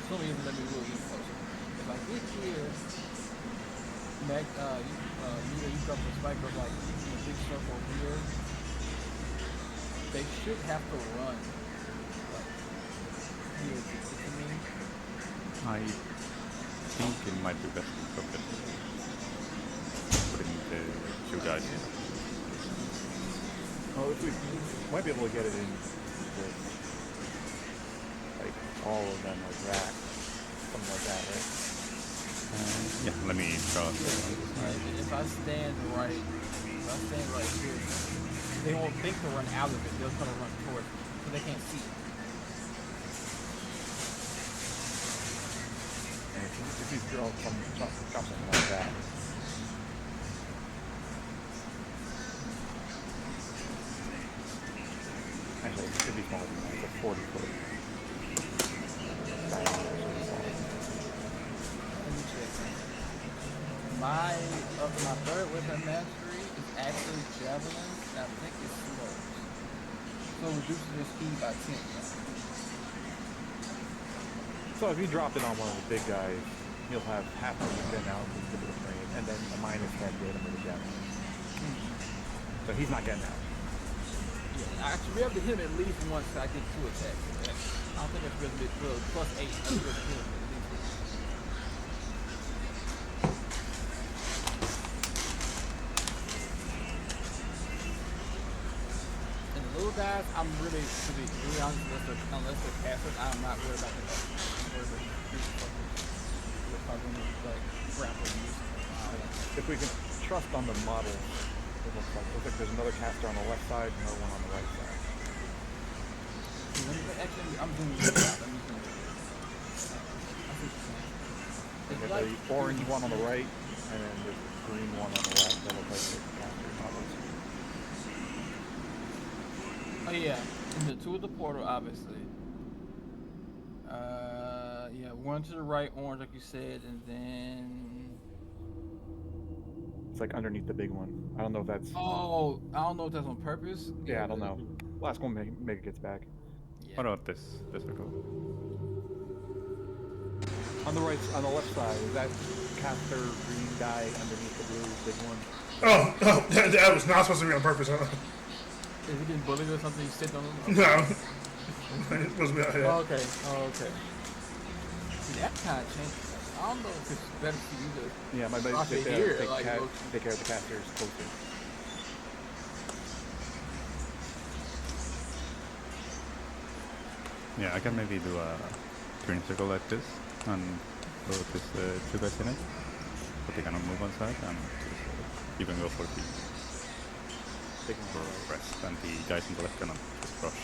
S2: Assuming you let me move even closer. If I get here, Meg, you drop the spike of like in a big circle here. They should have to run. Like here to me.
S1: I think it might be best to stop it. Putting the 2 guys in.
S4: Oh, if we might be able to get it in with, like, all of them like that. Something like that, right?
S1: Yeah, let me draw.
S2: Right. And if I stand right here, they won't think to run out of it. They'll try to run towards it, so they can't see it.
S4: And if you draw something like that. Actually, it should be smaller than that. It's a 40 foot diameter.
S2: Let me check. My third weapon mastery is actually javelin, and I think it's slow. So it reduces their speed by 10.
S4: So if you drop it on one of the big guys, you'll have half of the gun out with the frame, and then a minus 10 to hit him with a javelin. So he's not getting out.
S2: Yeah, I should be able to hit him at least once I get 2 attacks. I don't think that's really big. Well, plus 8, I should be able to hit him at least once. And the little guys, I'm really, to be really honest, unless they're passive, I'm not worried about the I'm worried about the fuckers. They're probably gonna like grapple and use it.
S4: If we can trust on the model, it looks like there's another caster on the left side, another one on the right side.
S2: Actually, I'm doing this. I'm using it. I think
S4: You
S2: it's
S4: got
S2: like
S4: the orange one on the right, and then the green one on the left that looks like the caster models.
S2: Oh yeah, and the two of the portal, obviously. Yeah, one to the right, orange, like you said, and then.
S4: It's like underneath the big one. I don't know if that's.
S2: Oh, I don't know if that's on purpose.
S4: Yeah, I don't know. Last one, Mega gets back.
S2: Yeah.
S1: What about this circle?
S4: On the right, on the left side, is that caster green guy underneath the blue big one?
S3: Oh, that was not supposed to be on purpose, huh?
S2: Is he getting bullied or something? He's sitting on him?
S3: No. It's supposed to be out here.
S2: Oh, okay. Oh, okay. See, that kind of changes. I don't know if it's better for you to.
S4: Yeah, my
S2: Rock
S4: buddy
S2: it here,
S4: take
S2: like, look.
S4: care of the casters closer.
S1: Yeah, I can maybe do a green circle like this and put this two guys in it, but they cannot move on side, and you can go for the
S4: Big one on the right.
S1: rest, and the guys on the left cannot just rush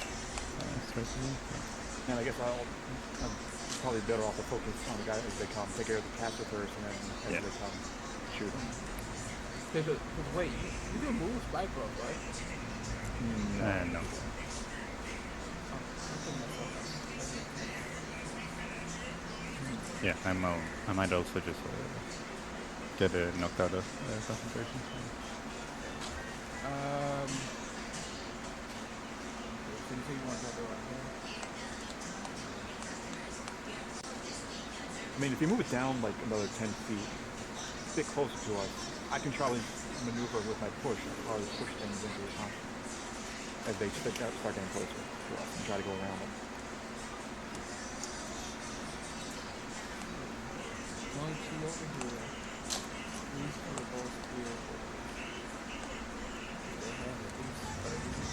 S1: straight away. Yeah.
S4: And I guess I'm probably better off to focus on the guy as they come. Take care of the caster first, and then as
S1: Yeah.
S4: they come, shoot them.
S2: Because, wait, you can move Spike Bro, right?
S1: No. Yeah, I might also just get knocked out of concentration.
S2: So you say you want to go right here?
S4: I mean, if you move it down like another 10 feet, a bit closer to us, I can try to maneuver with my push, or push things into the constant as they start getting closer to us and try to go around them.
S2: One, two over here. These are both here. They have at least 30.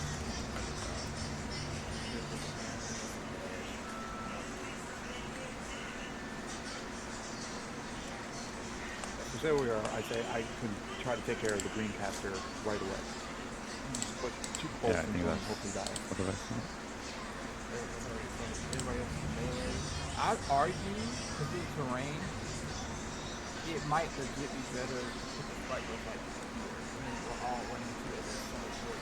S4: So say we are, I say I can try to take care of the green caster right away. Put two bolts
S1: Yeah, I think
S4: into him and
S1: that's
S4: hopefully die.
S1: what the rest.
S2: Everybody else is melee. I'd argue, because it's terrain, it might legit be better to put the fight with like here. And then we're all running to it. There's so much work.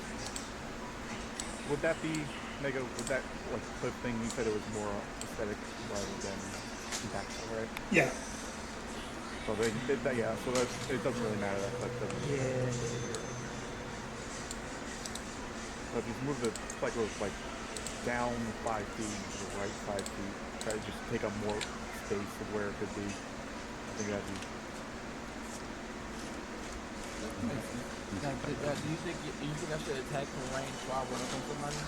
S4: Would that be, Mega, would that, like, clip thing, you said it was more aesthetic rather than impactful, right?
S3: Yeah.
S4: So they did that, yeah, so that, it doesn't really matter that doesn't.
S2: Yeah.
S4: But if you move the cycle like down 5 feet to the right 5 feet, try to just take up more space of where it could be. I think that'd be.
S2: Now, do you think I should attack from range while I run up on somebody?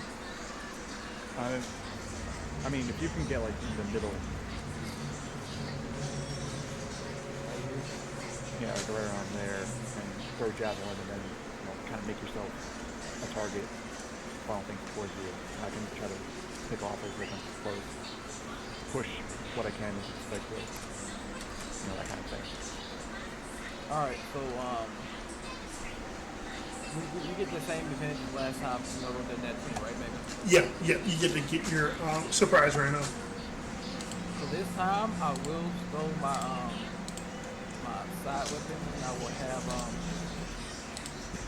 S4: I mean, if you can get like in the middle, yeah, like right around there, and throw javelin, and then kind of make yourself a target, funnel things towards you. I can try to pick off as they come close, push what I can as like this, that kind of thing.
S2: All right, so we get the same advantage as last time. With the net team, right, baby?
S3: Yeah, you get to get your surprise right now.
S2: So this time I will throw my my side weapon, and I will have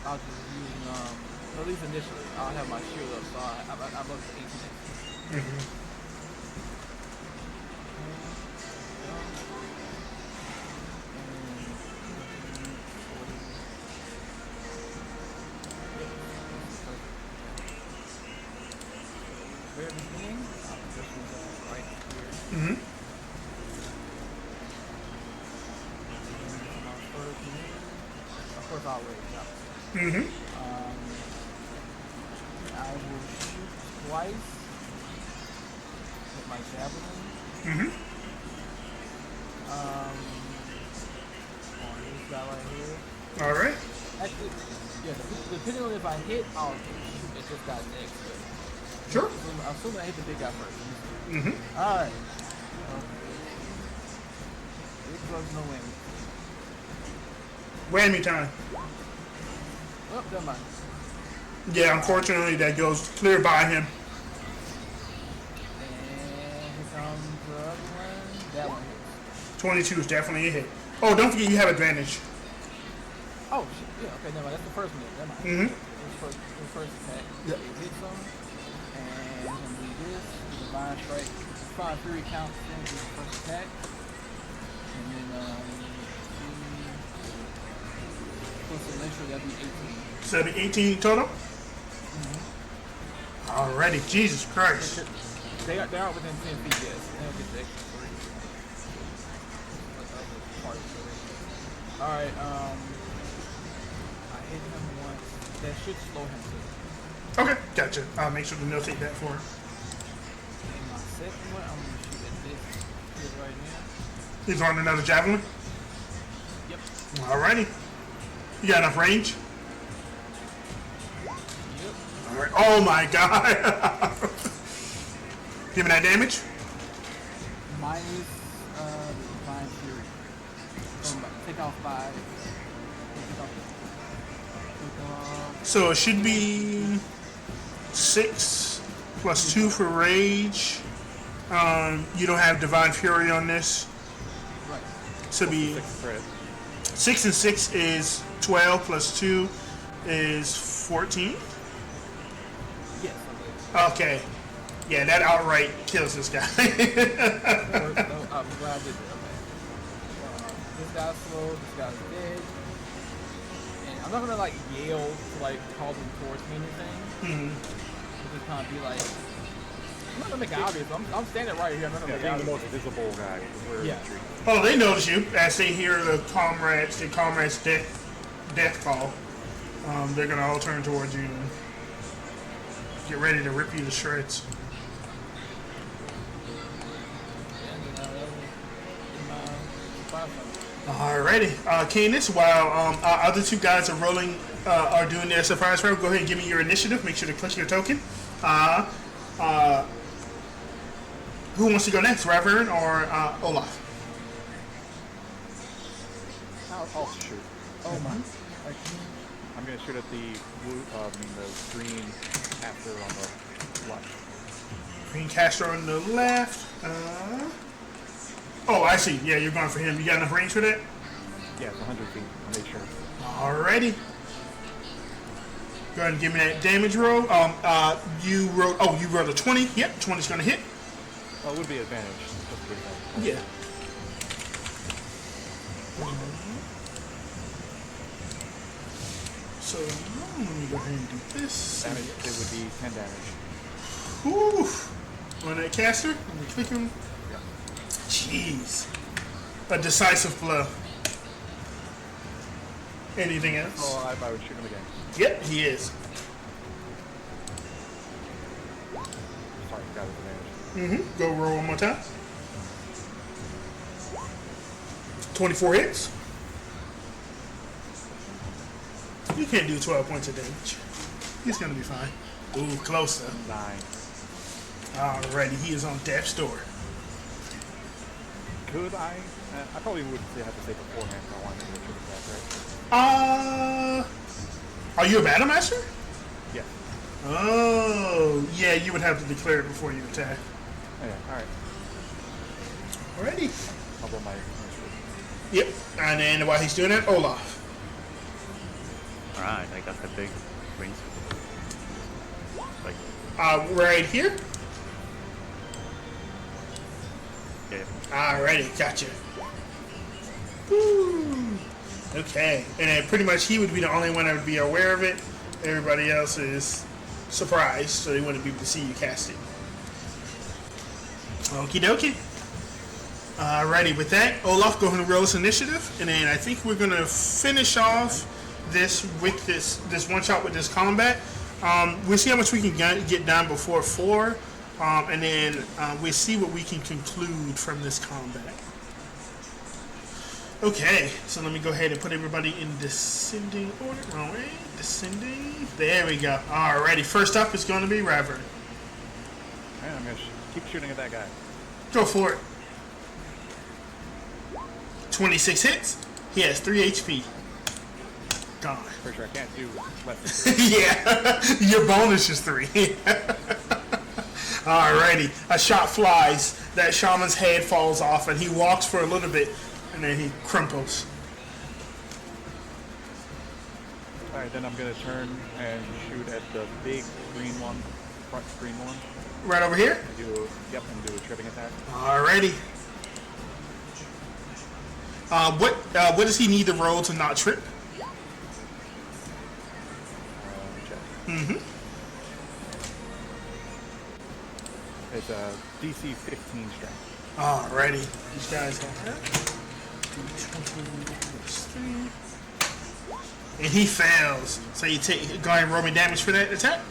S2: I'll just use at least initially I'll have my shield up, so I'm up to 18.
S3: Mm-hmm.
S2: Very beginning, this was right here.
S3: Mm-hmm.
S2: Of course, I'll wait. Yeah.
S3: Mm-hmm.
S2: I will shoot twice with my javelin.
S3: Mm-hmm.
S2: On this guy right here.
S3: All right.
S2: Actually, yeah, depending on if I hit, I'll shoot at this guy next.
S3: Sure.
S2: I'm assuming I hit the big guy first.
S3: Mm-hmm.
S2: Alright. Big drugs, no whammy.
S3: Whammy time.
S2: Oh, never mind.
S3: Yeah, unfortunately, that goes clear by him.
S2: And here comes the other one. That one hits.
S3: 22 is definitely a hit. Oh, don't forget you have advantage.
S2: Oh shit. Yeah. Okay. Never mind. That's the first one. Never mind.
S3: Mm-hmm.
S2: The first attack.
S3: Yep.
S2: It hits him, and he's gonna do this. Divine strike. Fire Fury counts in his first attack, and then plus the initial that'd be 18.
S3: So that'd be 18 total. Alrighty, Jesus Christ.
S2: They are within 10 feet. Yes. They'll get the extra 3. All right. I hit him once. That should slow him too.
S3: Okay, gotcha. I'll make sure to notate that for him.
S2: And my second one, I'm gonna shoot at this kid right now.
S3: He's on another javelin.
S2: Yep.
S3: Alrighty. You got enough range?
S2: Yep.
S3: Alright. Oh my god. Give me that damage.
S2: Minus Divine Fury. Take off 5. Take off.
S3: So it should be 6 plus 2 for rage. You don't have Divine Fury on this.
S2: Right.
S3: So it'd be
S4: 6 credit.
S3: 6 and 6 is 12 plus 2 is 14.
S2: Yes. I'm
S3: Okay. Yeah, that outright kills this guy.
S2: glad I did that. Okay. This guy's slow. This guy's dead. And I'm not gonna like yell to like call them towards me or anything. I'll just kind of be like, I'm not gonna make it obvious. I'm standing right here. I'm not gonna
S4: Yeah,
S2: make it
S4: being the
S2: obvious.
S4: most visible guy is where
S2: Yeah.
S4: retreat.
S3: Oh, they notice you as they hear the comrades death call. They're gonna all turn towards you and get ready to rip you to shreds.
S2: And that was my 5
S3: Alrighty, Canis, while our other two guys are rolling, are doing their surprise round, go ahead and give me your initiative. Make sure to click your token. Who wants to go next, Ravern or Olaf?
S4: I'll shoot.
S2: Oh my.
S4: I'm gonna shoot at the blue, the green after on the left.
S3: Green Castro on the left. Oh, I see. Yeah, you're going for him. You got enough range for that?
S4: Yeah, it's 100 feet. I'll make sure.
S3: Alrighty. Go ahead and give me that damage roll. You rolled a 20. Yep, 20's gonna hit.
S4: Oh, it would be advantage. Just to give that.
S3: Yeah. So let me go ahead and do this.
S4: Damage, it would be 10 damage.
S3: Ooh. On that caster, let me click him.
S4: Yeah.
S3: Jeez. A decisive blow. Anything else?
S4: Oh, I would shoot him again.
S3: Yep, he is.
S4: Sorry, got his advantage.
S3: Go roll one more time. 24 hits. You can't do 12 points of damage. He's gonna be fine. Ooh, closer.
S4: 9.
S3: Alrighty, he is on death's door.
S4: Could I? I probably would have to say beforehand if I wanted to shoot attack, right?
S3: Are you a battle master?
S4: Yeah.
S3: Oh, yeah, you would have to declare it before you attack.
S4: Oh, yeah, alright.
S3: Alrighty.
S4: How about my initiative?
S3: Yep, and then while he's doing that, Olaf.
S1: Alright, I got the big wings. Like,
S3: Right here.
S1: yeah.
S3: Alrighty, gotcha. Woo. Okay, and then pretty much he would be the only one that would be aware of it. Everybody else is surprised, so they wouldn't be able to see you cast it. Okie dokie. Alrighty, with that, Olaf, go ahead and roll this initiative, and then I think we're gonna finish off this with this one shot with this combat. We'll see how much we can get done before 4, and then we'll see what we can conclude from this combat. Okay, so let me go ahead and put everybody in descending order. Wrong way. Descending. There we go. Alrighty, first up is going to be Ravern.
S4: Alright, I'm gonna keep shooting at that guy.
S3: Go for it. 26 hits. He has 3 HP. Gone.
S4: Pretty sure I can't do less than 3.
S3: Yeah, your bonus is 3. Alrighty, a shot flies. That shaman's head falls off, and he walks for a little bit, and then he crumples.
S4: Alright, then I'm gonna turn and shoot at the big green one, front green one.
S3: Right over here.
S4: And do a tripping attack.
S3: Alrighty. What does he need to roll to not trip?
S4: Check.
S3: Mm-hmm.
S4: It's a DC 15 strength.
S3: Alrighty. These guys have and he fails. So you go ahead and roll me damage for that attack.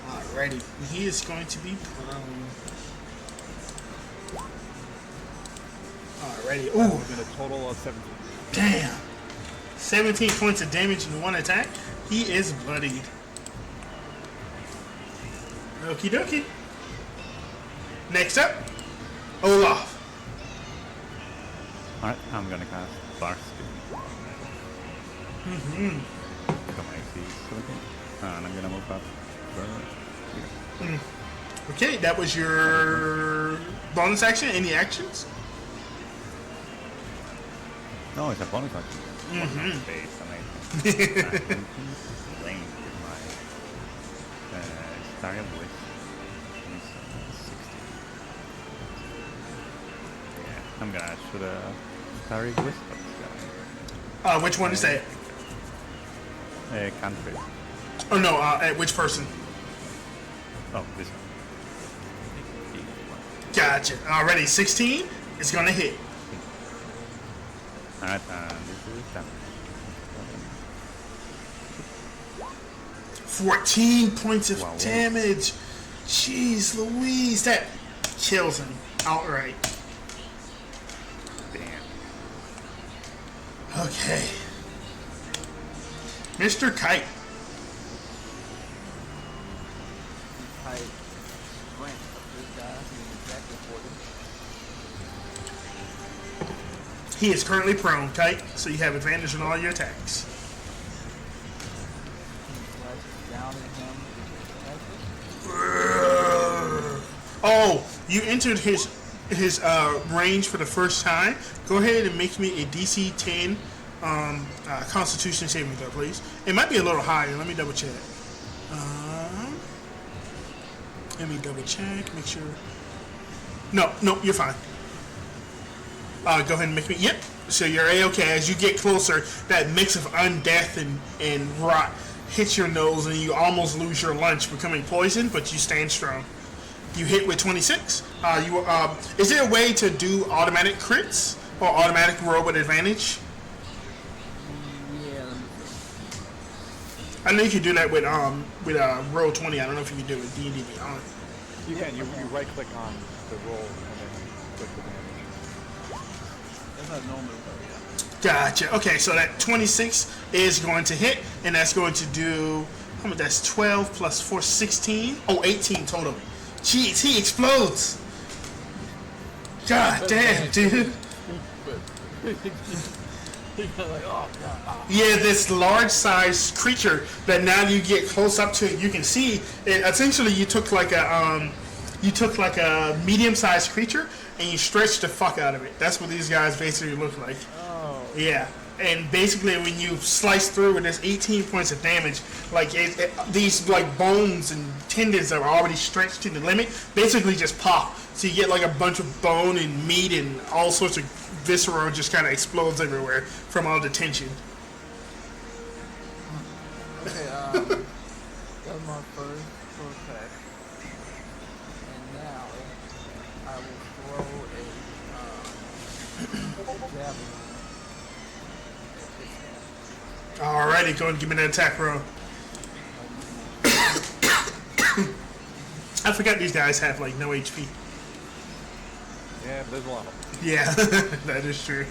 S3: Alrighty. He is going to be prone. Alrighty. Ooh.
S4: We're gonna total of 17.
S3: Damn. 17 points of damage in one attack. He is bloodied. Okie dokie. Next up, Olaf.
S1: Alright, I'm gonna cast Bark Speed. Come AC 17. And I'm gonna move up. Here.
S3: Okay, that was your bonus action. Any actions?
S1: No, it's a bonus action. Space, amazing. Lane with my Starry Bliss. 60. Yeah, I'm gonna shoot a Starry Bliss for this guy.
S3: Which one is that?
S1: Cantrip.
S3: Oh no, at which person?
S1: Oh, this one.
S3: Gotcha. Already 16 is gonna hit.
S1: Alright, this is damage.
S3: 14 points of
S1: Wow.
S3: damage. Jeez Louise, that kills him outright.
S1: Damn.
S3: Okay. Mr. Kite.
S2: Height. Rank of this guy. He's exactly 40.
S3: He is currently prone, Kite, so you have advantage on all your attacks.
S2: Slices down at him.
S3: Oh, you entered his range for the first time. Go ahead and make me a DC 10 Constitution saving throw, please. It might be a little higher. Let me double check. Let me double check. Make sure. No, you're fine. Go ahead and make me. Yep. So you're A-okay. As you get closer, that mix of undeath and rot hits your nose, and you almost lose your lunch, becoming poisoned, but you stand strong. You hit with 26. Is there a way to do automatic crits or automatic roll with advantage?
S2: Yeah, let me
S3: I know you can do that with roll 20. I don't know if you can do it with D&D Beyond.
S4: You can. You right click on the roll and then click the damage.
S2: That's not normal, but yeah.
S3: Gotcha. Okay, so that 26 is going to hit, and that's going to do, how much? That's 12 plus 4, 16. Oh, 18 total. Jeez, he explodes. God damn, dude.
S2: Like, oh, God.
S3: Yeah, this large-sized creature that now you get close up to it, you can see it. Essentially, you took like a medium-sized creature and you stretched the fuck out of it. That's what these guys basically look like.
S2: Oh.
S3: Yeah, and basically when you slice through with this 18 points of damage, like these like bones and tendons that are already stretched to the limit, basically just pop. So you get like a bunch of bone and meat and all sorts of viscera just kind of explodes everywhere from all the tension.
S2: Okay, that was my first full attack. And now I will throw a javelin.
S3: Alrighty, go and give me that attack roll. I forgot these guys have like no HP.
S4: Yeah, but there's a lot of them.
S3: Yeah, that is true.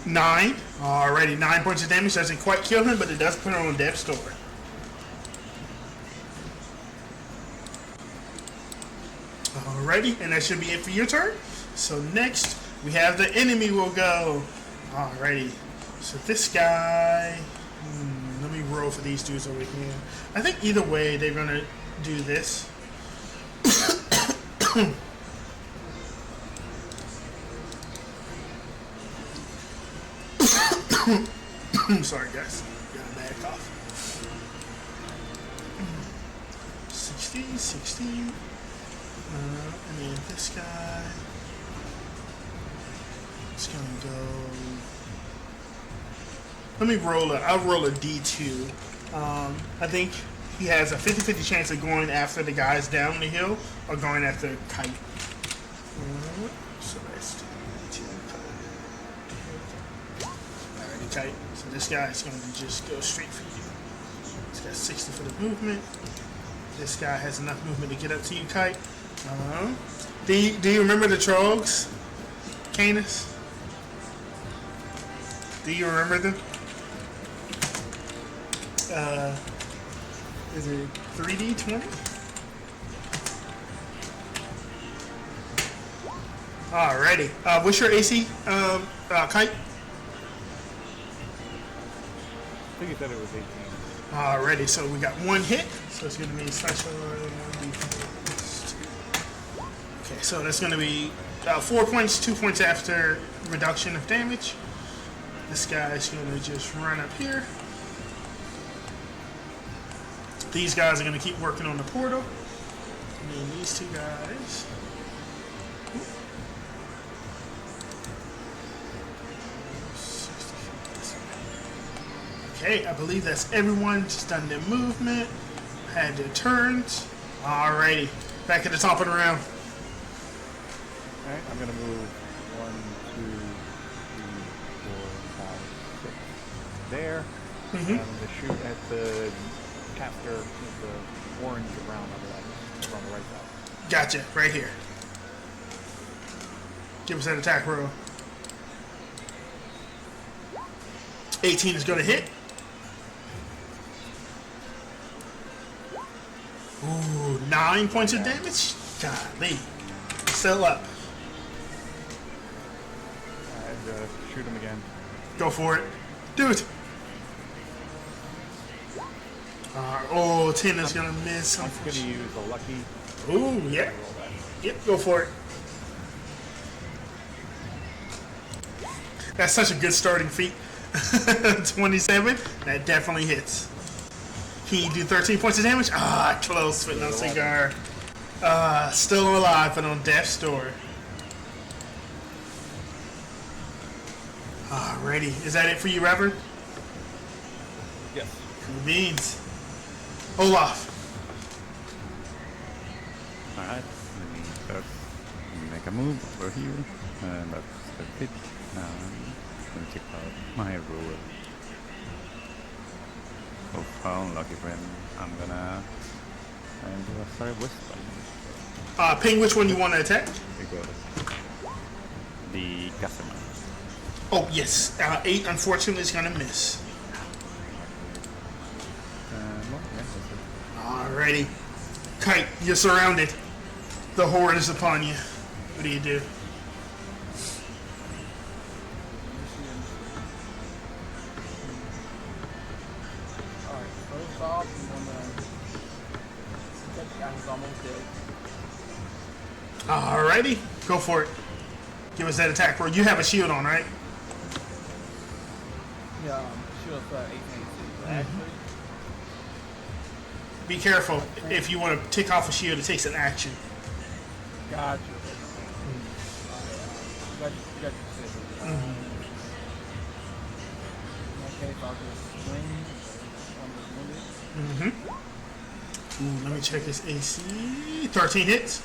S3: Nine. Alrighty, 9 points of damage. Doesn't quite kill him, but it does put him on death's door. Alrighty, and that should be it for your turn. So next, We have the enemy will go. Alrighty. So this guy. Let me roll for these dudes over here. I think either way they're gonna do this. Sorry guys. Got a bad cough. 16, 16. And then this guy. It's gonna go. Let me roll I'll roll a D2. I think he has a 50-50 chance of going after the guys down the hill or going after Kite. So that's D2. Alrighty, Kite. So this guy is going to just go straight for you. He's got 60 for the movement. This guy has enough movement to get up to you, Kite. Do you remember the Trogs, Canis? Do you remember them? Is it 3D20? Alrighty. What's your AC, Kite?
S4: I think you said it was 18.
S3: Alrighty, so we got one hit. So it's going to be special. Okay, so that's going to be 4 points, 2 points after reduction of damage. This guy's going to just run up here. These guys are going to keep working on the portal. And then these two guys. Okay, I believe that's everyone. Just done their movement. Had their turns. Alrighty. Back at the top of the round.
S4: Alright, I'm gonna move 1, 2, 3, 4, 5, 6 there. I'm gonna shoot at the caster with the orange around on the right side.
S3: Gotcha. Right here. Give us that attack roll. 18 is going to hit. Ooh, 9 points of damage? Golly. Still up.
S4: Alright, shoot him again.
S3: Go for it. Do it. 10 is going to miss.
S4: I'm gonna use a lucky.
S3: Ooh, yeah.
S4: Roll that.
S3: Yep, go for it. That's such a good starting feat. 27. That definitely hits. Can you do 13 points of damage? Close, but no cigar. Still alive, but on death's door. Alrighty. Is that it for you, Reverend?
S4: Yes.
S3: Cool beans. Olaf.
S1: Alright, let me first make a move over here. That's the fit. Let me check out my rule. Oh, unlucky friend. I'm gonna do a fire whisper
S3: Ping which one you want to attack.
S1: because the customer.
S3: Oh, yes. 8, unfortunately, is going to miss.
S1: Well, yeah, that's it.
S3: Alrighty. Kite, you're surrounded. The horde is upon you. What do you do?
S2: Alright, first off, I'm gonna check the guy who's almost dead.
S3: Alrighty. Go for it. Give us that attack roll. You have a shield on, right?
S2: Yeah, shield 18. Actually,
S3: Be careful. If you want to tick off a shield, it takes an action.
S2: gotcha. You got your decision. Okay, so I'll just swing on this wounded.
S3: Ooh, let me check his AC. 13 hits.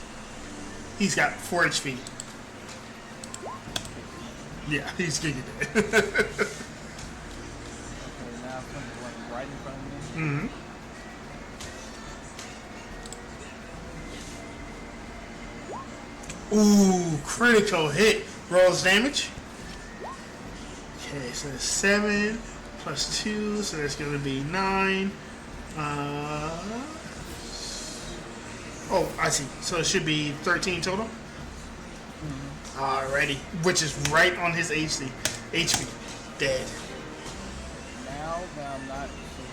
S3: He's got 4 HP. Yeah, he's getting it.
S2: Okay, now something's like right in front of me.
S3: Ooh, critical hit. Rolls damage. Okay, so that's 7 plus 2, so that's going to be 9. Oh, I see. So it should be 13 total. Alrighty, which is right on his HP. Dead.
S2: Now that I'm not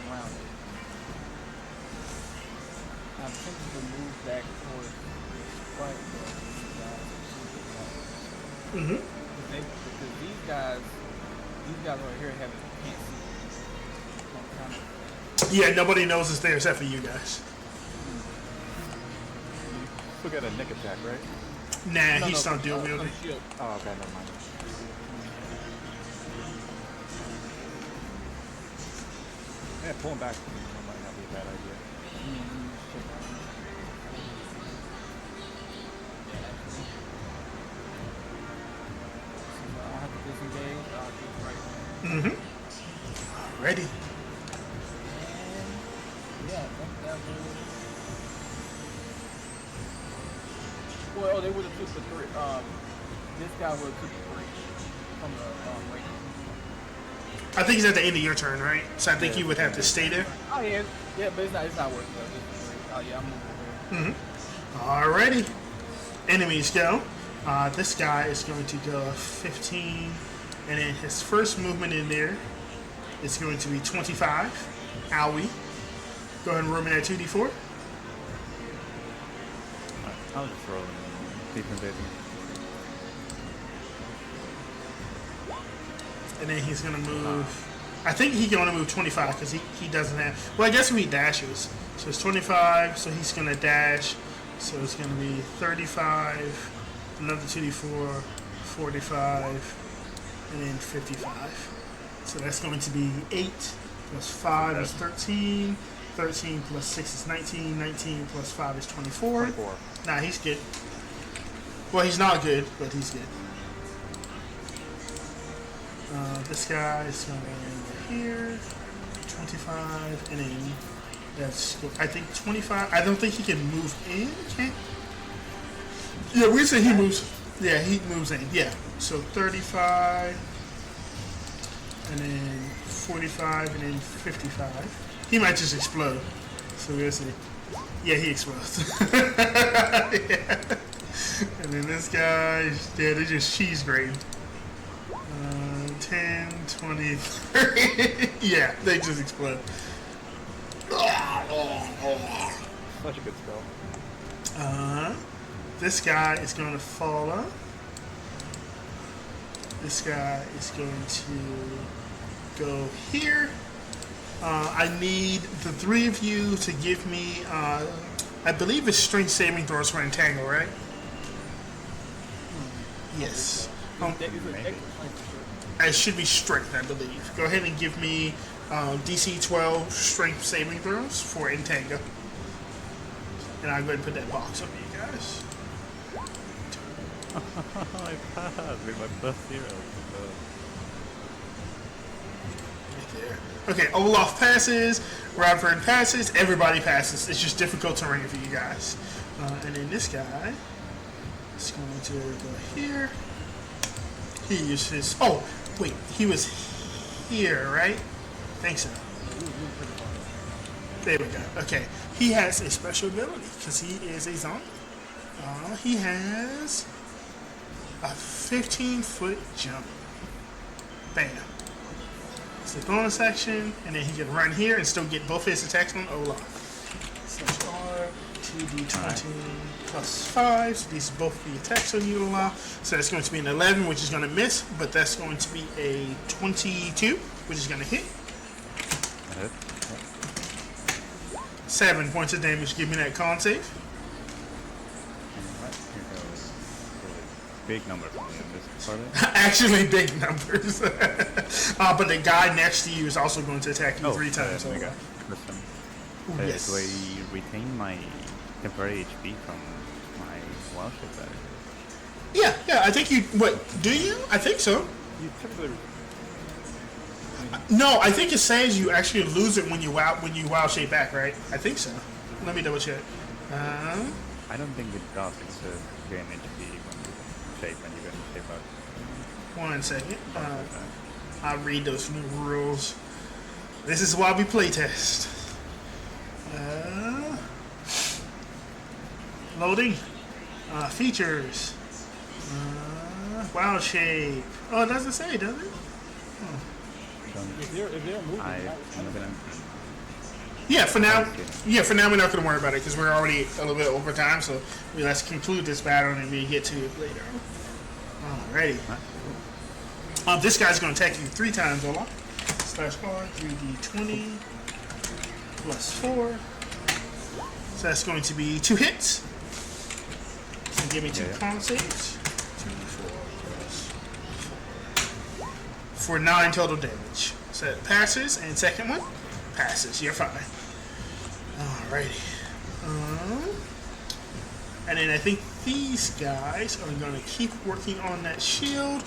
S2: surrounded, I'm tempted to move back towards this right, but
S3: Mm-hmm.
S2: because these guys over here can't see. I'm kind of,
S3: Yeah, nobody knows it's there except for you guys.
S4: Still got a nick attack, right?
S3: Nah,
S2: no,
S3: he's
S2: no,
S3: not dual wielding.
S2: shield.
S4: Oh, okay, never mind. Yeah, pulling back from him might not be a bad idea.
S2: I have to disengage. I'll keep right.
S3: Mm-hmm. Ready.
S2: And yeah, I think that would. Well, they would have took the 3. This guy would have took the 3 from the range.
S3: I think he's at the end of your turn, right? So I think you would have to stay there.
S2: Oh yeah, but it's not worth it. Just the 3. Oh yeah, I'm moving over.
S3: Alrighty. Enemies go. This guy is going to go 15, and then his first movement in there is going to be 25. Owie. Go ahead and roll me that 2d4.
S1: I'll just roll different bit.
S3: And then he's going to move. I think he can only move 25 because he doesn't have. Well, I guess if he dashes. So it's 25, so he's going to dash. So it's going to be 35, another 2d4, 45, and then 55. So that's going to be 8 plus 5 is 13. 13 plus 6 is 19. 19 plus 5 is 24.
S4: 24.
S3: Nah, he's good. Well, he's not good, but he's good. This guy is going to go here. 25, and then that's, I think 25. I don't think he can move in. Can? Yeah, we say he moves. Yeah, he moves in. Yeah. So 35, and then 45, and then 55. He might just explode. So we'll see. Yeah, he explodes. Yeah. And then this guy, yeah, they just cheese grating. 10, 20, 30. Yeah, they just explode.
S4: Such a good spell.
S3: This guy is going to fall up. This guy is going to go here. I need the 3 of you to give me, I believe it's strength saving throws for Entangle, right? Yes. It should be strength, I believe. Go ahead and give me DC 12 strength saving throws for Entangle. And I'll go ahead and put that box up for you guys.
S1: I passed with my +0.
S3: Right there. Okay, Olaf passes, Rodford passes, everybody passes. It's just difficult terrain for you guys. And then this guy is going to go here. He uses. Oh, wait, he was here, right? I think so. There we go. Okay, he has a special ability because he is a zombie. He has a 15-foot jump. Bam. It's a bonus action, and then he can run here and still get both his attacks on Olaf. So R, 2d20 plus 5. So these are both the attacks on you, Olaf. So that's going to be an 11, which is going to miss, but that's going to be a 22, which is going to hit. 7 points of damage. Give me that con save.
S1: Big number for me in this part.
S3: Actually, big numbers. But the guy next to you is also going to attack you 3 times.
S1: There we go. Listen.
S3: Yes.
S1: Do I retain my temporary HP from my wild shape?
S3: Yeah, I think you. What, do you? I think so.
S4: You typically.
S3: No, I think it says you actually lose it when you wild shape back, right? I think so. Let me double check.
S1: I don't think it does. It's a gain HP when you go in shape out.
S3: 1 second. I'll read those new rules. This is why we playtest. Loading. Features. Wild shape. Oh, it doesn't say, does it?
S2: If they're moving,
S1: I'm not gonna.
S3: Yeah, for now.
S1: Okay.
S3: Yeah, for now we're not going to worry about it because we're already a little bit over time. So let's conclude this battle and we get to it later. Alrighty. This guy's going to attack you 3 times, Olaf. Slash card 3d20 plus 4. So that's going to be 2 hits. And give me 2 con saves. 2, 4 plus 4. For 9 total damage. So that passes, and second one passes. You're fine. Alrighty. And then I think these guys are going to keep working on that shield.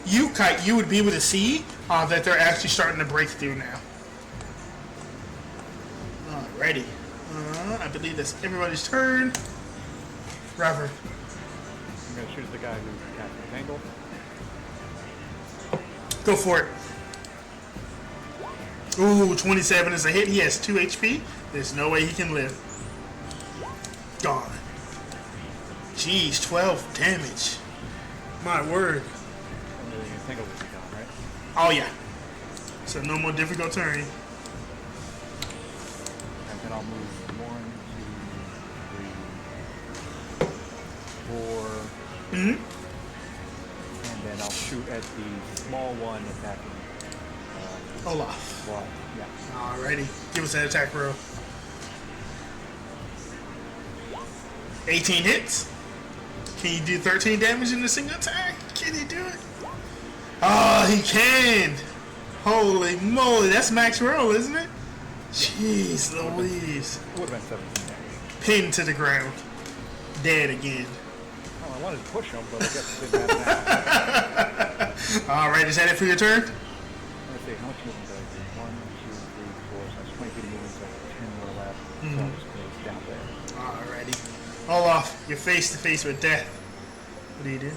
S3: You, Kite, you would be able to see that they're actually starting to break through now. Alrighty. I believe that's everybody's turn. Robert.
S4: I'm gonna shoot the guy who cast the tangle.
S3: Go for it. Ooh, 27 is a hit. He has 2 HP. There's no way he can live. Gone. Jeez, 12 damage. My word.
S4: And the tangle will be gone, right?
S3: Oh, yeah. So no more difficult terrain.
S4: And then I'll move 1, 2, 3, 4.
S3: Mm-hmm.
S4: And then I'll shoot at the small one attacking
S3: Olaf.
S4: Wall. Yeah.
S3: Alrighty. Give us that attack roll. 18 hits. Can you do 13 damage in a single attack? Can he do it? Oh, he can. Holy moly. That's max roll, isn't it? Jeez Louise.
S4: It would have been 17 damage.
S3: Pinned to the ground. Dead again.
S4: Oh, I wanted to push him, but I guess it didn't have that.
S3: Alright, is that it for your turn?
S4: Let's see, how much movement did I do? 1, 2, 3, 4, so that's 20 feet of movement, so 10 more left. So I'll just close down there.
S3: Alrighty. Olaf, you're face to face with death. What do you do?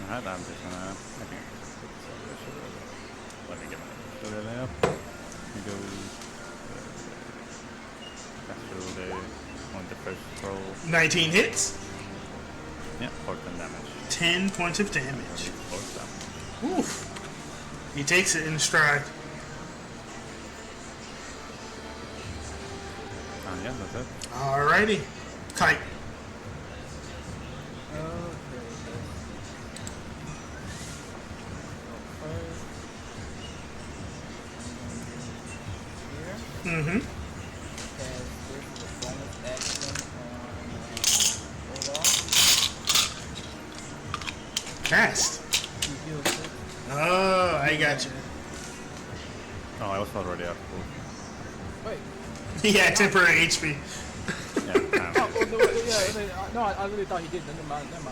S1: Alright, I'm just gonna. I think I can put this over the shoulder. Let me get my shoulder there. We go. That's shoulder on the first roll.
S3: 19 hits.
S1: Yeah, 14 damage.
S3: 10 points of
S1: Only
S3: damage.
S1: 4 stuff.
S3: Oof. He takes it in stride.
S1: And yeah, that's it.
S3: Alrighty. Kite. Mm-hmm. Cast. Oh, I got you.
S1: Oh, I was already at full.
S2: Wait.
S3: He had temporary HP.
S1: Yeah,
S2: Oh, no, I really thought he did. Never mind. Never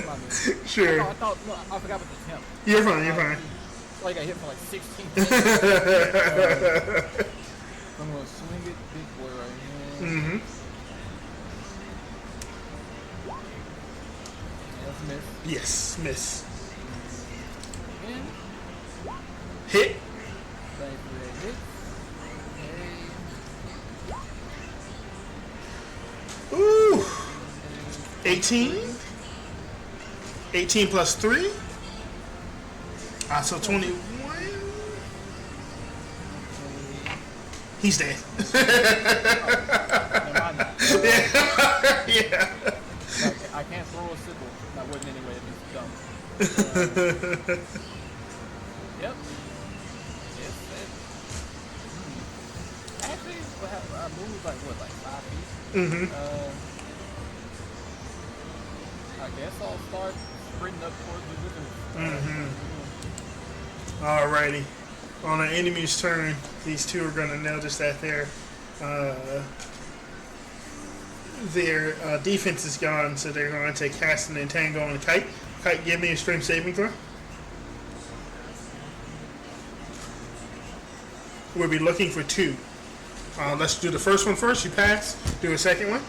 S2: mind.
S3: Sure.
S2: I thought, no, I forgot about the temp.
S3: You're fine, you're fine.
S2: So I got hit for like 16. I'm gonna swing it, big boy right here.
S3: Mm-hmm.
S2: That's a miss.
S3: Yes, miss.
S2: Again.
S3: Hit.
S2: Thank you, that hit.
S3: Ooh. 18. 18 plus 3. So 21. He's dead.
S2: Never mind that.
S3: Yeah.
S2: I can't throw a sickle. That wouldn't anyway. It's dumb. Yep. Yes. Actually, I moved like 5 feet.
S3: Mm-hmm.
S2: I guess I'll start sprinting up towards the wizard.
S3: Mm-hmm. Alrighty. On an enemy's turn, these two are going to notice that their defense is gone, so they're going to take cast and entangle on the kite. Kite, give me a strength saving throw. We'll be looking for 2. Let's do the first one first. You pass. Do a second one.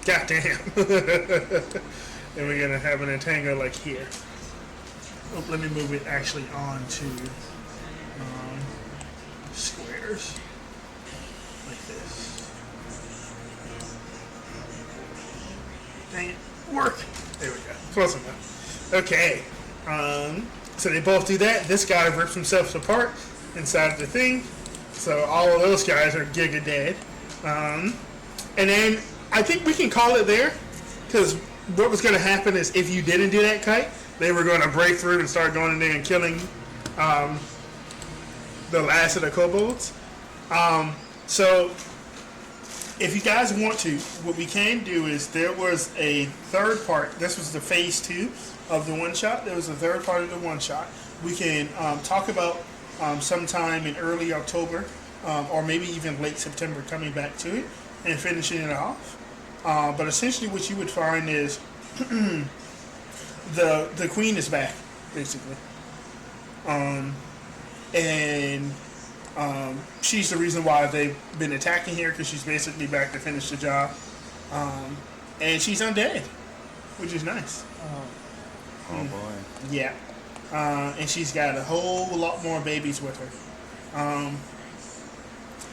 S3: Goddamn. And we're gonna have an entangle like here. Oh, let me move it actually onto squares. like this. Dang it. Work. There we go. Close enough. Okay. So they both do that. This guy rips himself apart inside of the thing. So all of those guys are giga dead. And then I think we can call it there. Because what was going to happen is if you didn't do that kite, they were going to break through and start going in there and killing the last of the kobolds. So if you guys want to, what we can do is there was a third part. This was the phase 2 of the one shot. There was a third part of the one shot. We can talk about sometime in early October or maybe even late September coming back to it and finishing it off. But essentially what you would find is the queen is back, basically. And she's the reason why they've been attacking here, because she's basically back to finish the job. And she's undead, which is nice.
S1: Oh boy.
S3: Yeah. And she's got a whole lot more babies with her.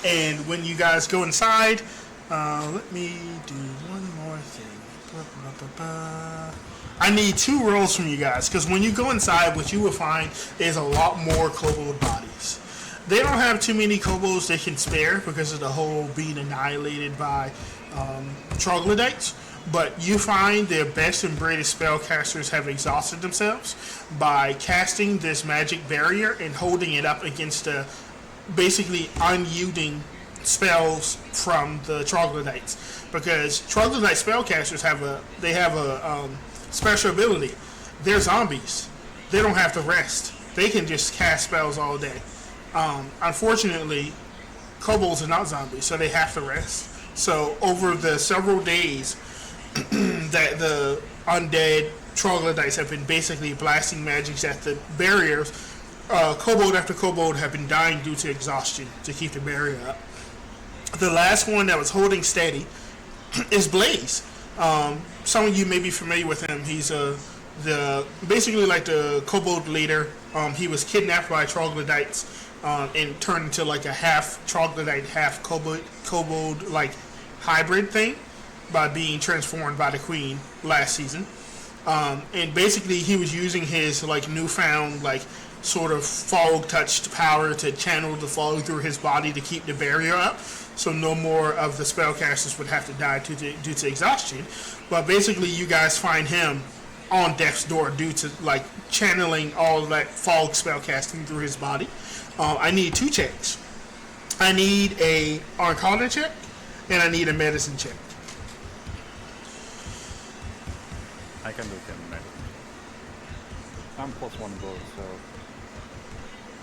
S3: And when you guys go inside, let me do one more thing. I need 2 rolls from you guys, because when you go inside, what you will find is a lot more kobold bodies. They don't have too many kobolds they can spare because of the whole being annihilated by troglodytes, but you find their best and brightest spellcasters have exhausted themselves by casting this magic barrier and holding it up against the basically unyielding spells from the troglodytes, because troglodyte spellcasters have a special ability. They're zombies. They don't have to rest. They can just cast spells all day. Unfortunately, kobolds are not zombies, so they have to rest. So over the several days that the undead troglodytes have been basically blasting magics at the barriers, kobold after kobold have been dying due to exhaustion to keep the barrier up. The last one that was holding steady is Blaze. Some of you may be familiar with him. He's basically like the kobold leader. He was kidnapped by troglodytes and turned into like a half troglodyte, half kobold like hybrid thing by being transformed by the queen last season. And basically he was using his like newfound like sort of fog touched power to channel the fog through his body to keep the barrier up, so no more of the spellcasters would have to die due to exhaustion. But basically you guys find him on death's door due to like channeling all that fog spellcasting through his body. I need 2 checks. I need a Arcana check and I need a medicine check.
S1: I can do 10 medicine.
S4: I'm +1 in both, so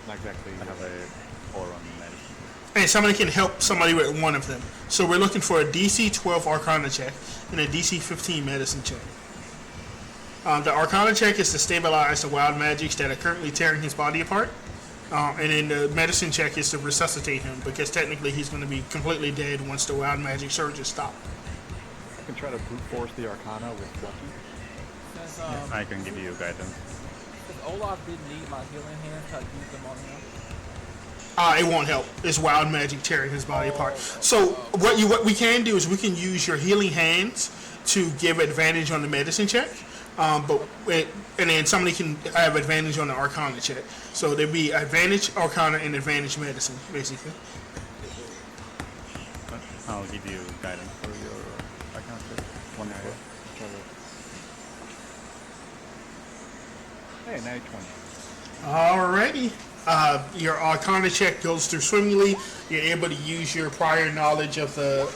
S4: not exactly.
S1: I have a 4 on medicine.
S3: And somebody can help somebody with one of them. So we're looking for a DC 12 Arcana check and a DC 15 medicine check. The Arcana check is to stabilize the wild magics that are currently tearing his body apart. And then the medicine check is to resuscitate him, because technically he's going to be completely dead once the wild magic surges stop.
S4: I can try to brute force the Arcana with Lucky.
S2: Since,
S1: I can give you guidance.
S2: since Olaf didn't need my healing hands, I used them on him.
S3: It won't help. It's wild magic tearing his body apart. So what we can do is we can use your healing hands to give advantage on the medicine check. And then somebody can have advantage on the Arcana check. So there'd be advantage Arcana and advantage medicine, basically.
S1: I'll give you guidance for your account. 1
S4: Okay. Try to... Hey, now 20.
S3: Alrighty. Your Arcana check goes through swimmingly. You're able to use your prior knowledge of the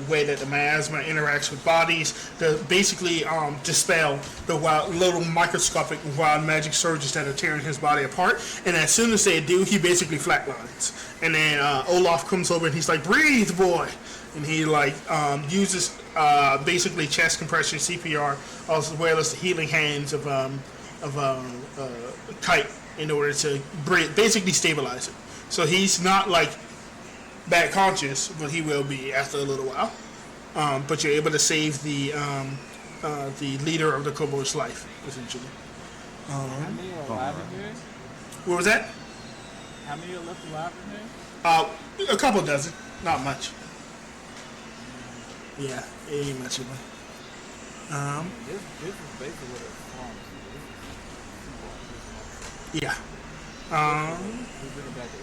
S3: way that the miasma interacts with bodies to basically dispel the little microscopic wild magic surges that are tearing his body apart. And as soon as they do, he basically flatlines. And then Olaf comes over and he's like, "Breathe, boy!" And he like uses basically chest compression, CPR, as well as the healing hands of Kite in order to basically stabilize it. So he's not like back conscious, but he will be after a little while. But you're able to save the leader of the kobold's life, essentially.
S2: How many are alive in here?
S3: What was that?
S2: How many are left alive in here?
S3: A couple dozen. Not much. Yeah, it ain't much of one.
S2: This is basically what it's from.
S3: Yeah.
S2: Who's bringing back the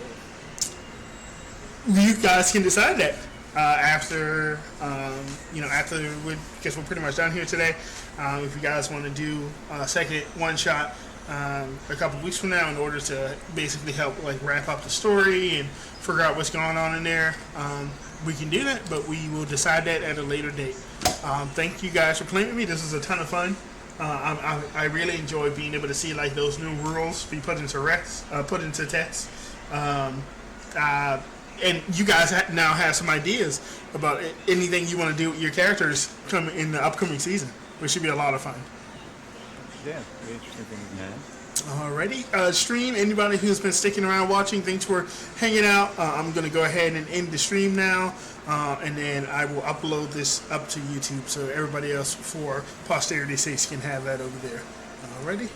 S2: list?
S3: You guys can decide that after after because we're pretty much done here today. If you guys want to do a second one shot a couple weeks from now in order to basically help like wrap up the story and figure out what's going on in there, we can do that, but we will decide that at a later date. Thank you guys for playing with me. This was a ton of fun. I really enjoy being able to see like those new rules be put into text. And you guys now have some ideas about anything you want to do with your characters come in the upcoming season, which should be a lot of fun.
S4: Yeah, very interesting things.
S1: Yeah.
S3: Alrighty, stream. Anybody who's been sticking around watching, thanks for hanging out. I'm gonna go ahead and end the stream now, and then I will upload this up to YouTube so everybody else for posterity's sake can have that over there. Alrighty.